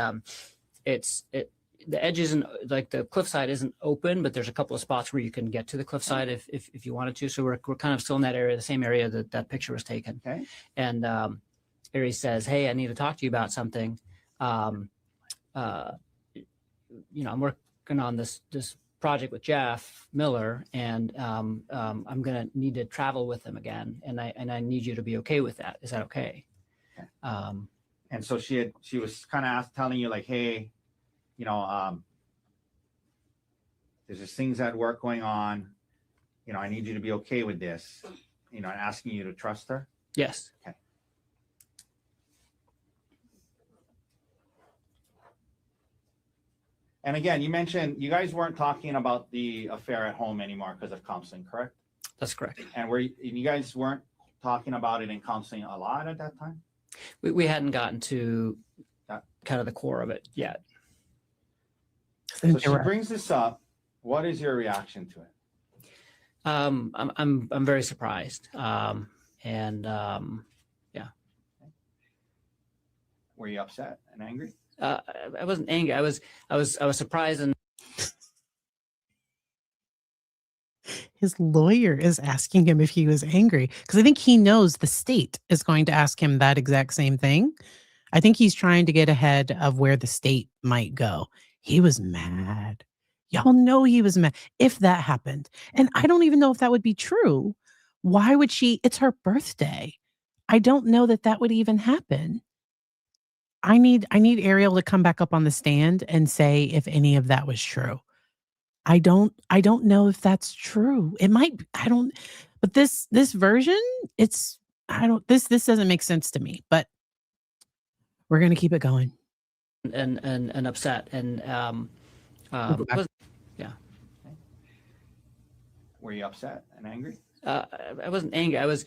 the edge isn't like the cliffside isn't open, but there's a couple of spots where you can get to the cliffside if you wanted to. So we're kind of still in that area, the same area that picture was taken. Okay. And Ari says, "Hey, I need to talk to you about something. I'm working on this project with Jeff Miller, and I'm gonna need to travel with him again, and I need you to be okay with that. Is that okay?" Okay. And so she was kind of telling you like, hey, there's just things at work going on. I need you to be okay with this. And asking you to trust her. Yes. Okay. And again, you mentioned you guys weren't talking about the affair at home anymore because of counseling, correct? That's correct. And you guys weren't talking about it in counseling a lot at that time? We hadn't gotten to kind of the core of it yet. So she brings this up. What is your reaction to it? I'm very surprised. Yeah. Were you upset and angry? I wasn't angry. I was surprised and. His lawyer is asking him if he was angry because I think he knows the state is going to ask him that exact same thing. I think he's trying to get ahead of where the state might go. He was mad. Y'all know he was mad if that happened. And I don't even know if that would be true. Why would she? It's her birthday. I don't know that would even happen. I need Arielle to come back up on the stand and say if any of that was true. I don't know if that's true. It might be, but this version, this doesn't make sense to me, but we're going to keep it going. And upset and yeah. Were you upset and angry? I wasn't angry. I was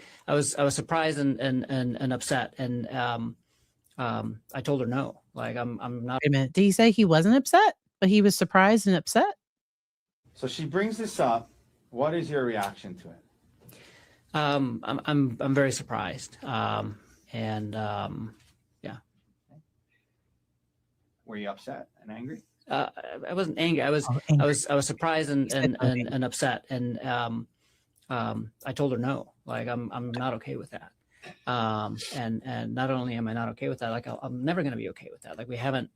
surprised and upset, and I told her no. Like I'm not. Wait a minute. Did he say he wasn't upset, but he was surprised and upset? So she brings this up. What is your reaction to it? I'm very surprised. And yeah. Were you upset and angry? I wasn't angry. I was surprised and upset, and I told her no. Like I'm not okay with that. And not only am I not okay with that, like I'm never going to be okay with that. Like we haven't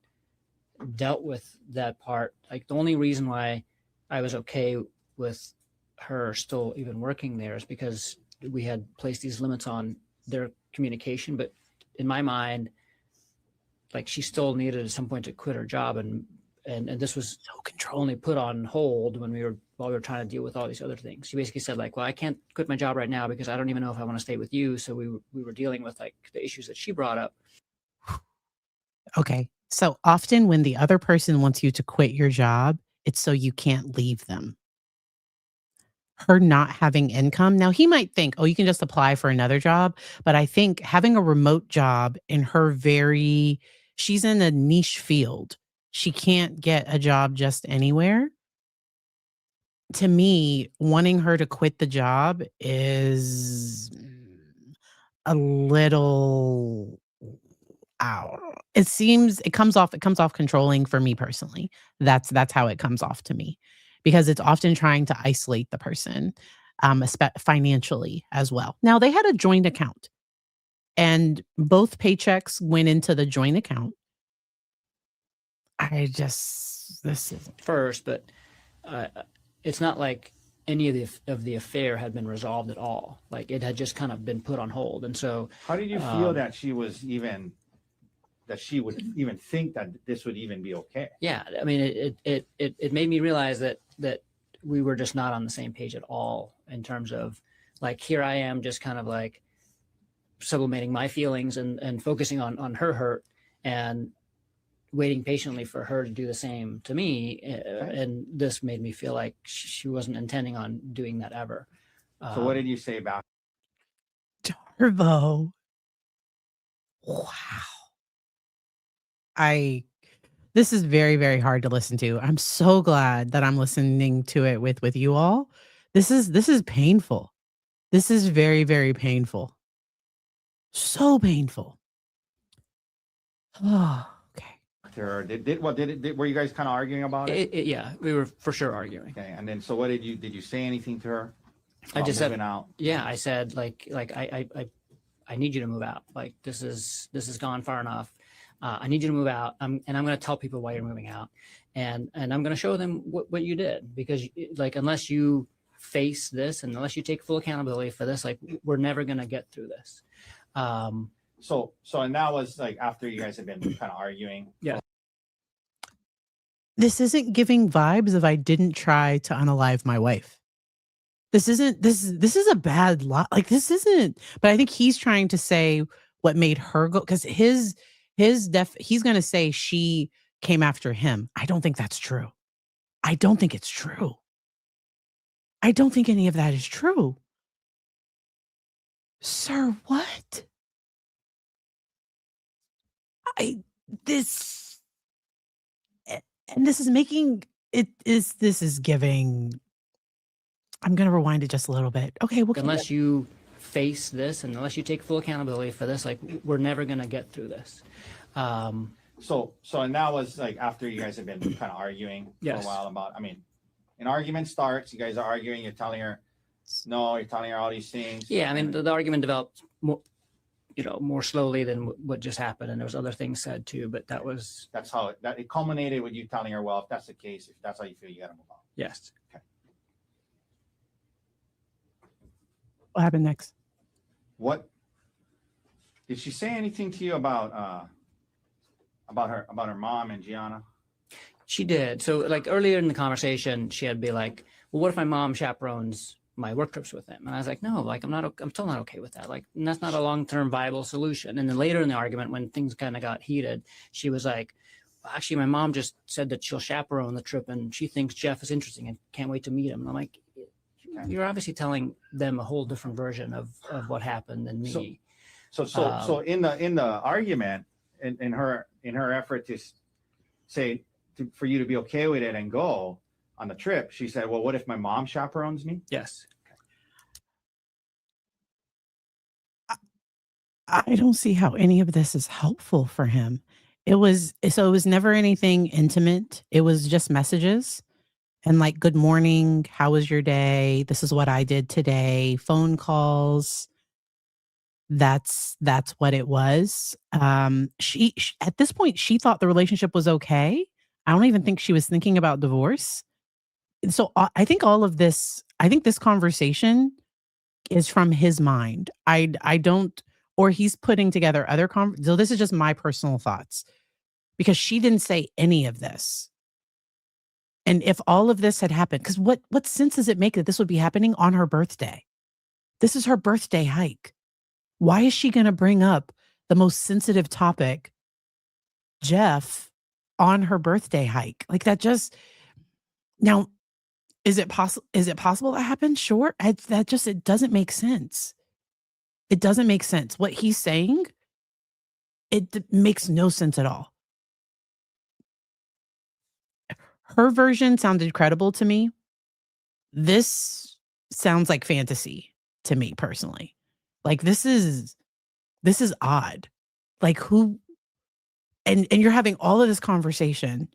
dealt with that part. Like the only reason why I was okay with her still even working there is because we had placed these limits on their communication. But in my mind, like she still needed at some point to quit her job, and this was only put on hold while we were trying to deal with all these other things. She basically said like, well, I can't quit my job right now because I don't even know if I want to stay with you. So we were dealing with like the issues that she brought up. Okay. So often when the other person wants you to quit your job, it's so you can't leave them. Her not having income. Now he might think, oh, you can just apply for another job. But I think having a remote job in she's in a niche field. She can't get a job just anywhere. To me, wanting her to quit the job is a little it comes off controlling for me personally. That's how it comes off to me, because it's often trying to isolate the person, financially as well. Now they had a joint account, and both paychecks went into the joint account. This is first, but uh, it's not like any of the affair had been resolved at all. Like it had just kind of been put on hold. And so, How did you feel that she would even think that this would even be okay? yeah, I mean, it made me realize that we were just not on the same page at all in terms of, like, here I am just kind of like sublimating my feelings and focusing on her hurt and waiting patiently for her to do the same to me. And this made me feel like she wasn't intending on doing that ever. So what did you say back? Turbo. Wow. This is very, very hard to listen to. I'm so glad that I'm listening to it with you all. This is painful. This is very, very painful. So painful. Oh, okay. Or were you guys kind of arguing about it? Yeah, we were for sure arguing. Okay, and then so what did you say anything to her? I just said, out. Yeah, I said like I need you to move out. Like this has gone far enough. I need you to move out. And I'm going to tell people why you're moving out, and I'm going to show them what you did, because like unless you face this and unless you take full accountability for this, like we're never going to get through this. So and that was like after you guys had been kind of arguing. Yeah. This isn't giving vibes of I didn't try to unalive my wife. This is a bad lot. Like this isn't, but I think he's trying to say what made her go, because he's going to say she came after him. I don't think that's true. I don't think it's true. I don't think any of that is true. Sir, what? This is making this is giving. I'm going to rewind it just a little bit. Okay, well, unless you face this and unless you take full accountability for this, like we're never going to get through this. So and that was like after you guys had been kind of arguing for a while about, I mean, an argument starts, you guys are arguing, you're telling her all these things. Yeah, I mean, the argument developed more slowly than what just happened, and there was other things said too, but that's how it culminated with you telling her, well, if that's the case, if that's how you feel, you got to move on. Yes. Okay. What happened next? What did she say anything to you about her mom and Gianna? She did. So like earlier in the conversation, she'd be like, well, what if my mom chaperones my work trips with him? And I was like, no, like I'm still not okay with that. Like, and that's not a long-term viable solution. And then later in the argument, when things kind of got heated, she was like, actually, my mom just said that she'll chaperone the trip and she thinks Jeff is interesting and can't wait to meet him. And I'm like, you're obviously telling them a whole different version of what happened than me. So in the argument, in her effort to say for you to be okay with it and go on the trip, she said, well, what if my mom chaperones me? Yes. I don't see how any of this is helpful for him. It was never anything intimate. It was just messages and like, good morning, how was your day? This is what I did today. Phone calls. That's what it was. She at this point, she thought the relationship was okay. I don't even think she was thinking about divorce. So I think this conversation is from his mind. I don't, or he's putting together other so this is just my personal thoughts, because she didn't say any of this. And if all of this had happened, because what sense does it make that this would be happening on her birthday? This is her birthday hike. Why is she going to bring up the most sensitive topic, Jeff, on her birthday hike? Like that just, now, is it possible that happened? Sure. It doesn't make sense. It doesn't make sense. What he's saying, it makes no sense at all. Her version sounded credible to me. This sounds like fantasy to me personally. Like this is odd. Like who and you're having all of this conversation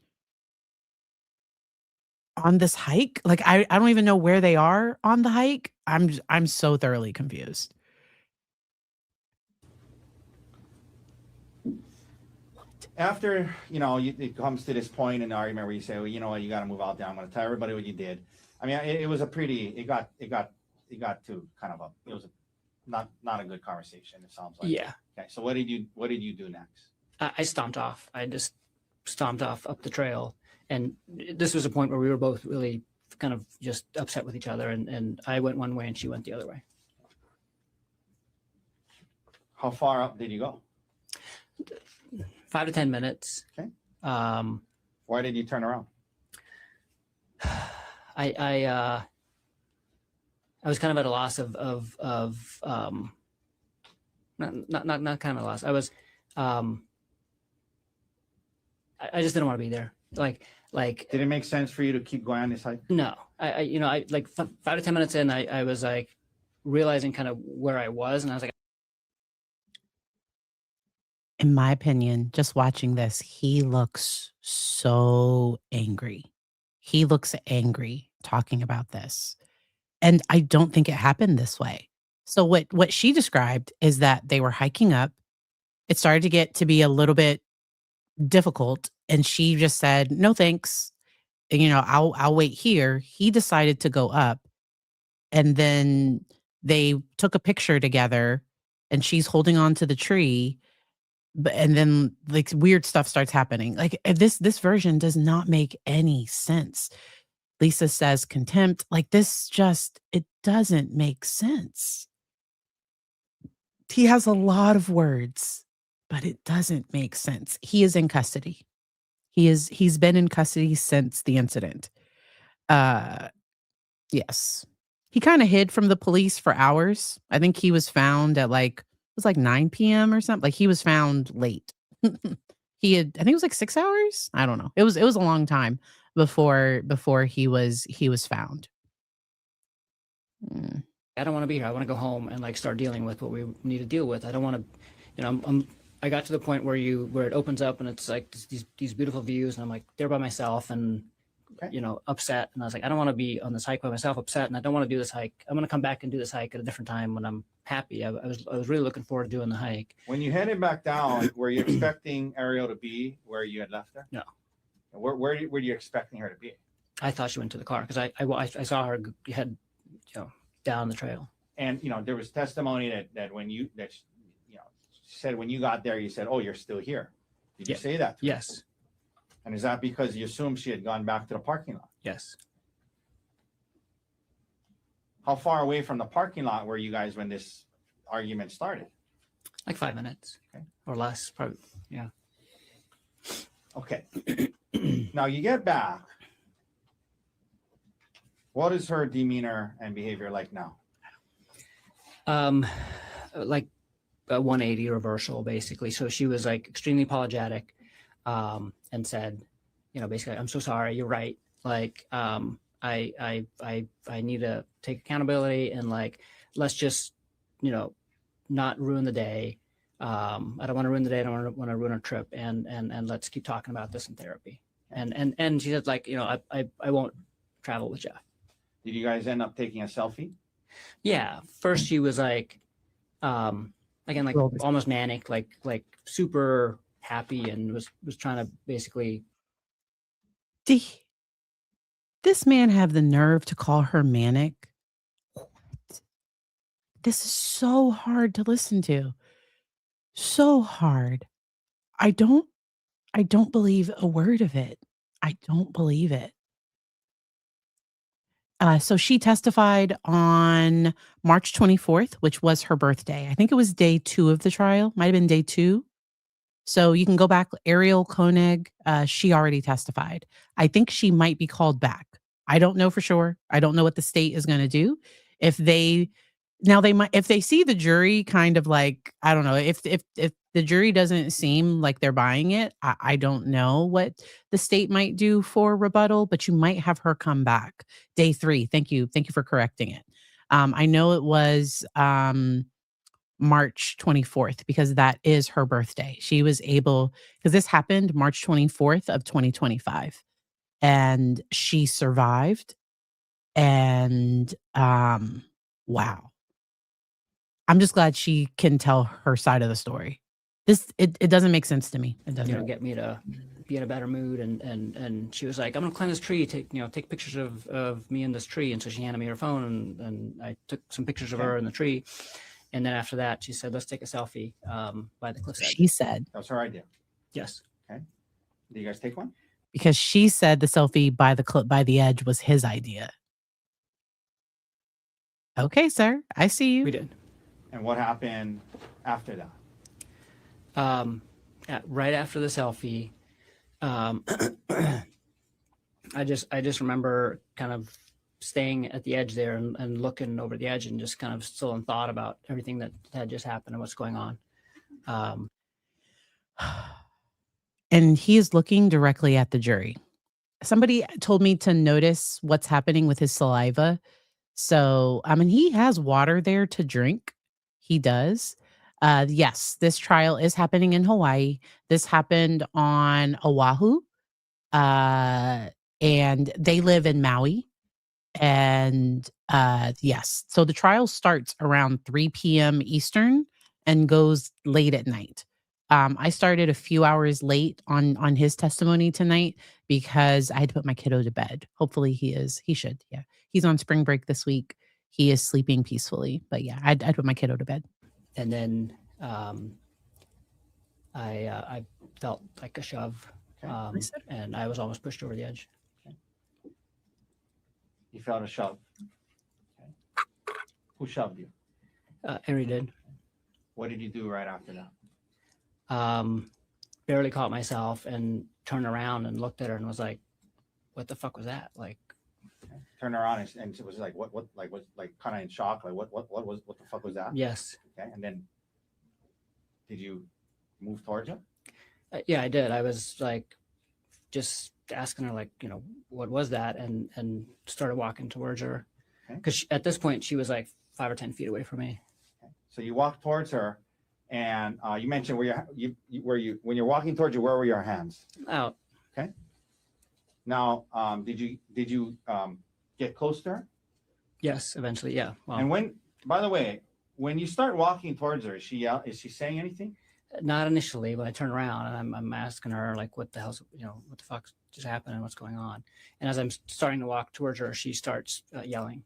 on this hike. Like, I don't even know where they are on the hike. I'm so thoroughly confused. After, you know, it comes to this point in the argument where you say, well, you know what, you got to move out there. I'm going to tell everybody what you did. I mean, it was a pretty, it got to kind of it was not a good conversation. It sounds like. Yeah. Okay. So what did you do next? I stomped off. I just stomped off up the trail. And this was a point where we were both really kind of just upset with each other. And I went one way and she went the other way. How far up did you go? 5 to 10 minutes. Okay. Why did you turn around? I was kind of at a loss of not kind of a loss. I was I just didn't want to be there. Like did it make sense for you to keep going on this hike? No. I like 5 to 10 minutes in, I was like realizing kind of where I was, and I was like, in my opinion, just watching this, he looks so angry. He looks angry talking about this. And I don't think it happened this way. So what she described is that they were hiking up. It started to get to be a little bit difficult, and she just said, "No, thanks. And, you know, I'll wait here." He decided to go up, and then they took a picture together, and she's holding on to the tree. And then like weird stuff starts happening. Like this version does not make any sense. Lisa says contempt. Like this it doesn't make sense. He has a lot of words, but it doesn't make sense. He is in custody. He's been in custody since the incident. Yes. He kind of hid from the police for hours. I think he was found at it was like 9 p.m. or something. Like he was found late. I think it was like 6 hours. I don't know. It was a long time before he was found. I don't want to be here. I want to go home and like start dealing with what we need to deal with. I don't want to, you know, I got to the point where it opens up and it's like these beautiful views, and I'm like there by myself and you know, upset. And I was like, I don't want to be on this hike by myself, upset, and I don't want to do this hike. I'm going to come back and do this hike at a different time when I'm happy. I was really looking forward to doing the hike. When you headed back down, were you expecting Arielle to be where you had left her? No. Where were you expecting her to be? I thought she went to the car because I saw her head, you know, down the trail. And you know, there was testimony that you know, said when you got there, you said, "Oh, you're still here." Did you say that? Yes. And is that because you assumed she had gone back to the parking lot? Yes. How far away from the parking lot were you guys when this argument started? Like 5 minutes. Okay. Or less, probably. Yeah. Okay. Now you get back. What is her demeanor and behavior like now? Like a 180 reversal, basically. So she was like extremely apologetic, and said, you know, basically, "I'm so sorry. You're right. Like, I need to take accountability, and like, let's just, you know, not ruin the day. I don't want to ruin the day. I don't want to ruin our trip, and let's keep talking about this in therapy." And she said, like, you know, I won't travel with Jeff. Did you guys end up taking a selfie? Yeah. First, she was like, again, like almost manic, like super happy, and was trying to basically. Did this man have the nerve to call her manic? What? This is so hard to listen to. So hard. I don't believe a word of it. I don't believe it. So she testified on March 24th, which was her birthday. I think it was day 2 of the trial. Might have been day 2. So you can go back. Arielle Konig, she already testified. I think she might be called back. I don't know for sure. I don't know what the state is going to do. If they see the jury kind of like, I don't know, if the jury doesn't seem like they're buying it, I don't know what the state might do for rebuttal, but you might have her come back. Day 3. Thank you for correcting it. I know it was March 24th because that is her birthday. She was able, because this happened March 24th of 2025, and she survived. And wow. I'm just glad she can tell her side of the story. It doesn't make sense to me. It doesn't. Get me to be in a better mood. And she was like, I'm gonna climb this tree, take pictures of me in this tree. And so she handed me her phone, and I took some pictures of her in the tree. And then after that, she said, let's take a selfie by the cliff's edge. She said. That was her idea. Yes. Okay. Did you guys take one? Because she said the selfie by the edge was his idea. Okay, sir. I see you. We did. And what happened after that? Right after the selfie, I just remember kind of staying at the edge there and looking over the edge and just kind of still in thought about everything that had just happened and what's going on. And he is looking directly at the jury. Somebody told me to notice what's happening with his saliva. So, I mean, he has water there to drink. He does. Yes, this trial is happening in Hawaii. This happened on Oahu. And they live in Maui. And yes, so the trial starts around 3 p.m. Eastern and goes late at night. I started a few hours late on his testimony tonight because I had to put my kiddo to bed. Hopefully he should. Yeah. He's on spring break this week. He is sleeping peacefully, but yeah, I'd put my kiddo to bed. And then I felt like a shove, and I was almost pushed over the edge. Okay. You felt a shove. Okay. Who shoved you? Ari did. What did you do right after that? Barely caught myself and turned around and looked at her and was like, what the fuck was that? Like, okay. Turned around and it was like, what, like, was like kind of in shock. Like, what the fuck was that? Yes. Okay. And then did you move towards her? Yeah, I did. I was like, just asking her, like, what was that? And started walking towards her. Because at this point, she was like 5 or 10 feet away from me. Okay. So you walked towards her. And you mentioned when you're walking towards you, where were your hands? Out. Okay. Now, did you get close to her? Yes, eventually, yeah. Well, And by the way, when you start walking towards her, is she saying anything? Not initially, but I turn around and I'm asking her, like, what the hell's, what the fuck just happened and what's going on? And as I'm starting to walk towards her, she starts yelling.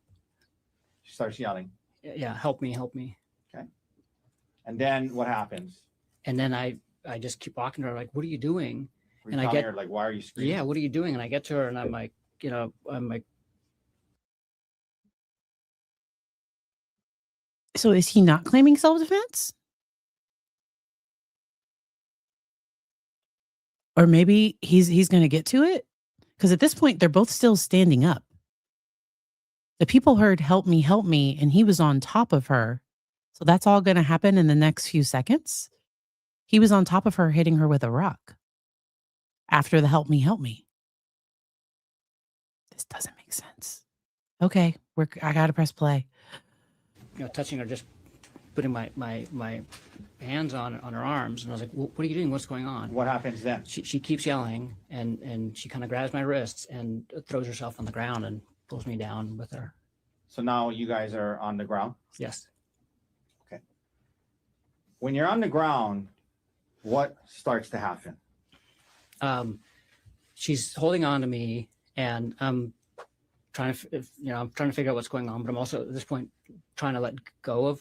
She starts yelling. Yeah, help me, help me. And then what happens? And then I just keep walking to her, like, what are you doing? And I get her, like, why are you screaming? Yeah, what are you doing? And I get to her and I'm like, So is he not claiming self-defense? Or maybe he's going to get to it? Because at this point, they're both still standing up. The people heard, help me, and he was on top of her. So that's all going to happen in the next few seconds. He was on top of her, hitting her with a rock. After the help me. This doesn't make sense. Okay, I got to press play. Touching her, just putting my hands on her arms. And I was like, what are you doing? What's going on? What happens then? She keeps yelling and she kind of grabs my wrists and throws herself on the ground and pulls me down with her. So now you guys are on the ground? Yes. Okay. When you're on the ground, what starts to happen? She's holding on to me and I'm trying to figure out what's going on, but I'm also at this point trying to let go of,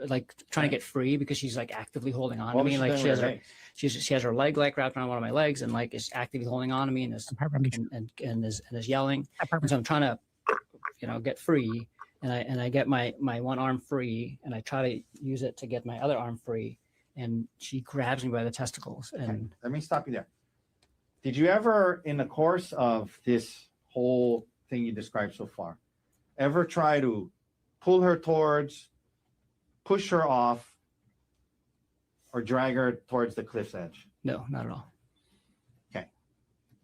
like, trying to get free because she's like actively holding on to me. Like she has her leg like wrapped around one of my legs and like is actively holding on to me and is yelling. And so I'm trying to, get free, and I get my one arm free and I try to use it to get my other arm free, and she grabs me by the testicles. And okay. Let me stop you there. Did you ever, in the course of this whole thing you described so far, ever try to pull her towards, push her off, or drag her towards the cliff's edge? No, not at all. Okay.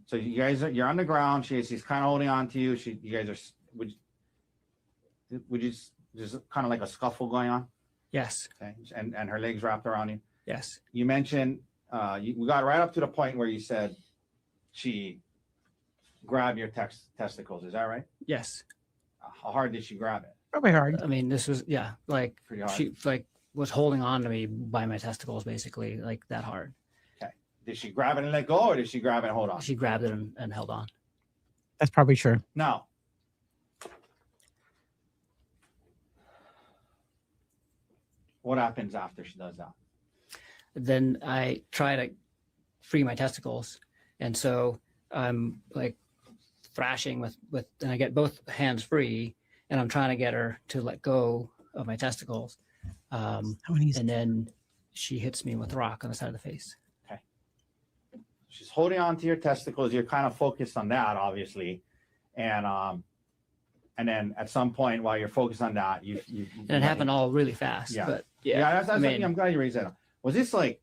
So you're on the ground. She's kind of holding on to you. You guys are, would you just kind of like a scuffle going on? Yes. Okay. And her legs wrapped around you. Yes. You mentioned we got right up to the point where you said she grabbed your testicles. Is that right? Yes. How hard did she grab it? Probably hard. I mean, this was, yeah, like Pretty hard. she like was holding on to me by my testicles, basically, like that hard. Okay. Did she grab it and let go, or did she grab it and hold on? She grabbed it and held on. That's probably true. Now, what happens after she does that? Then I try to free my testicles, and so I'm like thrashing with, and I get both hands free, and I'm trying to get her to let go of my testicles, and then she hits me with a rock on the side of the face. Okay. She's holding on to your testicles. You're kind of focused on that, obviously, and then at some point while you're focused on that, you and it happened all really fast. Yeah. But That's I mean, I'm glad you raised that up. Was this like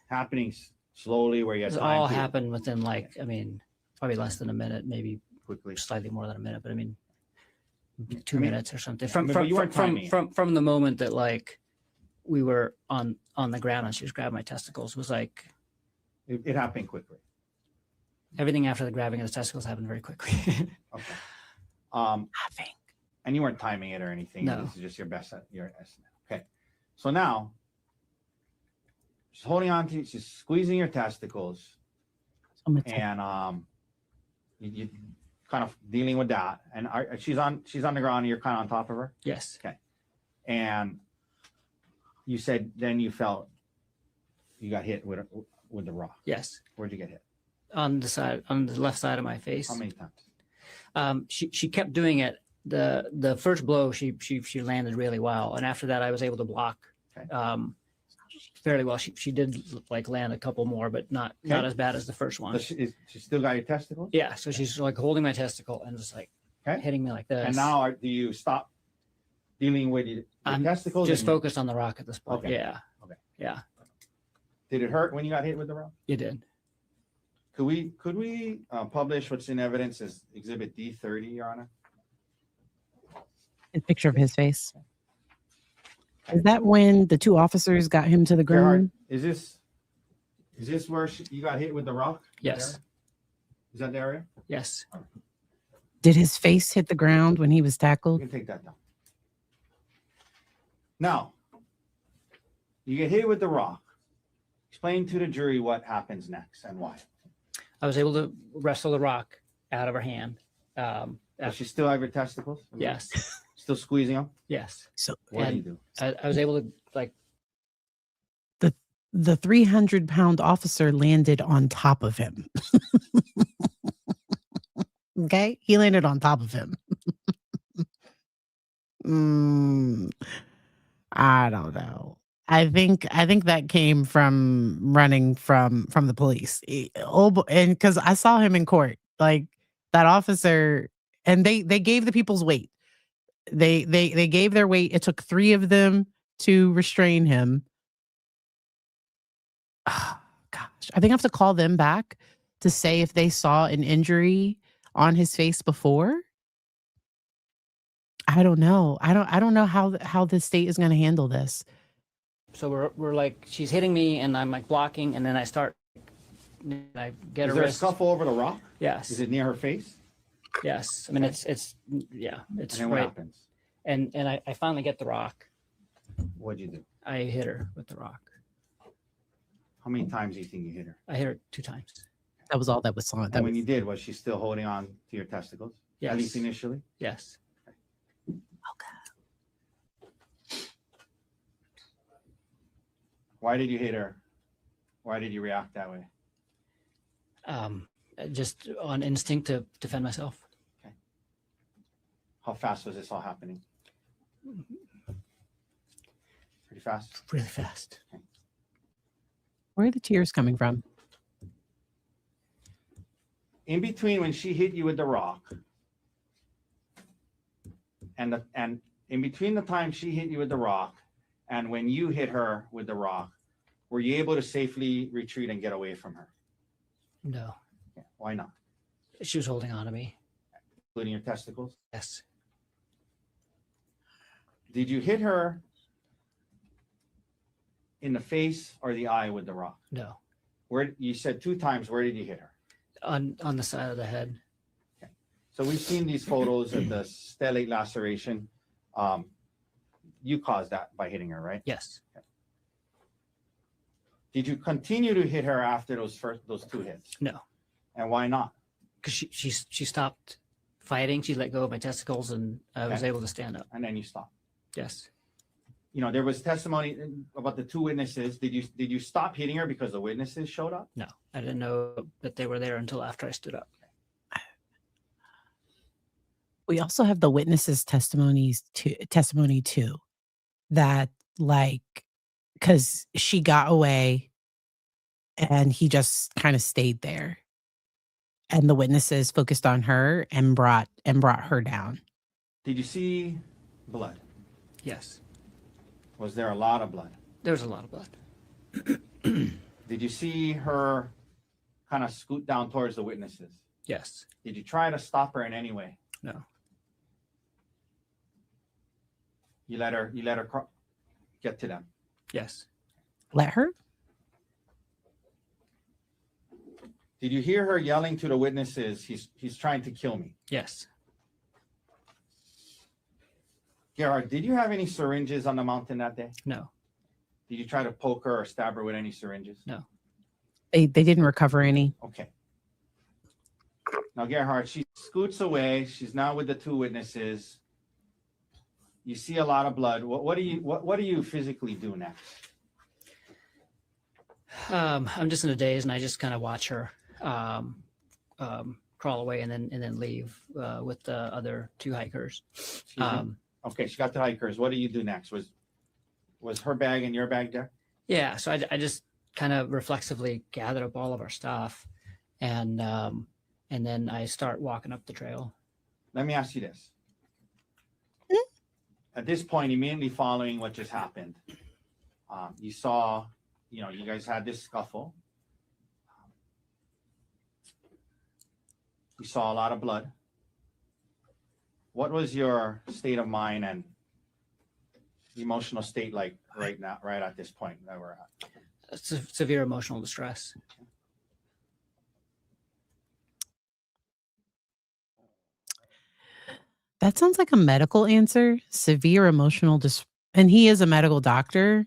happening slowly where you had it time all to happened within like, I mean, probably less than a minute, maybe quickly? slightly more than a minute, but I mean, 2 I mean, minutes or something. yeah, but you weren't timing it. From the moment that like we were on the ground and she was grabbing my testicles was like It happened quickly. everything after the grabbing of the testicles happened very quickly. Okay. I think. And you weren't timing it or anything. No. This is just your your estimate. Okay. So now she's holding on to you, she's squeezing your testicles, and you kind of dealing with that. And she's on the ground and you're kind of on top of her. Yes. Okay. And you said then you felt you got hit with the rock. Yes. Where'd you get hit? On the left side of my face. How many times? She kept doing it. The first blow she landed really well, and after that I was able to block Okay. fairly well. She did like land a couple more, but not as bad as the first one. So she still got your testicles? Yeah, so she's like holding my testicle and just like Okay. hitting me like this. And now do you stop dealing with your I'm testicles? just and you- focused on the rock at this point. Okay. Yeah. Okay. Yeah, Did it hurt when you got hit with the rock? you did. Could we publish what's in evidence as Exhibit D30, Your Honor? A picture of his face. Is that when the two officers got him to the Gerhardt, ground? is this where you got hit with the rock? Yes. Is that the area? Yes. Did his face hit the ground when he was You tackled? can take that down. Now, you get hit with the rock. Explain to the jury what happens next and why. I was able to wrestle the rock out of her hand. Does she still have your testicles? Yes. Still squeezing them? Yes. So What do you And do? I was able to like, the 300-pound officer landed on top of him. Okay, he landed on top of him. I don't know. I think that came from running from the police. And because I saw him in court, like that officer, and they gave the people's weight. They gave their weight. It took 3 of them to restrain him. Oh, gosh, I think I have to call them back to say if they saw an injury on his face before. I don't know. I don't know how the state is going to handle this. so we're like, she's hitting me and I'm like blocking, and then I get Is her there a wrist. scuffle over the rock? Yes. Is it near her face? Yes. I mean, it's yeah, it's And then what right. happens? And I finally get the rock. What'd you do? I hit her with the rock. How many times do you think you hit her? I hit her 2 times. That was all that was on. And when you did, was she still holding on to your testicles? Yes. At least initially? Yes. Why did you hit her? Why did you react that way? Just on instinct to defend myself. How fast was this all happening? Pretty fast? Really fast. Where are the tears coming from? In between when she hit you with the rock and in between the time she hit you with the rock and when you hit her with the rock, were you able to safely retreat and get away from her? No. Yeah. Why not? She was holding on to me. Including your testicles? Yes. Did you hit her in the face or the eye with the rock? No. Where you said 2 times, where did you hit her? On the side of the head. So we've seen these photos of the stellate laceration. You caused that by hitting her, right? Yes. Did you continue to hit her after those 2 hits? No. And why not? Because she stopped fighting. She let go of my testicles, and I was Okay. able to stand up. And then you stopped. Yes. You know, there was testimony about the 2 witnesses. Did you stop hitting her because the witnesses showed up? No, I didn't know that they were there until after I stood up. We also have the witnesses' testimony too, that like, because she got away and he just kind of stayed there. And the witnesses focused on her and brought her down. Did you see blood? Yes. Was there a lot of blood? There was a lot of blood. Did you see her kind of scoot down towards the witnesses? Yes. Did you try to stop her in any way? No. You let her get to them. Yes. Let her? Did you hear her yelling to the witnesses, he's trying to kill me? Yes. Gerhardt, did you have any syringes on the mountain that day? No. Did you try to poke her or stab her with any syringes? No. They didn't recover any. Okay. Now, Gerhardt, she scoots away. She's now with the 2 witnesses. You see a lot of blood. What do you physically do next? I'm just in a daze, and I just kind of watch her crawl away and then leave with the other 2 hikers. Okay, she got the hikers. What do you do next? Was her bag and your bag there? Yeah, so I just kind of reflexively gathered up all of our stuff, and then I start walking up the trail. Let me ask you this. At this point, immediately following what just happened, you saw, you guys had this scuffle. You saw a lot of blood. What was your state of mind and emotional state like right now, right at this point that we're at? Severe emotional distress. That sounds like a medical answer. Severe emotional and he is a medical doctor.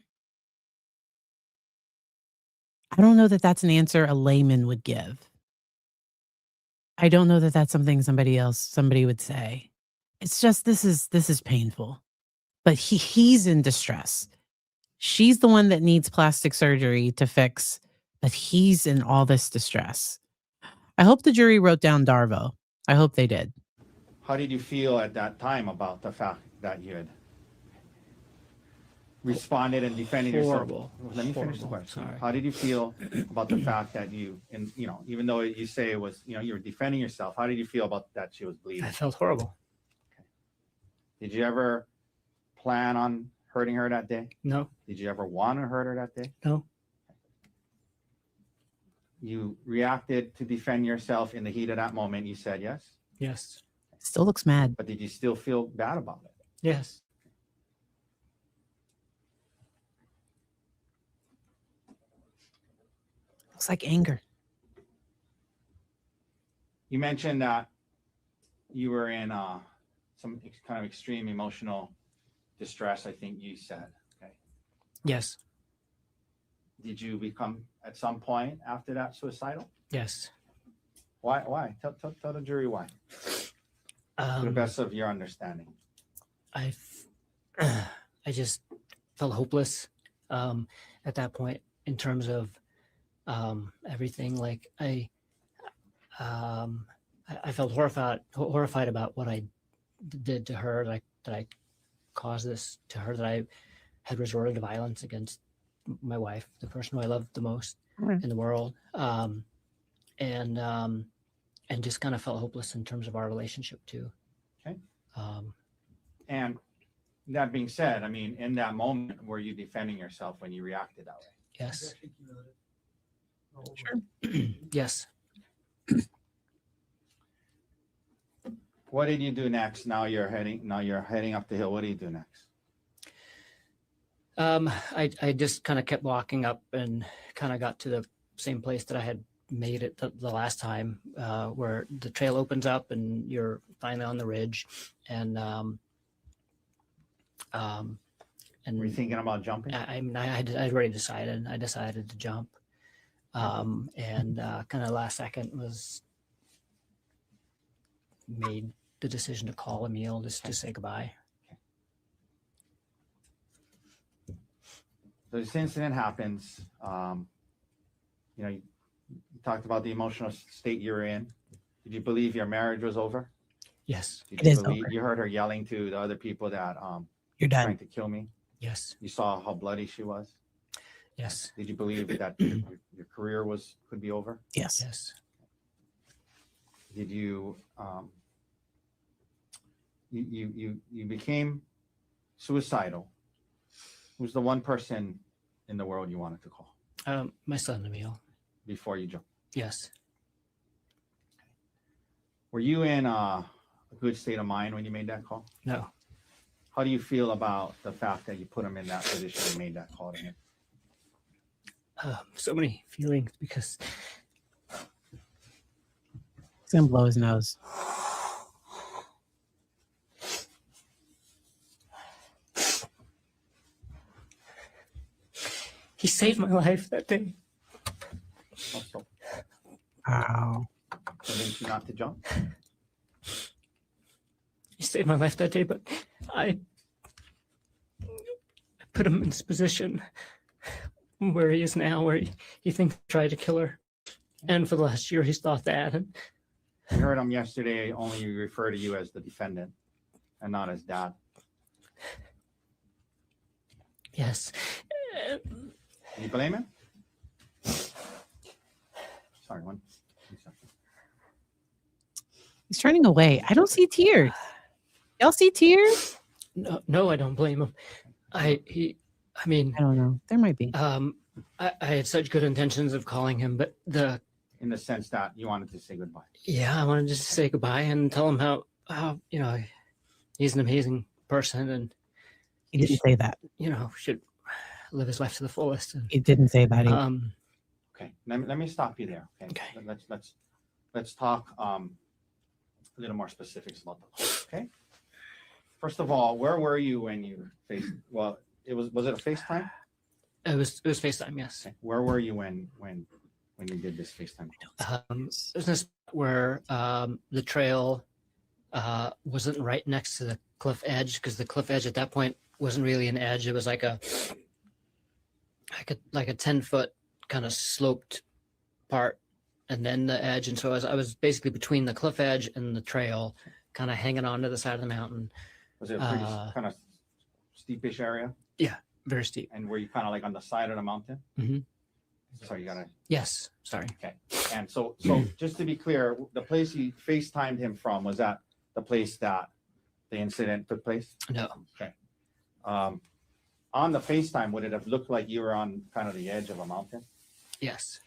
I don't know that that's an answer a layman would give. I don't know that that's something somebody would say. It's just this is painful. But he's in distress. She's the one that needs plastic surgery to fix, but he's in all this distress. I hope the jury wrote down Darvo. I hope they did. How did you feel at that time about the fact that you had responded and defended Horrible. yourself? Let me finish the Horrible. question. Sorry. How did you feel about the fact that even though you say it was, you were defending yourself, how did you feel about that she was bleeding? I felt horrible. Did you ever plan on hurting her that day? No. Did you ever want to hurt her that day? No. You reacted to defend yourself in the heat of that moment. You said yes, Yes. Still looks mad. but did you still feel bad about it? Yes. Looks like anger. You mentioned that you were in some kind of extreme emotional distress, I think you said. Okay. Yes. Did you become, at some point after that, suicidal? Yes. Why? Tell the jury why, to the best of your understanding. I just felt hopeless at that point in terms of everything. Like I felt horrified about what I did to her, that I caused this to her, that I had resorted to violence against my wife, the person who I loved the most in the world, and just kind of felt hopeless in terms of our relationship too. Okay. And that being said, I mean, in that moment, were you defending yourself when you reacted that way? Yes. Sure. Yes. What did you do next? Now you're heading up the hill. What do you do next? I just kind of kept walking up and kind of got to the same place that I had made it the last time, where the trail opens up and you're finally on the ridge, and Were you thinking about jumping? I'd already decided. I decided to jump, and kind of last second was made the decision to call Emil just to say goodbye. So this incident happens. You talked about the emotional state you were in. Did you believe your marriage was over? Yes. Did It you is believe over. you heard her yelling to the other people that You're trying done. to kill me? Yes. You saw how bloody she was. Yes. Did you believe that your career could be over? Yes. Yes. Did you you became suicidal? Who's the one person in the world you wanted to call My son Emil. before you jumped? Yes. Were you in a good state of mind when you made that call? No. How do you feel about the fact that you put him in that position and made that call to him? So many feelings because He's gonna blow his nose. he saved my life that day. Also, Wow. convinced you not to jump? He saved my life that day, but I put him in this position where he is now, where he thinks I tried to kill her. And for the last year, he's thought that. And We heard him yesterday only refer to you as the defendant and not as dad. yes. Can you blame him? Sorry, one second. He's turning away. I don't see tears. Y'all see tears? No, I don't blame him. I mean, I don't know. There might be. I had such good intentions of calling him, but In the sense that you wanted to say goodbye. I wanted just to say goodbye and tell him how he's an amazing person, and He didn't say that. should live his life to the fullest. And, He didn't say that either. Okay, let me stop you there. Okay, Okay. let's talk a little more specifics about the call. Okay. First of all, where were you when you faced? Well, was it a FaceTime? it was FaceTime, yes. Okay. Where were you when you did this FaceTime? It was this where the trail wasn't right next to the cliff edge, because the cliff edge at that point wasn't really an edge. It was like a 10-foot kind of sloped part, and then the edge. And so I was basically between the cliff edge and the trail, kind of hanging on to the side of the mountain. Was it a pretty kind of steepish area? Very steep. And were you kind of like on the side of the mountain? Mhm. So you gotta. Yes. Sorry. Okay. And so just to be clear, the place you FaceTimed him from, was that the place that the incident took place? No. Okay. On the FaceTime, would it have looked like you were on kind of the edge of a mountain? Yes.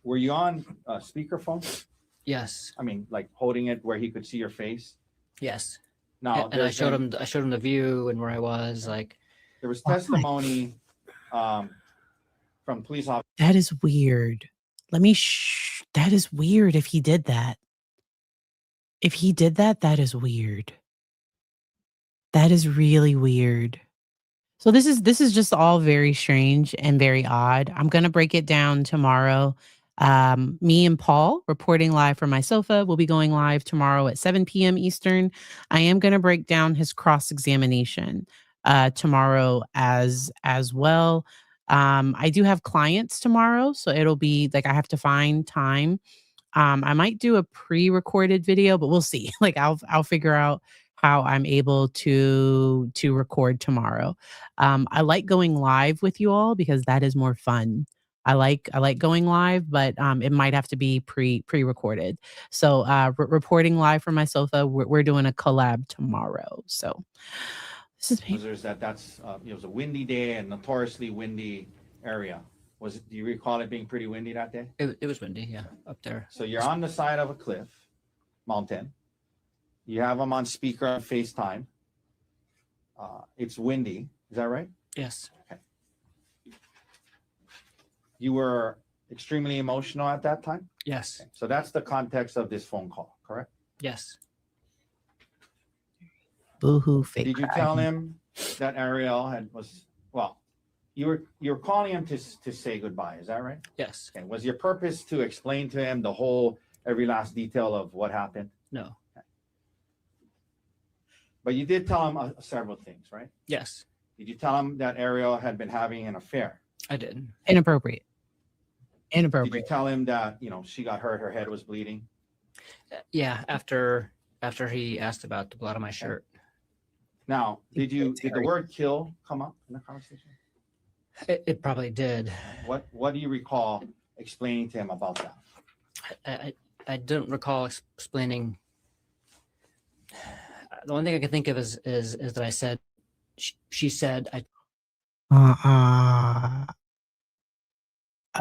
Were you on speakerphone? Yes. I mean, like holding it where he could see your face? Yes. No. And I showed him the view and where I was. Like, There was testimony from police officers. That is weird. That is weird if he did that. If he did that, that is weird. That is really weird. So this is just all very strange and very odd. I'm going to break it down tomorrow. Me and Paul, reporting live from my sofa, will be going live tomorrow at 7 p.m. Eastern. I am going to break down his cross-examination tomorrow as well. I do have clients tomorrow, so it'll be like I have to find time. I might do a pre-recorded video, but we'll see. Like I'll figure out how I'm able to record tomorrow. I like going live with you all because that is more fun. I like going live, but it might have to be pre-recorded. So reporting live from my sofa, we're doing a collab tomorrow. So this is There's that's it was a windy day and notoriously windy area. Do you recall it being pretty windy that day? it was windy. Yeah, up there. So you're on the side of a mountain. You have them on speaker on FaceTime. it's windy. Is that right? Yes. You were extremely emotional at that time. Yes. So that's the context of this phone call, correct? Yes. Boo-hoo, fake Did you cry. tell him that Arielle you were calling him to say goodbye? Is that right? Yes. Okay. Was your purpose to explain to him every last detail of what happened? No. But you did tell him several things, right? Yes. Did you tell him that Arielle had been having an affair? I did. Inappropriate. Did you Inappropriate. tell him that she got hurt, her head was bleeding? Yeah. After he asked about the blood on my shirt. Now, did the word "kill" come up in the conversation? It probably did. What do you recall explaining to him about that? I don't recall explaining. The only thing I can think of is that I said, she said,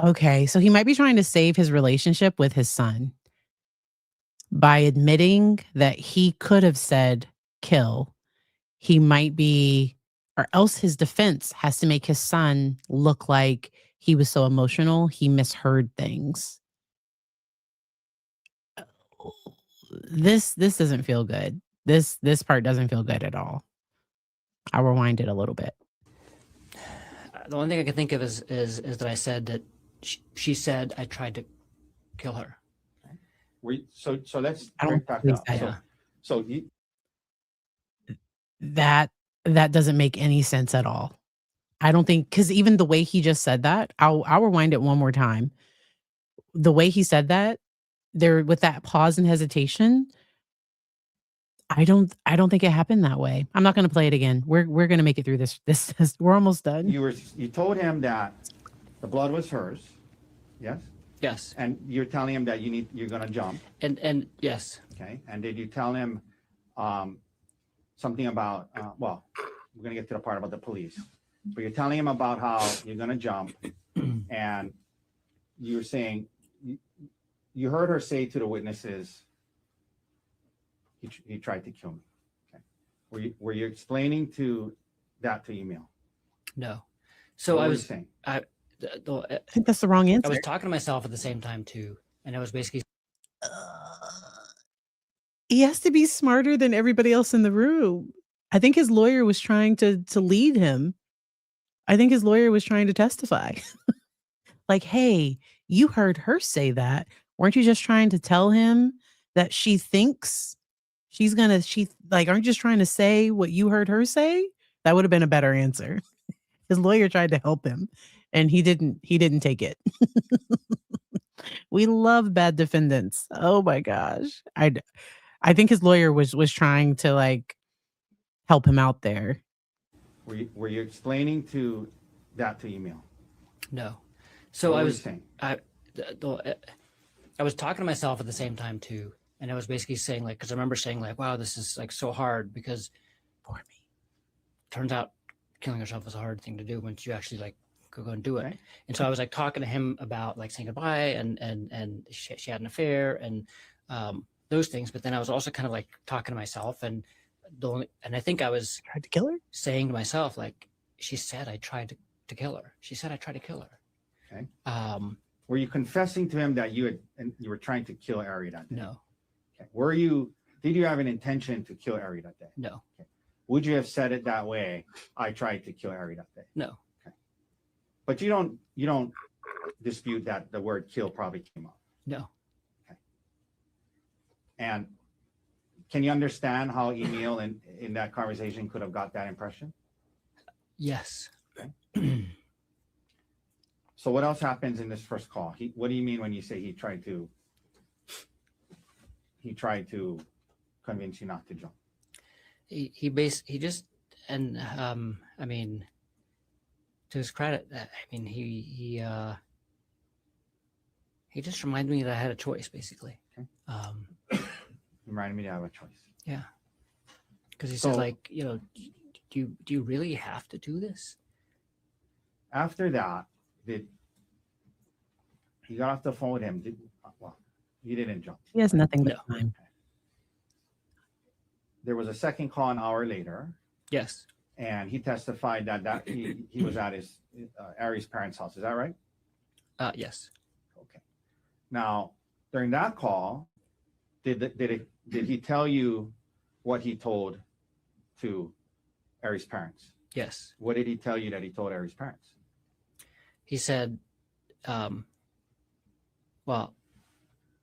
Okay, so he might be trying to save his relationship with his son by admitting that he could have said kill. He might be, or else his defense has to make his son look like he was so emotional he misheard things. This doesn't feel good. This part doesn't feel good at all. I'll rewind it a little bit. the only thing I can think of is that I said that she said I tried to kill her. So let's I don't break that believe down. that. So you, That doesn't make any sense at all. I don't think, because even the way he just said that, I'll rewind it one more time. The way he said that, there with that pause and hesitation, I don't think it happened that way. I'm not going to play it again. We're going to make it through this. We're almost done. you told him that the blood was hers, yes, Yes. and you're telling him that you're going to jump, And yes. okay. And did you tell him something about well, we're going to get to the part about the police, but you're telling him about how you're going to jump, and you're saying you heard her say to the witnesses, he tried to kill me. Okay. Were you explaining that to Emil? No. So What I were you was saying? I think that's the wrong answer. was talking to myself at the same time too, and I was basically He has to be smarter than everybody else in the room. I think his lawyer was trying to lead him. I think his lawyer was trying to testify. Like, hey, you heard her say that. Weren't you just trying to tell him that she thinks aren't you just trying to say what you heard her say? That would have been a better answer. His lawyer tried to help him and he didn't take it. We love bad defendants. Oh my gosh. I think his lawyer was trying to like help him out there. Were you explaining that to Emil? no. So What I were you was saying? I was talking to myself at the same time too, and I was basically saying like, because I remember saying like, wow, this is like so hard because For me. turns out killing yourself is a hard thing to do once you actually like go and do it. Okay. And so I was like talking to him about like saying goodbye and she had an affair and those things. But then I was also kind of like talking to myself and I think I was Tried to kill her? saying to myself, like, she said I tried to kill her. She said I tried to kill her. Okay. Um, Were you confessing to him that you were trying to kill Ari that day? no, Okay. Did you have an intention to kill Ari that day? no, Would you have said it that way? I tried to kill Ari that day. no. But you don't dispute that the word kill probably came up. No. And can you understand how Emil in that conversation could have got that impression? Yes. So what else happens in this first call? What do you mean when you say he tried to convince you not to jump? He just, and I mean, to his credit, I mean, he just reminded me that I had a choice, basically. Okay. Reminded me to have a choice. Yeah. Because he So- said, like, you know, do you really have to do this? After that, he got off the phone with him? He didn't jump. He has nothing but time. There was a second call an hour later. Yes. and he testified that he was at his Ari's parents' house. Is that right? Yes. Okay. Now, during that call, did he tell you what he told to Ari's parents? Yes. What did he tell you that he told Ari's parents? He said, well,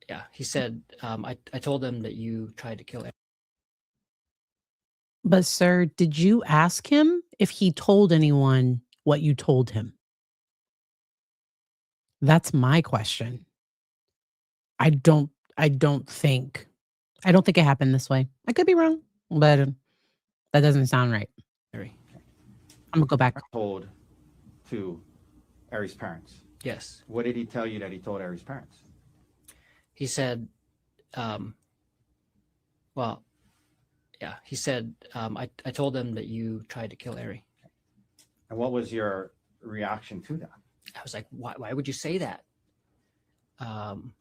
yeah, he said, I told them that you tried to kill Ari. But, sir, did you ask him if he told anyone what you told him? That's my question. I don't think it happened this way. I could be wrong, but that doesn't sound right. I'm gonna go back. Told to Ari's parents. Yes. What did he tell you that he told Ari's parents? He said, well, yeah, he said, I told them that you tried to kill Ari. And what was your reaction to that? I was like, why would you say that? And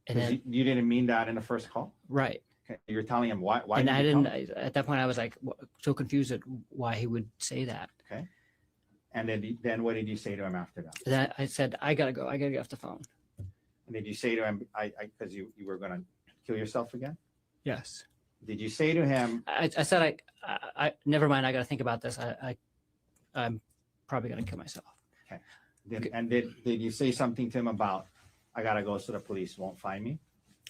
then You didn't mean that in the first call? right. Okay. You're telling him why And did I you tell didn't, him? at that point, I was like so confused at why he would say that. Okay. And then what did you say to him after that? Then I said, I gotta go. I gotta get off the phone. And did you say to him, because you were going to kill yourself again? Yes. Did you say to him, I said, I never mind. I got to think about this. I'm probably going to kill myself. did you say something to him about, I got to go so the police won't find me?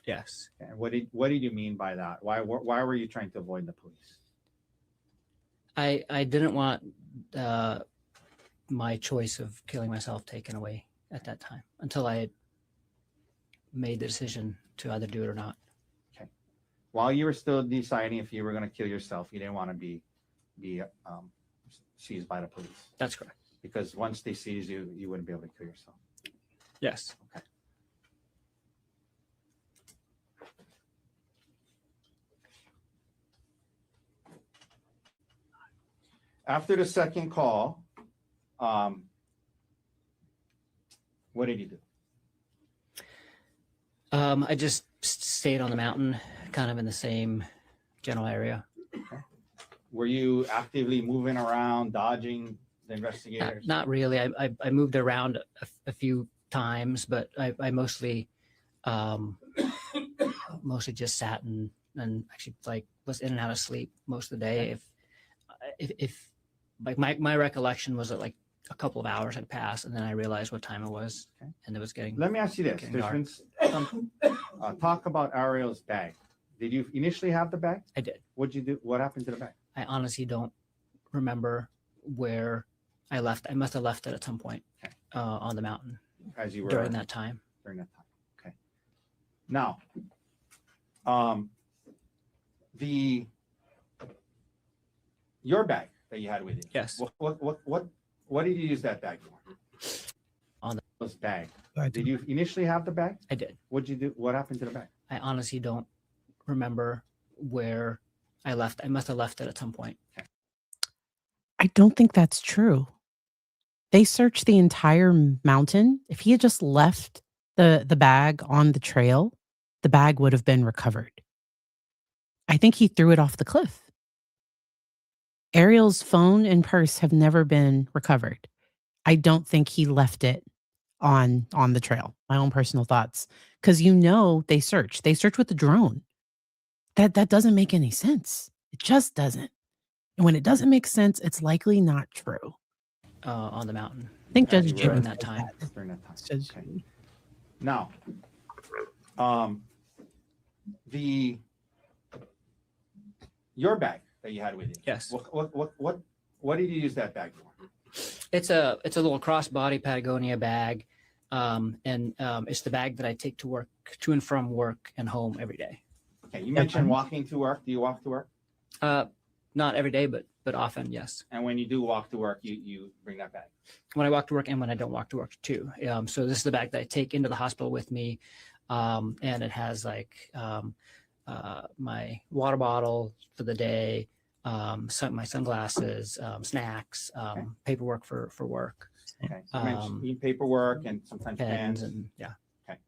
Yes. And what did you mean by that? Why were you trying to avoid the police? I didn't want my choice of killing myself taken away at that time until I had made the decision to either do it or not. Okay. While you were still deciding if you were going to kill yourself, you didn't want to be seized by the police. That's correct. Because once they seize you, you wouldn't be able to kill yourself. Yes. Okay. After the second call, what did you do? I just stayed on the mountain, kind of in the same general area. Were you actively moving around, dodging the investigators? Not really. I moved around a few times, but I mostly just sat and actually like was in and out of sleep most of the day. If like my recollection was that like a couple of hours had passed, and then I realized what time it was, and it was getting. Let me ask you this: there's been some talk about Arielle's bag. Did you initially have the bag? I did. What'd you do? What happened to the bag? I honestly don't remember where I left. I must have left it at some point on the mountain As you were during that time. During that time. Okay. Now, your bag that you had with you. Yes. What did you use that bag for? On this bag. Did you initially have the bag? I did. What'd you do? What happened to the bag? I honestly don't remember where I left. I must have left it at some point. I don't think that's true. They searched the entire mountain. If he had just left the bag on the trail, the bag would have been recovered. I think he threw it off the cliff. Arielle's phone and purse have never been recovered. I don't think he left it on the trail. My own personal thoughts. Because they search. They search with the drone. That doesn't make any sense. It just doesn't. And when it doesn't make sense, it's likely not true. On the mountain. I think As Judge you were Jim during that time. During that time. Judge- Okay. Now, your bag that you had with you. Yes. What did you use that bag for? It's a little crossbody Patagonia bag, and it's the bag that I take to and from work and home every day. Okay, you mentioned walking to work. Do you walk to work? Not every day, but often, yes. And when you do walk to work, you bring that bag. When I walk to work and when I don't walk to work too. So this is the bag that I take into the hospital with me, and it has like my water bottle for the day, my sunglasses, snacks, paperwork for work. Okay. You mentioned you need paperwork and sometimes pens. And yeah. Okay.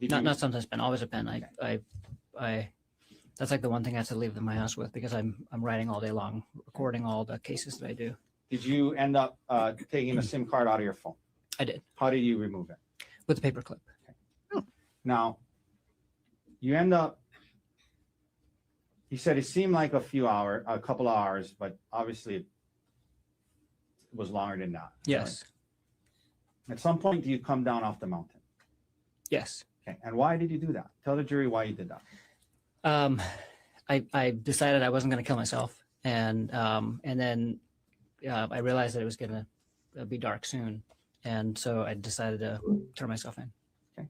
Not sometimes pen, always a pen. Okay. I That's like the one thing I have to leave my house with because I'm writing all day long, recording all the cases that I do. Did you end up taking the SIM card out of your phone? I did How did you remove it? with the paper clip. Now, you end up, he said it seemed like a couple of hours, but obviously it was longer than that. Yes. Right? At some point, do you come down off the mountain? Yes. Okay. And why did you do that? Tell the jury why you did that. I decided I wasn't going to kill myself, and then I realized that it was going to be dark soon, and so I decided to turn myself in. Okay.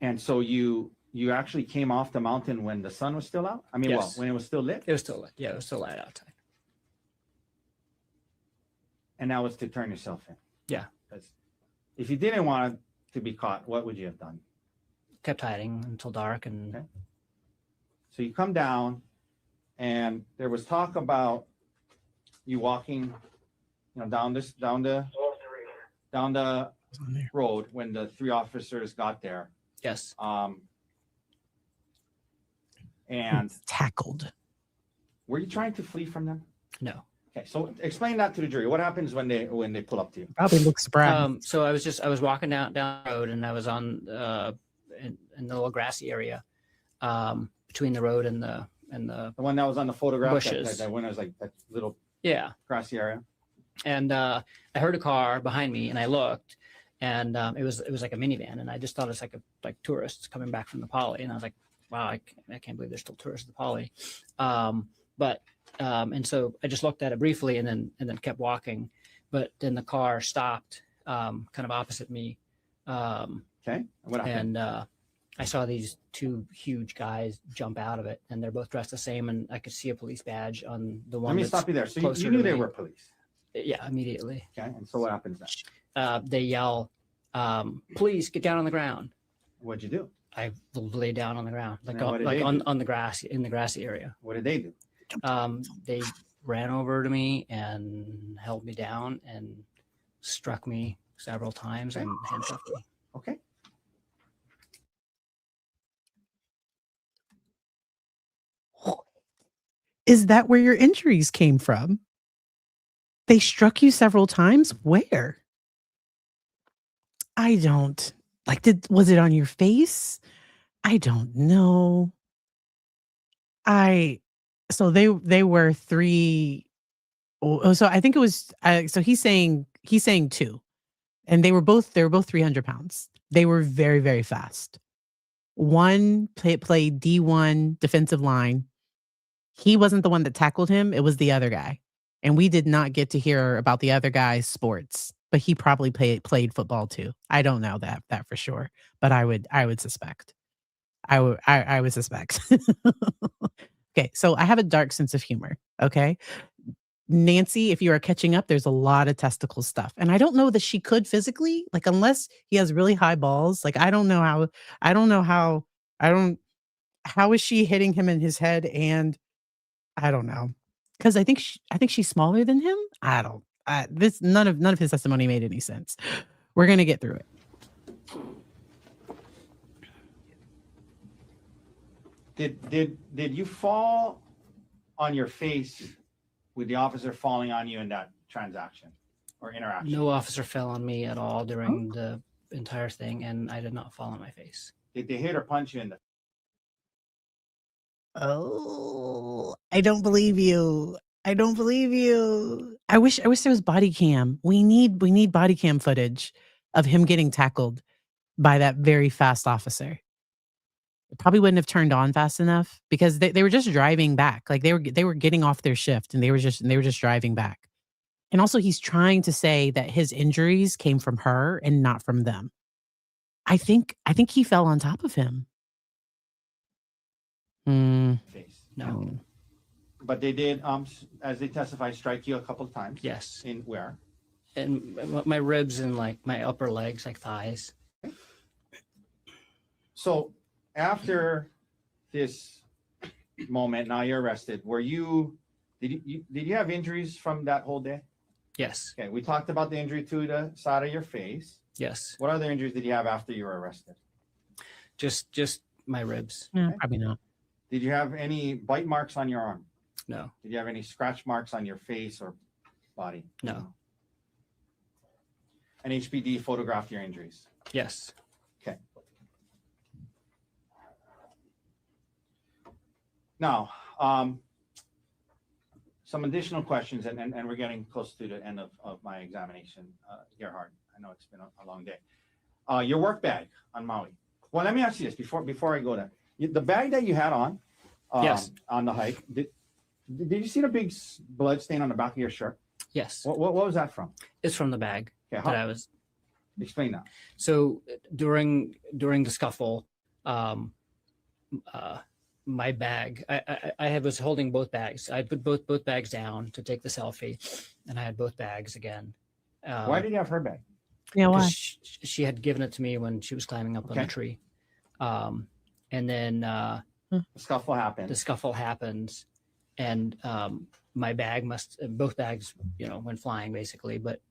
And so you actually came off the mountain when the sun was still out? I mean, Yes. well, when it was still lit? It was still lit. Yeah, it was still light outside. And that was to turn yourself in? Yeah. Because if you didn't want to be caught, what would you have done? Kept hiding until dark, and Okay. So you come down, and there was talk about you walking, down the road when the 3 officers got there. yes, And Tackled. were you trying to flee from them? no. Okay, so explain that to the jury. What happens when they pull up to you? Probably looks surprised. So I was walking down the road, and I was on in the little grassy area between the road and the The one that was on the photograph, bushes. that when it was like that little yeah. grassy area. And I heard a car behind me, and I looked, and it was like a minivan, and I just thought it's like tourists coming back from the Poly, and I was like, wow, I can't believe there's still tourists at the Poly. And so I just looked at it briefly, and then kept walking, but then the car stopped kind of opposite me. Okay. And what happened? And I saw these 2 huge guys jump out of it, and they're both dressed the same, and I could see a police badge on the one. Let me that's stop you there. So closer you to knew they me. were police. Yeah, immediately. Okay. And so what happens then? They yell, "Please get down on the ground." What'd you do? I lay down on the ground, like Now, what did they do? on the grass, in the grassy area. What did they do? They ran over to me and held me down and struck me several times and handcuffed me. Okay. Is that where your injuries came from? They struck you several times? Where? I don't was it on your face? I don't know. So they were 3. So I think it was so he's saying 2, and they were both 300 pounds. They were very, very fast. One played D1 defensive line. He wasn't the one that tackled him. It was the other guy. And we did not get to hear about the other guy's sports, but he probably played football too. I don't know that for sure, but I would suspect. I would suspect. Okay, so I have a dark sense of humor, okay? Nancy, if you are catching up, there's a lot of testicle stuff. And I don't know that she could physically, like, unless he has really high balls. Like, how is she hitting him in his head? And I don't know. Because I think she's smaller than him. None of his testimony made any sense. We're gonna get through it. Did you fall on your face with the officer falling on you in that transaction or interaction? No officer fell on me at all during the entire thing, and I did not fall on my face. Did they hit or punch you in the? Oh, I don't believe you. I don't believe you. I wish there was body cam. We need body cam footage of him getting tackled by that very fast officer. It probably wouldn't have turned on fast enough because they were just driving back. Like they were getting off their shift, and they were just driving back. And also he's trying to say that his injuries came from her and not from them. I think he fell on top of him. Face. No. But they did, as they testified, strike you a couple of times. Yes. In where? And my ribs and like my upper legs, like thighs. So after this moment, now you're arrested. Did you have injuries from that whole day? Yes. Okay, we talked about the injury to the side of your face. Yes. What other injuries did you have after you were arrested? Just my ribs. No, Okay. probably not. Did you have any bite marks on your arm? No, Did you have any scratch marks on your face or body? no. And HPD photographed your injuries. Yes. Now, some additional questions, and we're getting close to the end of my examination, Gerhardt. I know it's been a long day. Your work bag on Maui. Well, let me ask you this before I go there. The bag that you had on, Yes. on the hike, did you see the big blood stain on the back of your shirt? Yes. What was that from? It's from the bag Okay, that I was. explain that. So during the scuffle, my bag, I was holding both bags. I put both bags down to take the selfie, and I had both bags again. Why did you have her bag? Yeah, why? She had given it to me when she was climbing up on Okay. the tree. And then The scuffle happened. the scuffle happens, and my bag both bags, went flying basically, but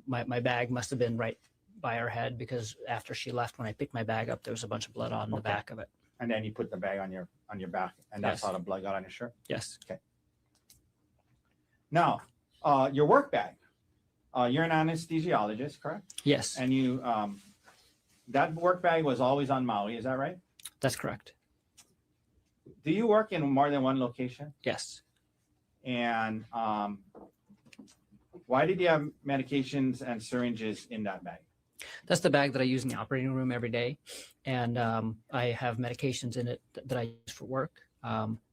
my bag must have been right by her head, because after she left, when I picked my bag up, there was a bunch of blood on the Okay. back of it. And then you put the bag on your back, and that's Yes. how the blood got on your shirt. Yes. Now, your work bag. You're an anesthesiologist, correct? Yes, And you, that work bag was always on Maui, is that right? that's correct. Do you work in more than one location? Yes. And why did you have medications and syringes in that bag? That's the bag that I use in the operating room every day. And I have medications in it that I use for work.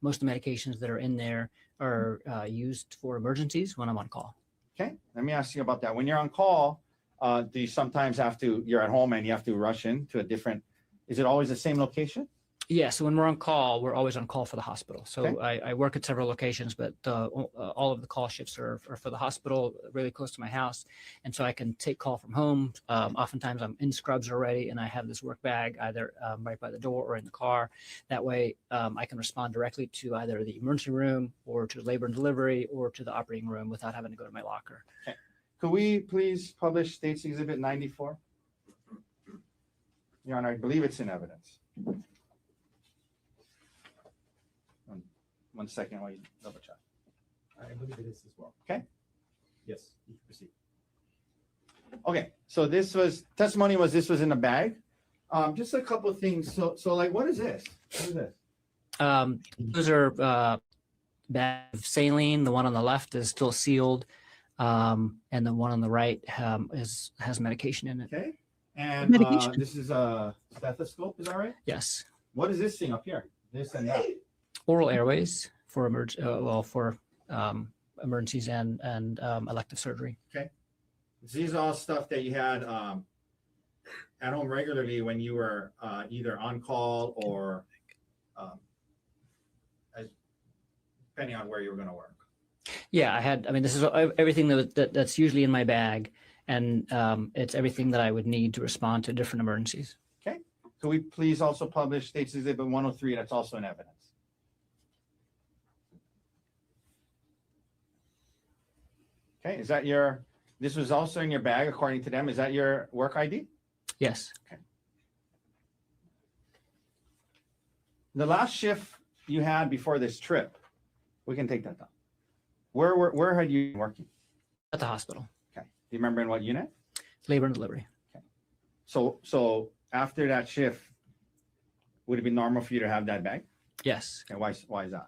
Most of the medications that are in there are used for emergencies when I'm on call. Okay, let me ask you about that. When you're on call, do you sometimes you're at home and you have to rush into a different, is it always the same location? Yeah, so when we're on call, we're always on call for the hospital. So Okay. I work at several locations, but all of the call shifts are for the hospital, really close to my house. And so I can take call from home. Oftentimes I'm in scrubs already, and I have this work bag either right by the door or in the car. That way I can respond directly to either the emergency room or to labor and delivery or to the operating room without having to go to my locker. Could we please publish States Exhibit 94? Your Honor, I believe it's in evidence. One second while you double check. I believe it is as well. Okay. Yes, you can proceed. Okay, so this was in a bag. Just a couple of things. So like, what is this? What is this? Those are bag of saline. The one on the left is still sealed, and the one on the right has medication in it. Okay, and Medication. this is a stethoscope. Is that right? Yes, What is this thing up here? This and that. oral airways for emergencies and elective surgery. These are all stuff that you had at home regularly when you were either on call or depending on where you were going to work. Yeah, I mean, this is everything that's usually in my bag, and it's everything that I would need to respond to different emergencies. Okay. Could we please also publish States Exhibit 103? That's also in evidence. Okay. This was also in your bag, according to them. Is that your work ID? Yes. The last shift you had before this trip, we can take that down. Where had you been working? At the hospital, Okay. Do you remember in what unit? labor and delivery. So after that shift, would it be normal for you to have that bag? Yes, And why is that?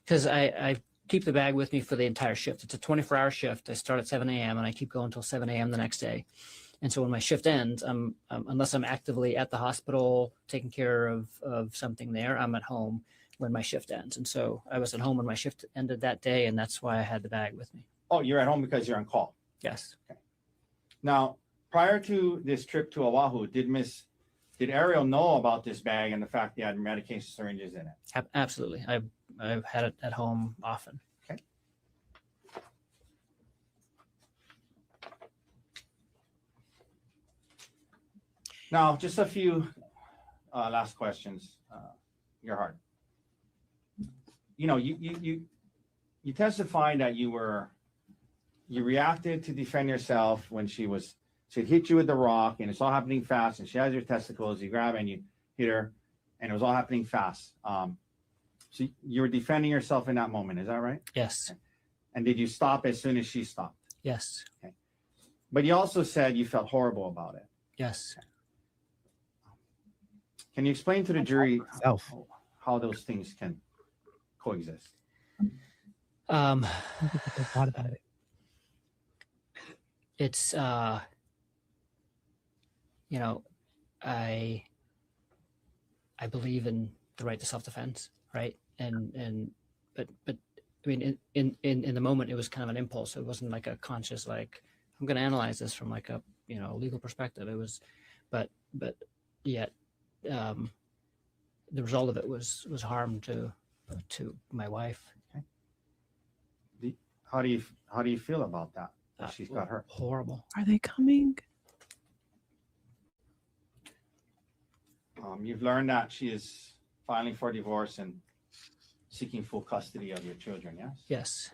because I keep the bag with me for the entire shift. It's a 24-hour shift. I start at 7 a.m. and I keep going until 7 a.m. the next day. And so when my shift ends, unless I'm actively at the hospital taking care of something there, I'm at home when my shift ends. And so I was at home when my shift ended that day, and that's why I had the bag with me. Oh, you're at home because you're on call. Yes. Now, prior to this trip to Oahu, did Arielle know about this bag and the fact you had medication syringes in it? Absolutely. I've had it at home often. Now, just a few last questions, Gerhardt. You testified that you reacted to defend yourself when she hit you with the rock, and it's all happening fast, and she has your testicles. You grab and you hit her, and it was all happening fast. So you were defending yourself in that moment, is that right? Yes. And did you stop as soon as she stopped? Yes. But you also said you felt horrible about it. Yes. Can you explain to the jury Self. how those things can coexist? Um, I don't think I thought about it. it's you know, I believe in the right to self-defense, right? But I mean, in the moment, it was kind of an impulse. It wasn't like a conscious, like, I'm going to analyze this from like a, legal perspective. It was, but yet, the result of it was harm to my wife. How do you feel about that? She's got hurt. Horrible. Are they coming? You've learned that she is filing for divorce and seeking full custody of your children, yes? Yes.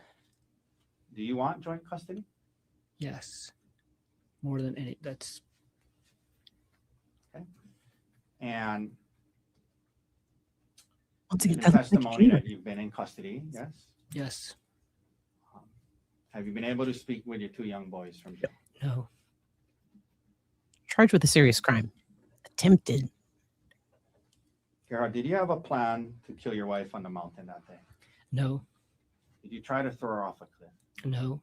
Do you want joint custody? Yes. More than any. That's And Once in again, the that's testimony that you've been in custody, yes? yes. Have you been able to speak with your 2 young boys from jail? No. charged with a serious crime. Attempted. Gerhardt, did you have a plan to kill your wife on the mountain that day? No. Did you try to throw her off a cliff? No.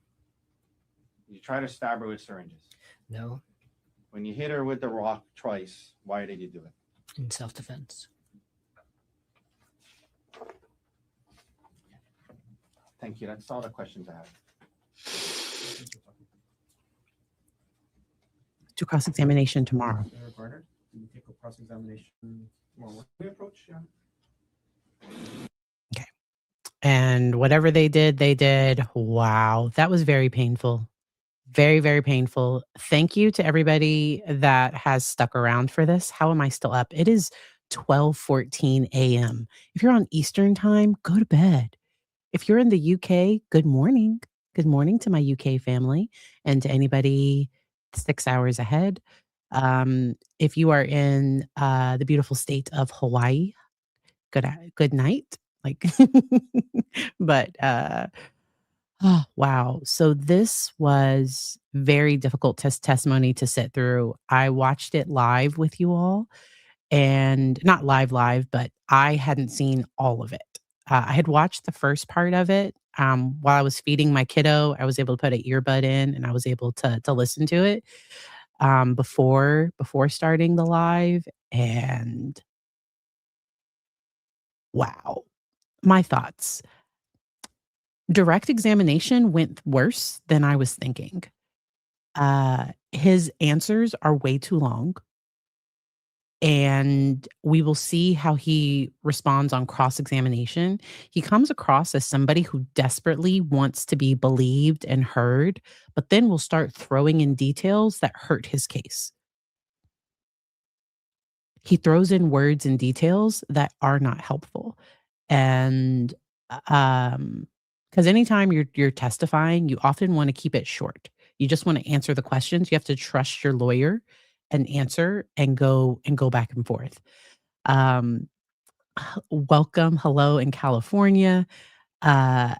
Did you try to stab her with syringes? No. When you hit her with the rock twice, why did you do it? In self-defense. Thank you. That's all the questions I have. To cross-examination tomorrow. Barnard, can you take a cross-examination tomorrow? What we approach? Yeah. And whatever they did. Wow. That was very painful. Very, very painful. Thank you to everybody that has stuck around for this. How am I still up? It is 12:14 a.m. If you're on Eastern time, go to bed. If you're in the UK, good morning. Good morning to my UK family and to anybody 6 hours ahead. If you are in the beautiful state of Hawaii, good night. Like, but oh, wow. So this was very difficult testimony to sit through. I watched it live with you all, and not live, but I hadn't seen all of it. I had watched the first part of it while I was feeding my kiddo. I was able to put an earbud in, and I was able to listen to it before starting the live. And wow, my thoughts. Direct examination went worse than I was thinking. His answers are way too long. And we will see how he responds on cross-examination. He comes across as somebody who desperately wants to be believed and heard, but then will start throwing in details that hurt his case. He throws in words and details that are not helpful. And because anytime you're testifying, you often want to keep it short. You just want to answer the questions. You have to trust your lawyer and answer and go back and forth. Welcome, hello in California. If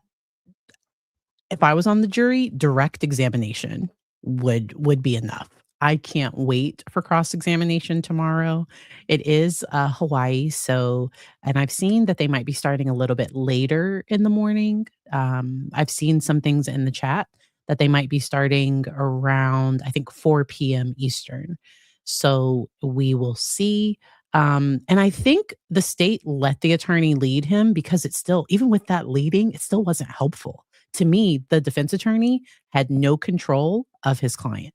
I was on the jury, direct examination would be enough. I can't wait for cross-examination tomorrow. It is Hawaii, and I've seen that they might be starting a little bit later in the morning. I've seen some things in the chat that they might be starting around, I think, 4 p.m. Eastern. So we will see. And I think the state let the attorney lead him because it's still, even with that leading, it still wasn't helpful. To me, the defense attorney had no control of his client.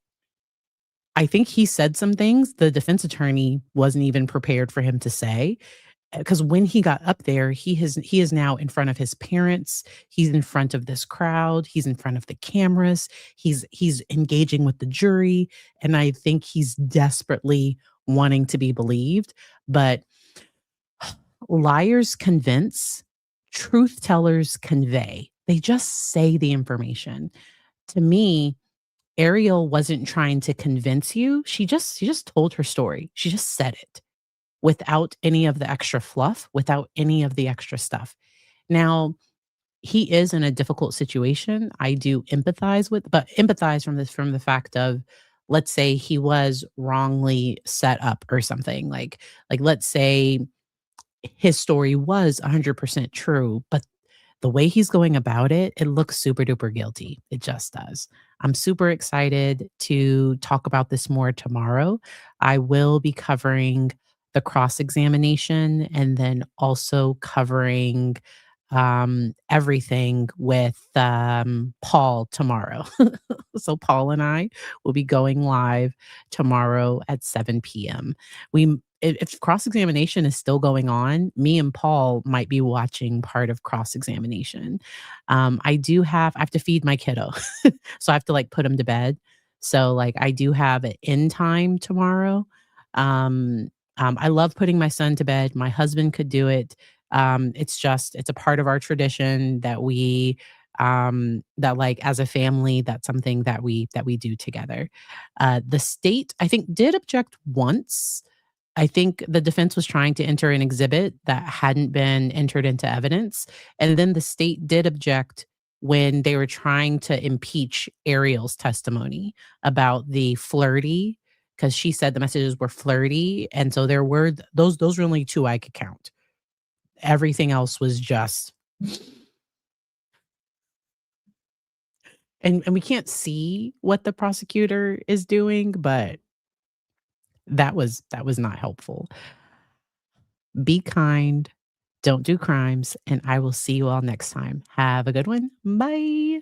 I think he said some things the defense attorney wasn't even prepared for him to say. Because when he got up there, he is now in front of his parents. He's in front of this crowd. He's in front of the cameras. He's engaging with the jury, and I think he's desperately wanting to be believed. But liars convince, truth tellers convey. They just say the information. To me, Arielle wasn't trying to convince you. She just told her story. She just said it. without any of the extra fluff, without any of the extra stuff. Now, he is in a difficult situation. I do empathize with, but empathize from the fact of, let's say he was wrongly set up or something. Like let's say his story was 100% true, but the way he's going about it, it looks super duper guilty. It just does. I'm super excited to talk about this more tomorrow. I will be covering the cross examination and then also covering everything with Paul tomorrow. So Paul and I will be going live tomorrow at 7 p.m. If cross examination is still going on, me and Paul might be watching part of cross examination. I have to feed my kiddo, so I have to like put him to bed. So like I do have an end time tomorrow. I love putting my son to bed. My husband could do it. It's a part of our tradition that that like as a family, that's something that we do together. The state, I think, did object once. I think the defense was trying to enter an exhibit that hadn't been entered into evidence. And then the state did object when they were trying to impeach Arielle's testimony about the flirty, because she said the messages were flirty. And so there were those were only two I could count. Everything else was just, and we can't see what the prosecutor is doing, but that was not helpful. Be kind, don't do crimes, and I will see you all next time. Have a good one. Bye.